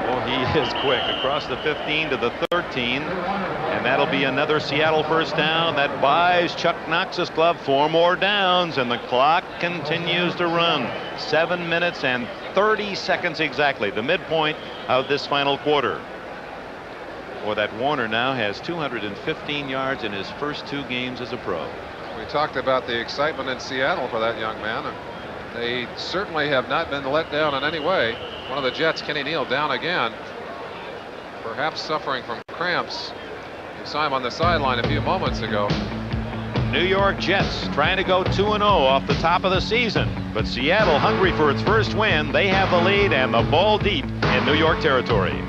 well, he is quick across the 15 to the 13, and that'll be another Seattle first down. That buys Chuck Knox's club 4 more downs, and the clock continues to run. 7 minutes and 30 seconds exactly, the midpoint of this final quarter. Well, that Warner now has 215 yards in his first 2 games as a pro. We talked about the excitement in Seattle for that young man. They certainly have not been let down in any way. One of the Jets, Kenny Neal, down again, perhaps suffering from cramps. You saw him on the sideline a few moments ago. New York Jets trying to go 2-0 off the top of the season, but Seattle hungry for its first win. They have the lead and the ball deep in New York territory.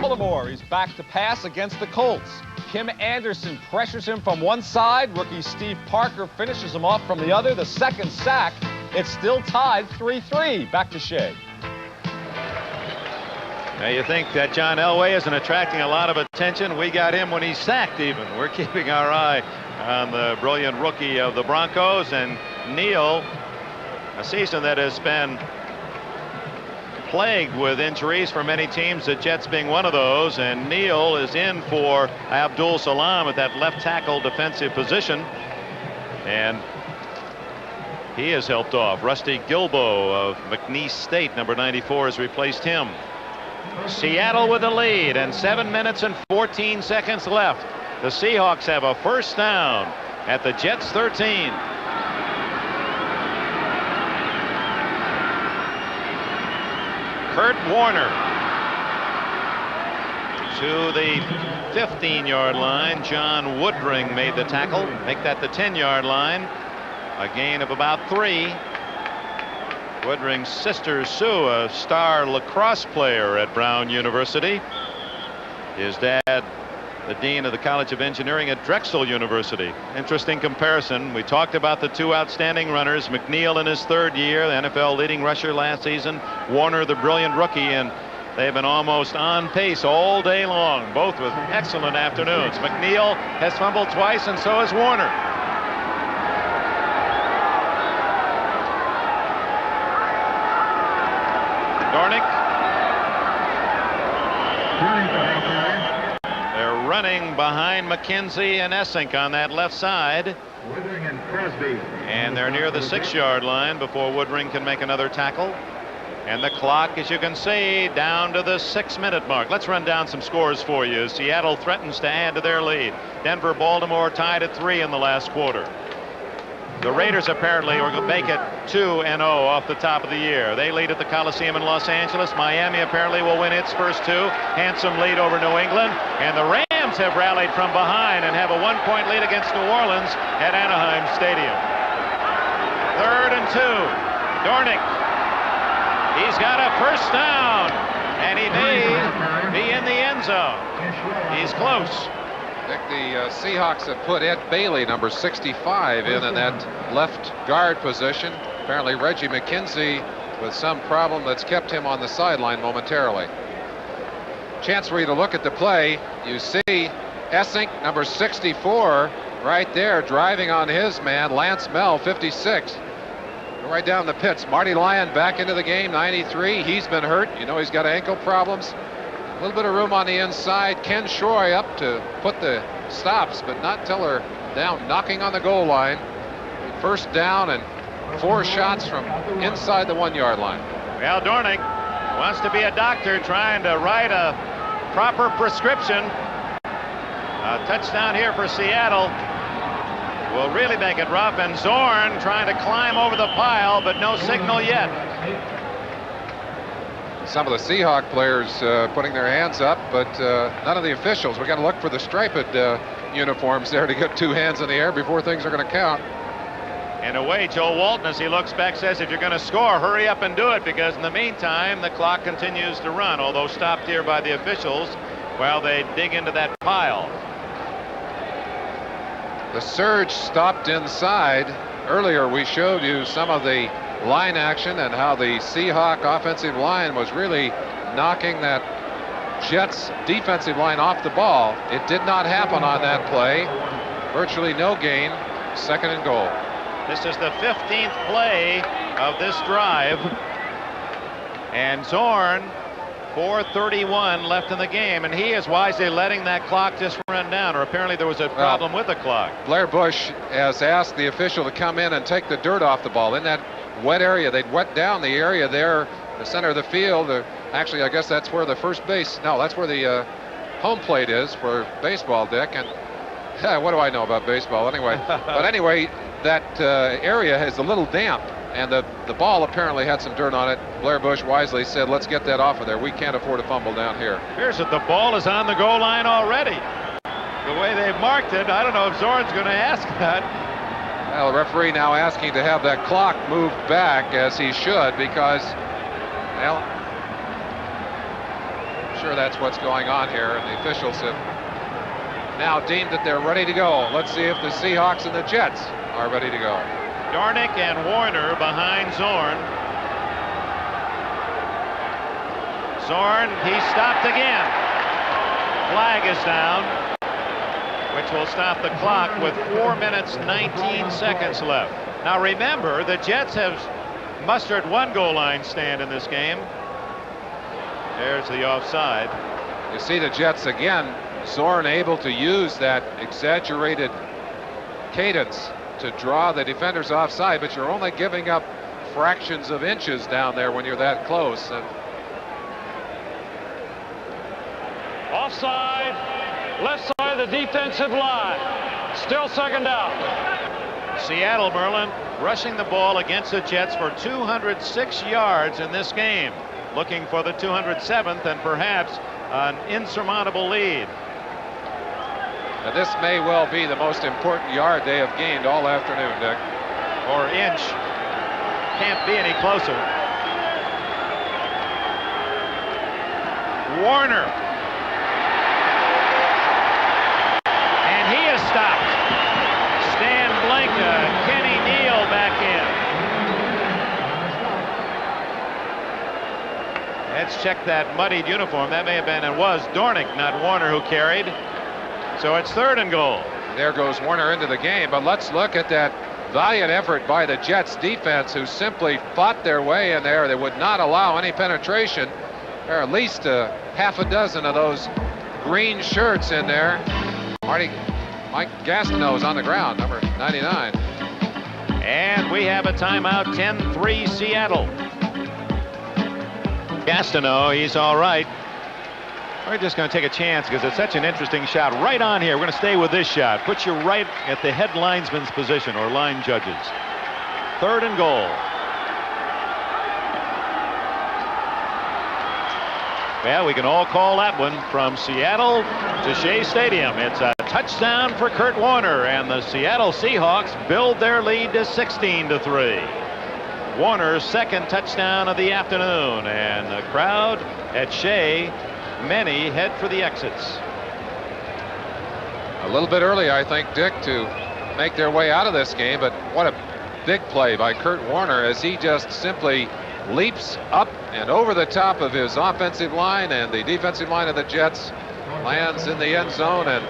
Baltimore is back to pass against the Colts. Kim Anderson pressures him from one side. Rookie Steve Parker finishes him off from the other. The second sack. It's still tied 3-3. Back to Shea. Now you think that John Elway isn't attracting a lot of attention. We got him when he's sacked even. We're keeping our eye on the brilliant rookie of the Broncos, and Neal, a season that has been plagued with injuries for many teams, the Jets being one of those, and Neal is in for Abdul Salam at that left tackle defensive position, and he has helped off. Rusty Gilbo of McNeese State, number 94, has replaced him. Seattle with the lead and 7 minutes and 14 seconds left. The Seahawks have a first down at the Jets 13. Kurt Warner to the 15-yard line. John Woodring made the tackle. Make that the 10-yard line. A gain of about 3. Woodring's sister Sue, a star lacrosse player at Brown University. His dad, the dean of the College of Engineering at Drexel University. Interesting comparison. We talked about the 2 outstanding runners, McNeil in his 3rd year, the NFL leading rusher last season, Warner the brilliant rookie, and they've been almost on pace all day long, both with excellent afternoons. McNeil has fumbled twice, and so has Warner. Dornick. They're running behind McKenzie and Essink on that left side. And they're near the 6-yard line before Woodring can make another tackle. And the clock, as you can see, down to the 6-minute mark. Let's run down some scores for you. Seattle threatens to add to their lead. Denver, Baltimore tied at 3 in the last quarter. The Raiders apparently are going to make it 2-0 off the top of the year. They lead at the Coliseum in Los Angeles. Miami apparently will win its first 2. Handsome lead over New England. And the Rams have rallied from behind and have a 1-point lead against New Orleans at Anaheim Stadium. 3rd and 2. Dornick. He's got a first down. And he may be in the end zone. He's close. Nick, the Seahawks have put Ed Bailey, number 65, in that left guard position. Apparently Reggie McKenzie with some problem that's kept him on the sideline momentarily. Chance for you to look at the play. You see Essink, number 64, right there, driving on his man, Lance Mel, 56. Right down the pits. Marty Lyon back into the game, 93. He's been hurt. You know, he's got ankle problems. A little bit of room on the inside. Ken Shroy up to put the stops, but not till they're down, knocking on the goal line. First down and 4 shots from inside the 1-yard line. Well, Dornick wants to be a doctor, trying to write a proper prescription. A touchdown here for Seattle will really make it rough, and Zorn trying to climb over the pile, but no signal yet. Some of the Seahawk players putting their hands up, but none of the officials. We got to look for the striped uniforms there to get 2 hands in the air before things are going to count. In a way, Joe Walton, as he looks back, says if you're going to score, hurry up and do it, because in the meantime the clock continues to run, although stopped here by the officials while they dig into that pile. The surge stopped inside. Earlier we showed you some of the line action and how the Seahawk offensive line was really knocking that Jets defensive line off the ball. It did not happen on that play. Virtually no gain. 2nd and goal. This is the 15th play of this drive, and Zorn, 4:31 left in the game, and he is wisely letting that clock just run down, or apparently there was a problem with the clock. Blair Bush has asked the official to come in and take the dirt off the ball in that wet area. They'd wet down the area there, the center of the field. Actually, I guess that's where the first base, no, that's where the home plate is for baseball, Dick. And what do I know about baseball anyway? But anyway, that area is a little damp, and the ball apparently had some dirt on it. Blair Bush wisely said, let's get that off of there. We can't afford a fumble down here. Here's it. The ball is on the goal line already. The way they've marked it, I don't know if Zorn's going to ask that. Well, the referee now asking to have that clock moved back, as he should, because, well, I'm sure that's what's going on here, and the officials have now deemed that they're ready to go. Let's see if the Seahawks and the Jets are ready to go. Dornick and Warner behind Zorn. Zorn, he stopped again. Flag is down, which will stop the clock with 4 minutes 19 seconds left. Now remember, the Jets have mustered 1 goal line stand in this game. There's the offside. You see the Jets again. Zorn able to use that exaggerated cadence to draw the defenders offside, but you're only giving up fractions of inches down there when you're that close. And Offside, left side of the defensive line. Still 2nd down. Seattle, Merlin, rushing the ball against the Jets for 206 yards in this game, looking for the 207th and perhaps an insurmountable lead. Now this may well be the most important yard they have gained all afternoon, Dick. Or inch. Can't be any closer. Warner. And he is stopped. Stan Blanca, Kenny Neal back in. Let's check that muddied uniform. That may have been, and was Dornick, not Warner, who carried. So it's 3rd and goal. There goes Warner into the game, but let's look at that valiant effort by the Jets defense, who simply fought their way in there. They would not allow any penetration. There are at least half a dozen of those green shirts in there. Mike Gastineau is on the ground, number 99. And we have a timeout, 10-3 Seattle. Gastineau, he's all right. We're just going to take a chance because it's such an interesting shot right on here. We're going to stay with this shot. Put you right at the head linesman's position, or line judges. 3rd and goal. Well, we can all call that one from Seattle to Shea Stadium. It's a touchdown for Kurt Warner, and the Seattle Seahawks build their lead to 16-3. Warner's 2nd touchdown of the afternoon, and the crowd at Shea, many head for the exits. A little bit early, I think, Dick, to make their way out of this game, but what a big play by Kurt Warner as he just simply leaps up and over the top of his offensive line, and the defensive line of the Jets lands in the end zone and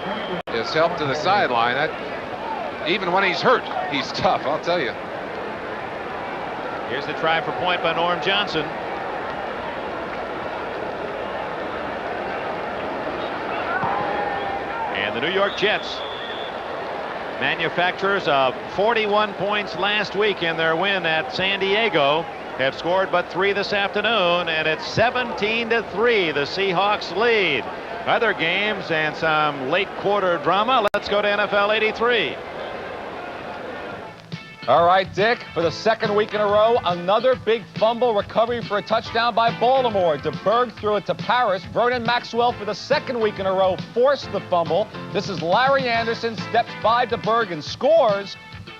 is helped to the sideline. Even when he's hurt, he's tough, I'll tell you. Here's the try for point by Norm Johnson. And the New York Jets, manufacturers of 41 points last week in their win at San Diego, have scored but 3 this afternoon, and it's 17-3. The Seahawks lead. Other games and some late quarter drama. Let's go to NFL 83. All right, Dick, for the second week in a row, another big fumble recovery for a touchdown by Baltimore. DeBerg threw it to Paris. Vernon Maxwell, for the second week in a row, forced the fumble. This is Larry Anderson, steps by DeBerg and scores.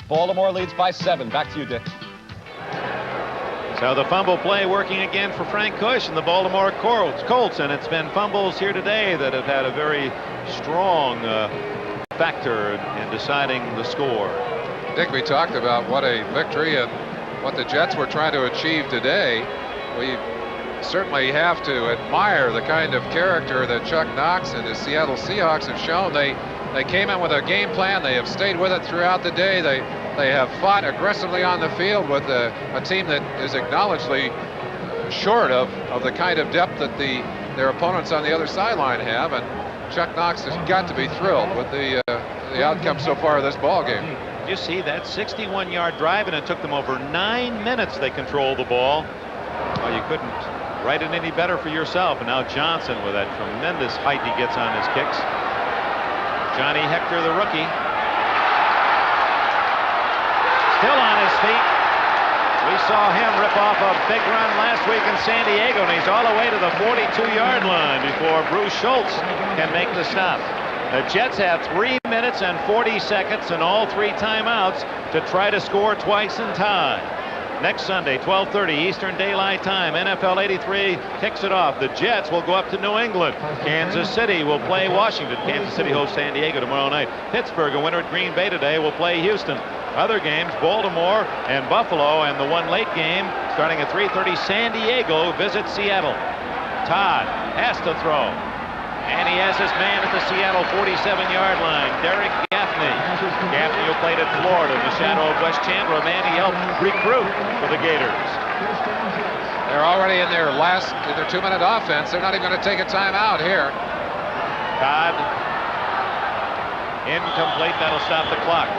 Baltimore leads by 7. Back to you, Dick. So the fumble play working again for Frank Kush and the Baltimore Colts, and it's been fumbles here today that have had a very strong factor in deciding the score. Dick, we talked about what a victory and what the Jets were trying to achieve today. We certainly have to admire the kind of character that Chuck Knox and his Seattle Seahawks have shown. They came in with a game plan. They have stayed with it throughout the day. They have fought aggressively on the field with a team that is acknowledgedly short of the kind of depth that their opponents on the other sideline have. And Chuck Knox has got to be thrilled with the outcome so far of this ball game. You see that 61-yard drive, and it took them over 9 minutes. They controlled the ball. Well, you couldn't write it any better for yourself. And now Johnson, with that tremendous height he gets on his kicks. Johnny Hector, the rookie, still on his feet. We saw him rip off a big run last week in San Diego, and he's all the way to the 42-yard line before Bruce Schultz can make the stop. The Jets have 3 minutes and 40 seconds and all 3 timeouts to try to score twice and tie. Next Sunday, 12:30 Eastern Daylight Time, NFL 83 kicks it off. The Jets will go up to New England. Kansas City will play Washington. Kansas City hosts San Diego tomorrow night. Pittsburgh, a winner at Green Bay today, will play Houston. Other games, Baltimore and Buffalo, and the one late game starting at 3:30, San Diego visits Seattle. Todd has to throw. And he has his man at the Seattle 47-yard line, Derek Gaffney. Gaffney, who played at Florida in the shadow of Wes Chandler, a man he helped recruit for the Gators. They're already in their 2-minute offense. They're not even going to take a timeout here. Todd, incomplete. That'll stop the clock.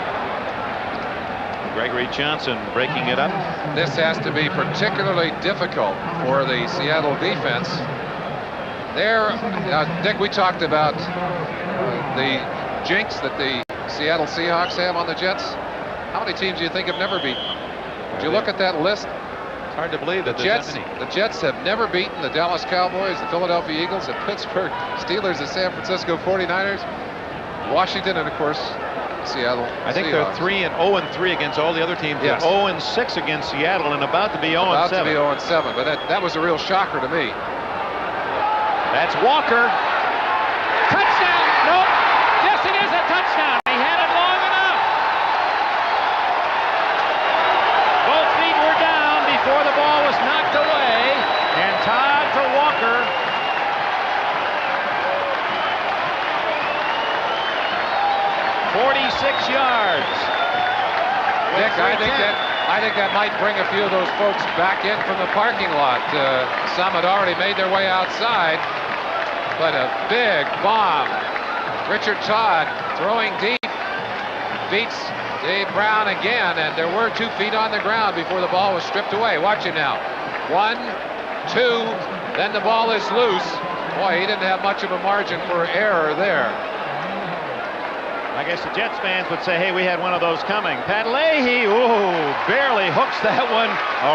Gregory Johnson breaking it up. This has to be particularly difficult for the Seattle defense. Dick, we talked about the jinx that the Seattle Seahawks have on the Jets. How many teams do you think have never beaten? Did you look at that list? It's hard to believe that the Jets have never beaten the Dallas Cowboys, the Philadelphia Eagles, the Pittsburgh Steelers, the San Francisco 49ers, Washington, and of course Seattle. I think Seahawks. they're 3-0-3 against all the other teams. Yes. 0-6 against Seattle, and about to be 0-7. About to be 0-7, but that was a real shocker to me. That's Walker. Touchdown! Nope. Yes, it is a touchdown. He had it long enough. Both feet were down before the ball was knocked away. And Todd to Walker. "46 yards. Dick, I think that might bring a few of those folks back in from the parking lot. Some had already made their way outside. But a big bomb. Richard Todd throwing deep, beats Dave Brown again, and there were 2 feet on the ground before the ball was stripped away. Watch it now. 1, 2, then the ball is loose. Boy, he didn't have much of a margin for error there. I guess the Jets fans would say, hey, we had one of those coming. Pat Leahy, barely hooks that one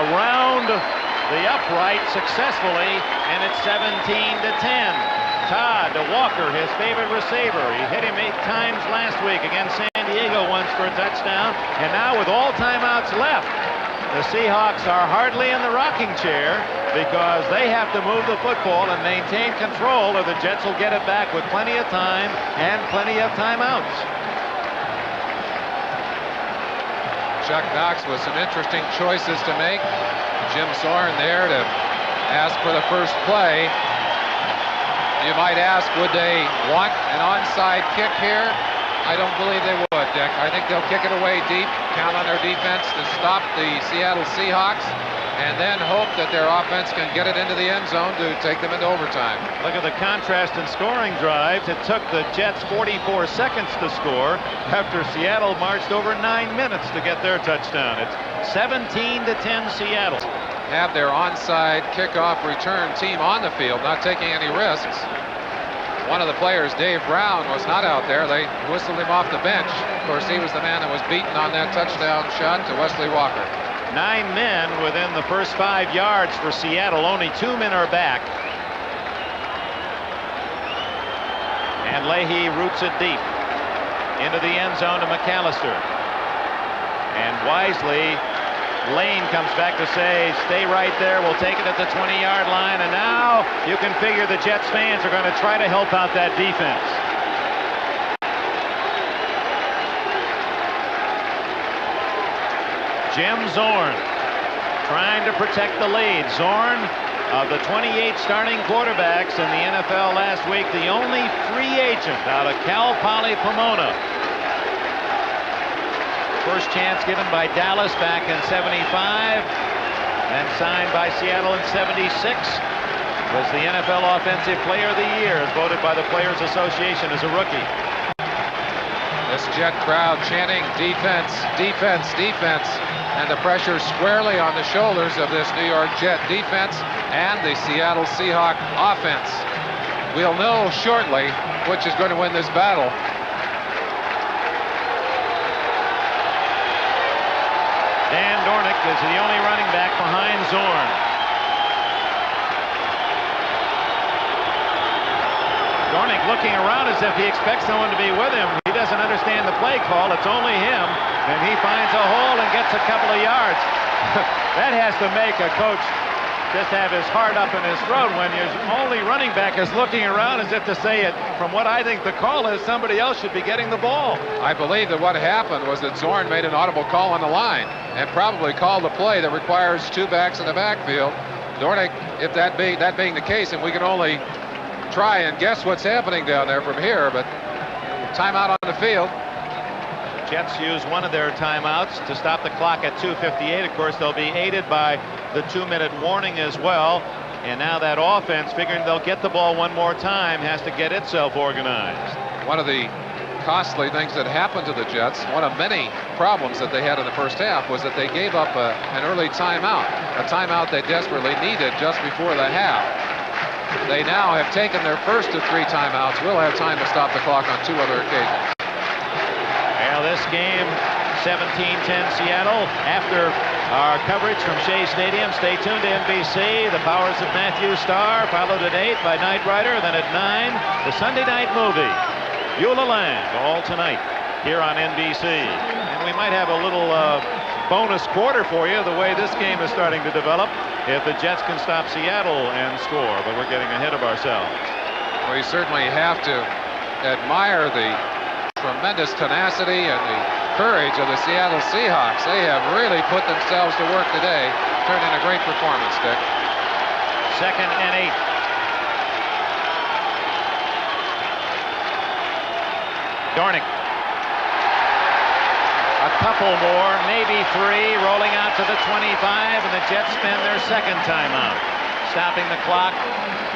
around the upright successfully, and it's 17-10. Todd to Walker, his favorite receiver. He hit him 8 times last week against San Diego once for a touchdown. And now with all timeouts left, the Seahawks are hardly in the rocking chair because they have to move the football and maintain control, or the Jets will get it back with plenty of time and plenty of timeouts. Chuck Knox with some interesting choices to make. Jim Zorn there to ask for the first play. You might ask, would they want an onside kick here? I don't believe they would, Dick. I think they'll kick it away deep, count on their defense to stop the Seattle Seahawks, and then hope that their offense can get it into the end zone to take them into overtime. Look at the contrast in scoring drives. It took the Jets 44 seconds to score after Seattle marched over 9 minutes to get their touchdown. It's 17-10 Seattle. Have their onside kickoff return team on the field, not taking any risks. One of the players, Dave Brown, was not out there. They whistled him off the bench. Of course, he was the man that was beaten on that touchdown shot to Wesley Walker. 9 men within the first 5 yards for Seattle. Only 2 men are back. And Leahy roots it deep into the end zone to McAllister. And wisely, Lane comes back to say, stay right there. We'll take it at the 20-yard line. And now you can figure the Jets fans are going to try to help out that defense. Jim Zorn trying to protect the lead. Zorn, of the 28 starting quarterbacks in the NFL last week, the only free agent out of Cal Poly Pomona. First chance given by Dallas back in '75, then signed by Seattle in '76. Was the NFL Offensive Player of the Year, as voted by the Players Association as a rookie. This Jet crowd chanting defense, defense, defense, and the pressure squarely on the shoulders of this New York Jet defense and the Seattle Seahawks offense. We'll know shortly which is going to win this battle. Dan Dornick is the only running back behind Zorn. Dornick looking around as if he expects someone to be with him. He doesn't understand the play call. It's only him. And he finds a hole and gets a couple of yards. That has to make a coach just have his heart up in his throat when his only running back is looking around as if to say it. From what I think the call is, somebody else should be getting the ball. I believe that what happened was that Zorn made an audible call on the line and probably called a play that requires 2 backs in the backfield. Dornick, if that being the case, and we can only try and guess what's happening down there from here, but timeout on the field. Jets use one of their timeouts to stop the clock at 2:58. Of course, they'll be aided by the 2-minute warning as well. And now that offense, figuring they'll get the ball one more time, has to get itself organized. One of the costly things that happened to the Jets, one of many problems that they had in the first half, was that they gave up an early timeout, a timeout they desperately needed just before the half. They now have taken their first of 3 timeouts. We'll have time to stop the clock on 2 other occasions. Well, this game, 17-10 Seattle. After our coverage from Shea Stadium, stay tuned to NBC. The Powers of Matthew Starr, followed at 8 by Knight Rider. Then at 9, the Sunday night movie, Beulah Land, all tonight here on NBC. And we might have a little bonus quarter for you, the way this game is starting to develop, if the Jets can stop Seattle and score. But we're getting ahead of ourselves. We certainly have to admire the tremendous tenacity and the courage of the Seattle Seahawks. They have really put themselves to work today. Turned in a great performance, Dick. 2nd and 8. Dornick. A couple more, maybe 3, rolling out to the 25, and the Jets spend their 2nd timeout, stopping the clock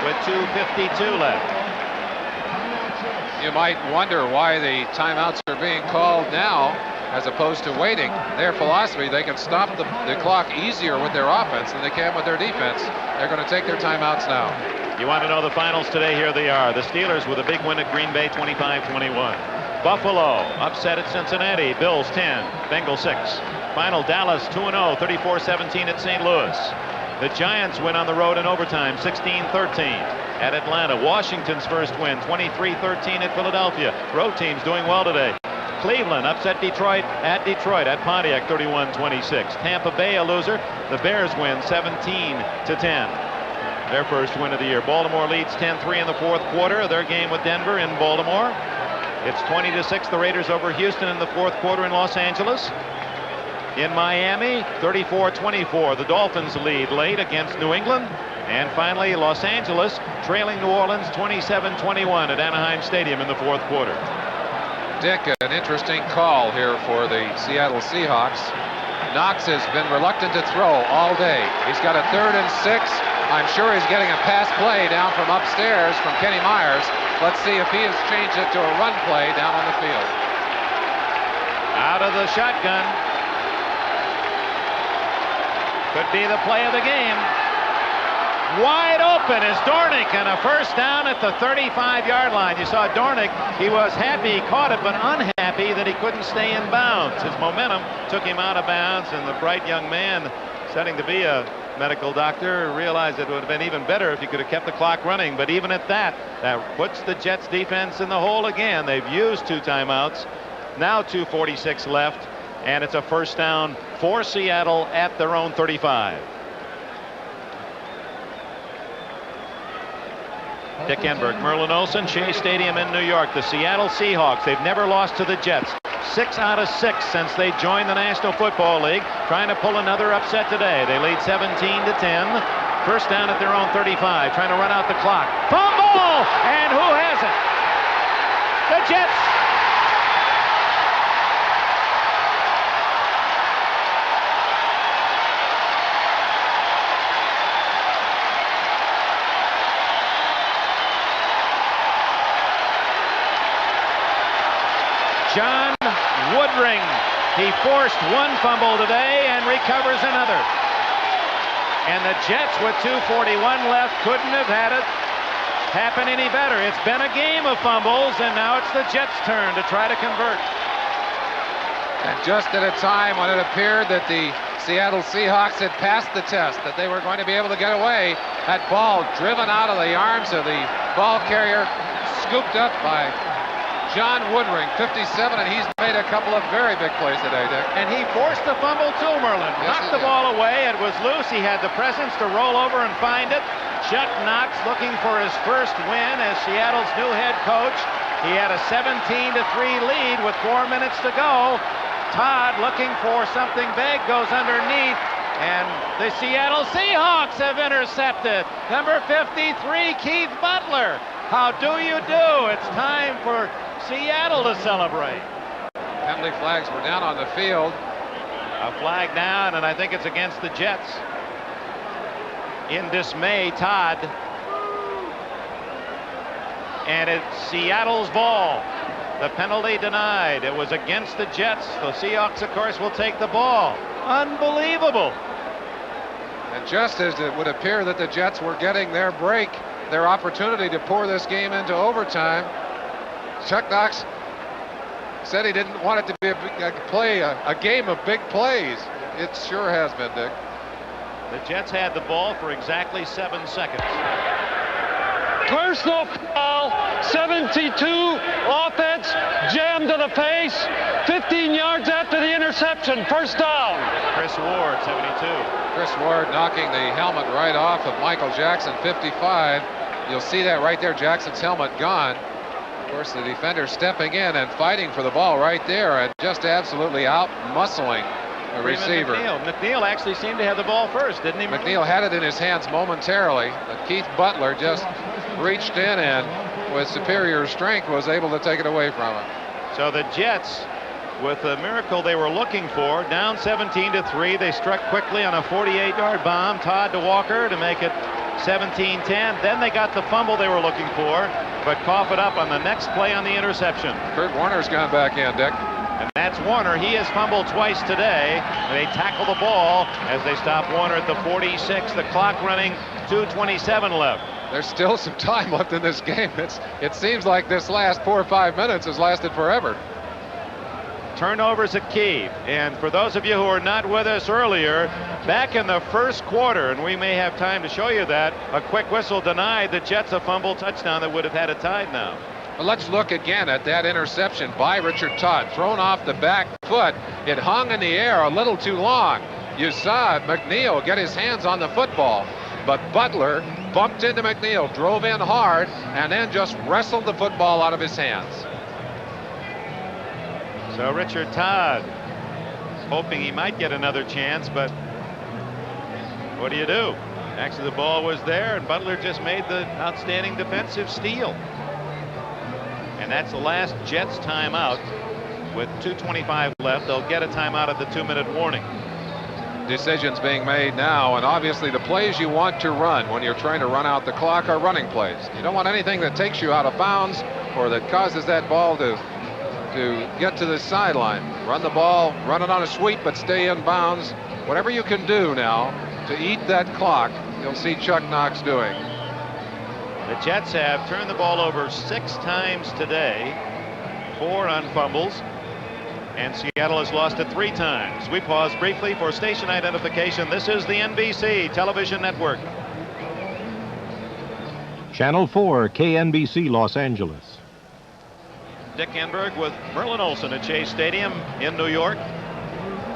with 2:52 left. You might wonder why the timeouts are being called now as opposed to waiting. Their philosophy, they can stop the clock easier with their offense than they can with their defense. They're going to take their timeouts now. You want to know the finals today? Here they are. The Steelers with a big win at Green Bay, 25-21. Buffalo upset at Cincinnati. Bills 10, Bengals 6. Final Dallas 2-0, 34-17 at St. Louis. The Giants win on the road in overtime, 16-13 at Atlanta. Washington's first win, 23-13 at Philadelphia. Road teams doing well today. Cleveland upset Detroit at Pontiac, 31-26. Tampa Bay a loser. The Bears win 17-10. Their first win of the year. Baltimore leads 10-3 in the 4th quarter of their game with Denver in Baltimore. It's 20-6, the Raiders over Houston in the 4th quarter in Los Angeles. in Miami, 34-24. The Dolphins lead late against New England. And finally, Los Angeles trailing New Orleans 27-21 at Anaheim Stadium in the fourth quarter. Dick, an interesting call here for the Seattle Seahawks. Knox has been reluctant to throw all day. He's got a 3rd and 6. I'm sure he's getting a pass play down from upstairs from Kenny Myers. Let's see if he has changed it to a run play down on the field. Out of the shotgun. Could be the play of the game. Wide open is Dornick, and a first down at the 35-yard line. You saw Dornick. He was happy he caught it, but unhappy that he couldn't stay in bounds. His momentum took him out of bounds, and the bright young man, studying to be a medical doctor, realized it would have been even better if he could have kept the clock running. But even at that, that puts the Jets defense in the hole again. They've used 2 timeouts. Now 2:46 left, and it's a first down for Seattle at their own 35. Dick Enberg, Merlin Olsen, Shea Stadium in New York. The Seattle Seahawks, they've never lost to the Jets. 6 out of 6 since they joined the National Football League. Trying to pull another upset today. They lead 17-10. First down at their own 35. Trying to run out the clock. Fumble! And who has it? The Jets. John Woodring. He forced 1 fumble today and recovers another. And the Jets, with 2:41 left, couldn't have had it happen any better. It's been a game of fumbles, and now it's the Jets' turn to try to convert. And just at a time when it appeared that the Seattle Seahawks had passed the test, that they were going to be able to get away, that ball driven out of the arms of the ball carrier, scooped up by John Woodring, 57, and he's made a couple of very big plays today, Dick. And he forced the fumble too, Merlin. Yes, Knocked the ball away. It was loose. He had the presence to roll over and find it. Chuck Knox looking for his first win as Seattle's new head coach. He had a 17-3 lead with 4 minutes to go. Todd looking for something big, goes underneath, and the Seattle Seahawks have intercepted. Number 53, Keith Butler. How do you do? It's time for Seattle to celebrate. Penalty flags were down on the field. A flag down, and I think it's against the Jets. In dismay, Todd. And it's Seattle's ball. The penalty denied. It was against the Jets. The Seahawks, of course, will take the ball. Unbelievable. And just as it would appear that the Jets were getting their break, their opportunity to pour this game into overtime, Chuck Knox said he didn't want it to be a game of big plays. It sure has been, Dick. The Jets had the ball for exactly 7 seconds. Personal foul, 72, offense, jammed to the face, 15 yards after the interception, first down. Chris Ward, 72. Chris Ward knocking the helmet right off of Michael Jackson, 55. You'll see that right there, Jackson's helmet gone. Of course, the defender stepping in and fighting for the ball right there and just absolutely out-muscling the receiver. McNeil actually seemed to have the ball first, didn't he? McNeil had it in his hands momentarily, but Keith Butler just reached in and with superior strength was able to take it away from him. So the Jets, with the miracle they were looking for, down 17-3. They struck quickly on a 48-yard bomb. Todd to Walker to make it 17-10. Then they got the fumble they were looking for, but cough it up on the next play on the interception. Kurt Warner's gone back in, Dick. And that's Warner. He has fumbled twice today. They tackle the ball as they stop Warner at the 46. The clock running, 2:27 left. There's still some time left in this game. It seems like this last 4 or 5 minutes has lasted forever. Turnovers at key. And for those of you who were not with us earlier, back in the first quarter, and we may have time to show you that, a quick whistle denied the Jets a fumble touchdown that would have had it tied now. Well, let's look again at that interception by Richard Todd, thrown off the back foot. It hung in the air a little too long. You saw McNeil get his hands on the football, but Butler bumped into McNeil, drove in hard, and then just wrestled the football out of his hands. So Richard Todd hoping he might get another chance, but what do you do? Actually, the ball was there, and Butler just made the outstanding defensive steal. And that's the last Jets timeout. With 2:25 left, they'll get a timeout at the 2-minute warning. Decisions being made now, and obviously the plays you want to run when you're trying to run out the clock are running plays. You don't want anything that takes you out of bounds or that causes that ball to get to the sideline. Run the ball, run it on a sweep, but stay in bounds. Whatever you can do now to eat that clock, you'll see Chuck Knox doing. The Jets have turned the ball over 6 times today, 4 on fumbles, and Seattle has lost it 3 times. We pause briefly for station identification. This is the NBC television network. Channel 4, KNBC, Los Angeles. Dick Enberg with Merlin Olsen at Chase Stadium in New York.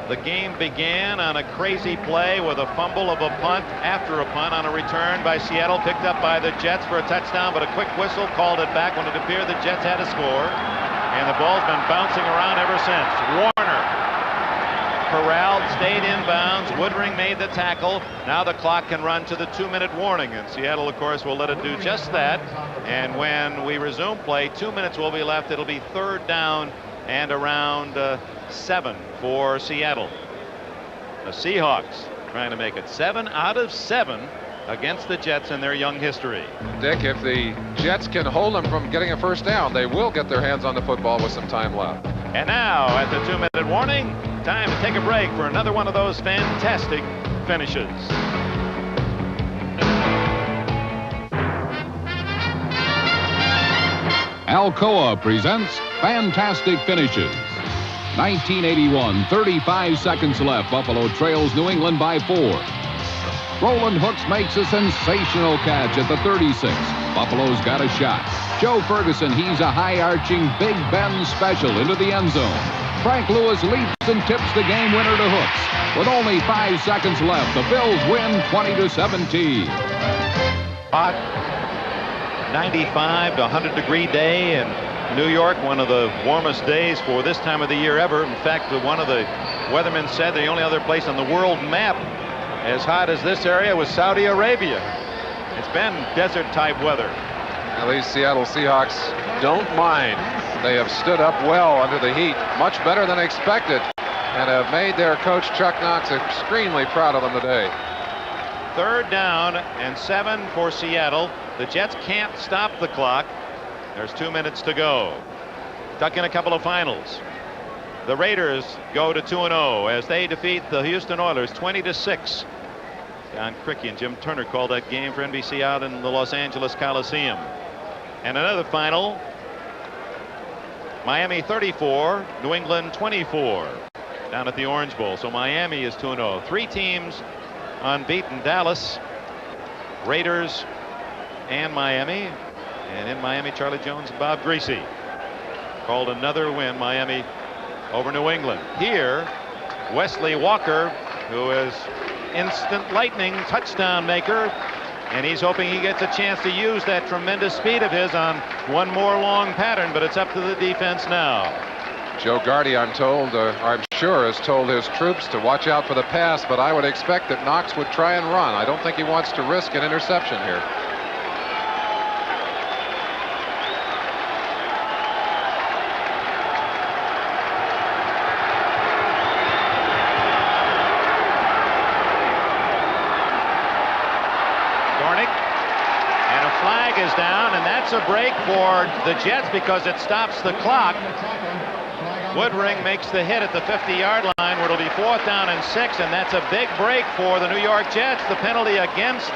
The game began on a crazy play with a fumble of a punt after a punt on a return by Seattle, picked up by the Jets for a touchdown, but a quick whistle called it back when it appeared the Jets had a score. And the ball's been bouncing around ever since. Warner corralled, stayed inbounds. Woodring made the tackle. Now the clock can run to the 2-minute warning, and Seattle, of course, will let it do just that. And when we resume play, 2 minutes will be left. It'll be 3rd down and around 7 for Seattle. The Seahawks trying to make it 7 out of 7 against the Jets in their young history. Dick, if the Jets can hold them from getting a first down, they will get their hands on the football with some time left. And now, at the 2-minute warning, time to take a break for another one of those fantastic finishes. Alcoa presents Fantastic Finishes. 1981, 35 seconds left. Buffalo trails New England by 4. Roland Hooks makes a sensational catch at the 36. Buffalo's got a shot. Joe Ferguson, he's a high-arching Big Ben special into the end zone. Frank Lewis leaps and tips the game winner to Hooks. With only 5 seconds left, the Bills win 20-17. Hot 95 to 100-degree day in New York, one of the warmest days for this time of the year ever. In fact, one of the weathermen said the only other place on the world map as hot as this area was Saudi Arabia. It's been desert-type weather. Now, these Seattle Seahawks don't mind. They have stood up well under the heat, much better than expected, and have made their coach Chuck Knox extremely proud of them today. 3rd down and 7 for Seattle. The Jets can't stop the clock. There's 2 minutes to go. Tuck in a couple of finals. The Raiders go to 2-0 as they defeat the Houston Oilers 20-6. Don Crickey and Jim Turner called that game for NBC out in the Los Angeles Coliseum. And another final. Miami 34, New England 24 down at the Orange Bowl. So Miami is 2-0. 3 teams unbeaten: Dallas, Raiders, and Miami. And in Miami, Charlie Jones and Bob Greasy called another win, Miami over New England. Here, Wesley Walker, who is instant lightning touchdown maker, and he's hoping he gets a chance to use that tremendous speed of his on one more long pattern, but it's up to the defense now. Joe Gardy, I'm sure, has told his troops to watch out for the pass, but I would expect that Knox would try and run. I don't think he wants to risk an interception here. Is down, and that's a break for the Jets because it stops the clock. Woodring makes the hit at the 50-yard line where it'll be 4th down and 6, and that's a big break for the New York Jets. The penalty against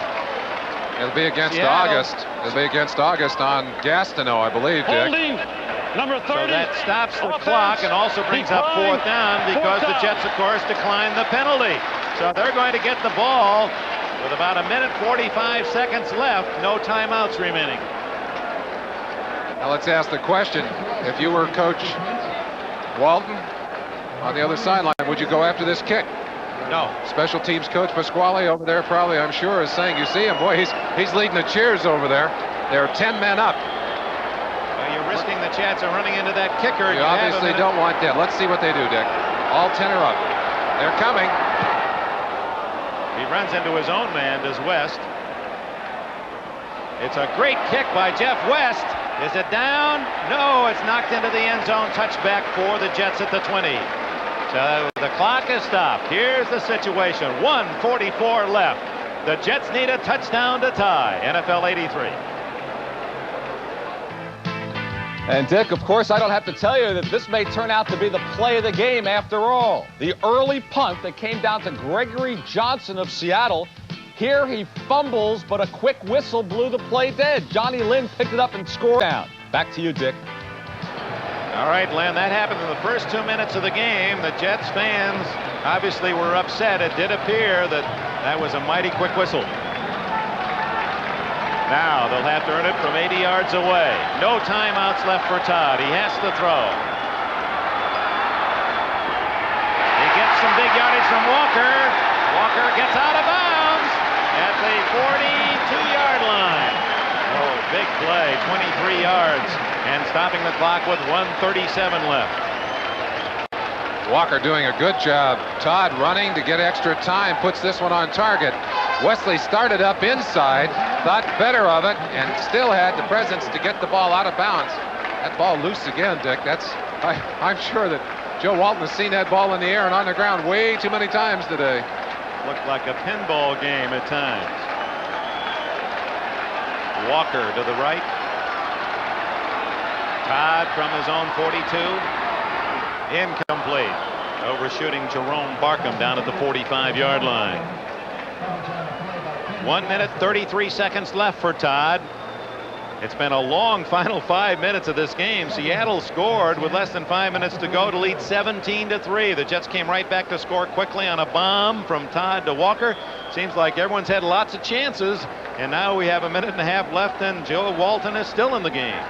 It'll be against Seattle. August. It'll be against August on Gastineau, I believe, Dick. Holding number 30. So that stops the Offense. clock and also brings up 4th down because the Jets, of course, declined the penalty. So they're going to get the ball with about 1:45 seconds left. No timeouts remaining. Now let's ask the question. If you were Coach Walton on the other sideline, would you go after this kick? No. Special teams coach Pasquale over there probably, I'm sure, is saying, you see him, boy, he's leading the cheers over there. They're 10 men up. Well, you're risking the chance of running into that kicker. You obviously don't want that. Let's see what they do, Dick. All 10 are up. They're coming. He runs into his own man, does West. It's a great kick by Jeff West. Is it down? No, it's knocked into the end zone. Touchback for the Jets at the 20. So the clock is stopped. Here's the situation. 1:44 left. The Jets need a touchdown to tie. NFL 83. And Dick, of course, I don't have to tell you that this may turn out to be the play of the game after all. The early punt that came down to Gregory Johnson of Seattle. Here he fumbles, but a quick whistle blew the play dead. Johnny Lynn picked it up and scored down. Back to you, Dick. All right, Len, that happened in the first 2 minutes of the game. The Jets fans obviously were upset. It did appear that that was a mighty quick whistle. Now they'll have to earn it from 80 yards away. No timeouts left for Todd. He has to throw. He gets some big yardage from Walker. Walker gets out of bounds at the 42-yard line. Oh, big play, 23 yards, and stopping the clock with 1:37 left. Walker doing a good job. Todd running to get extra time, puts this one on target. Wesley started up inside, thought better of it, and still had the presence to get the ball out of bounds. That ball loose again, Dick. I'm sure that Joe Walton has seen that ball in the air and on the ground way too many times today. Looked like a pinball game at times. Walker to the right. Todd from his own 42. Incomplete. Overshooting Jerome Barkham down at the 45-yard line. 1 minute, 33 seconds left for Todd. It's been a long final 5 minutes of this game. Seattle scored with less than 5 minutes to go to lead 17-3. The Jets came right back to score quickly on a bomb from Todd to Walker. Seems like everyone's had lots of chances, and now we have a minute and a half left, and Joe Walton is still in the game.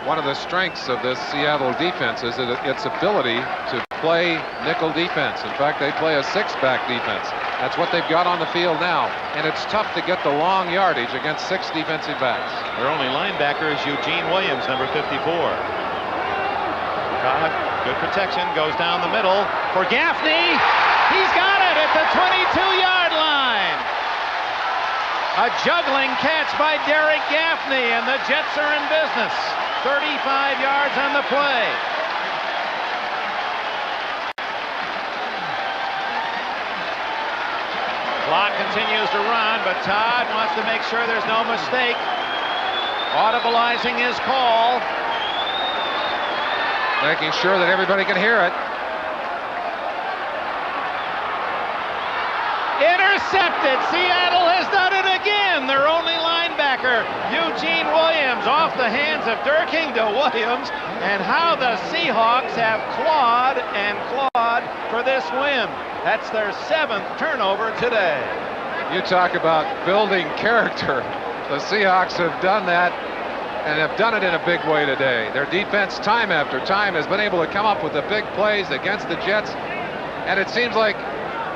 One of the strengths of this Seattle defense is its ability to play nickel defense. In fact, they play a six-back defense. That's what they've got on the field now, and it's tough to get the long yardage against six defensive backs. Their only linebacker is Eugene Williams, number 54. Todd, good protection, goes down the middle for Gaffney. He's got it at the 22-yard line. A juggling catch by Derek Gaffney, and the Jets are in business. 35 yards on the play. Clock continues to run, but Todd wants to make sure there's no mistake. Audibilizing his call. Making sure that everybody can hear it. Intercepted. Seattle has done it again. Their only linebacker, Eugene Williams, off the hands of Durking to Williams. And how the Seahawks have clawed and clawed for this win. That's their 7th turnover today. You talk about building character. The Seahawks have done that and have done it in a big way today. Their defense, time after time, has been able to come up with the big plays against the Jets. And it seems like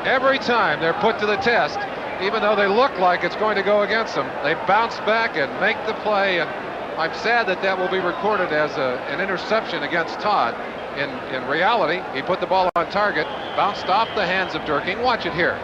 every time they're put to the test, even though they look like it's going to go against them, they bounce back and make the play. And I'm sad that that will be recorded as an interception against Todd. In reality, he put the ball on target, bounced off the hands of Durking. Watch it here.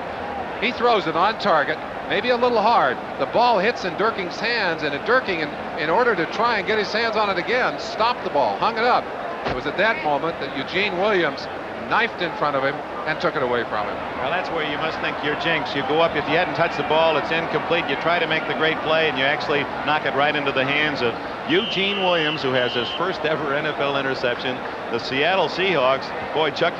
He throws it on target, maybe a little hard. The ball hits in Durking's hands, and Durking, in order to try and get his hands on it again, stopped the ball, hung it up. It was at that moment that Eugene Williams knifed in front of him and took it away from him. Well, that's where you must think you're jinxed. You go up, if you hadn't touched the ball, it's incomplete. You try to make the great play, and you actually knock it right into the hands of Eugene Williams, who has his first ever NFL interception. The Seattle Seahawks, boy, Chuck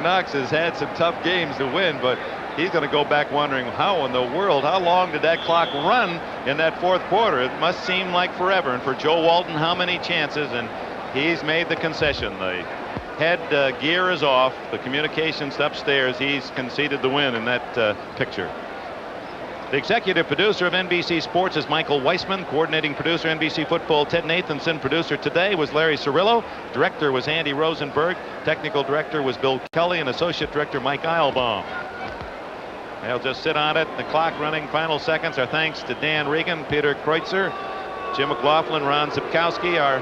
Knox has had some tough games to win, but he's going to go back wondering how in the world, how long did that clock run in that fourth quarter? It must seem like forever. And for Joe Walton, how many chances? And he's made the concession. The head gear is off. The communications upstairs. He's conceded the win in that picture. The executive producer of NBC Sports is Michael Weissman. Coordinating producer NBC Football Ted Nathanson. Producer today was Larry Cirillo. Director was Andy Rosenberg. Technical director was Bill Kelly, and associate director Mike Eilbaum. They'll just sit on it. The clock running. Final seconds. Our thanks to Dan Regan, Peter Kreutzer, Jim McLaughlin, Ron Zipkowski, our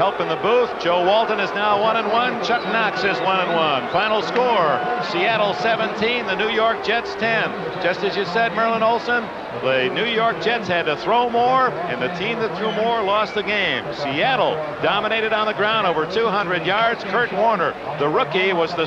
help in the booth. Joe Walton is now 1-1. Chuck Knox is 1-1. Final score, Seattle 17, the New York Jets 10. Just as you said, Merlin Olsen, the New York Jets had to throw more, and the team that threw more lost the game. Seattle dominated on the ground over 200 yards. Kurt Warner, the rookie, was the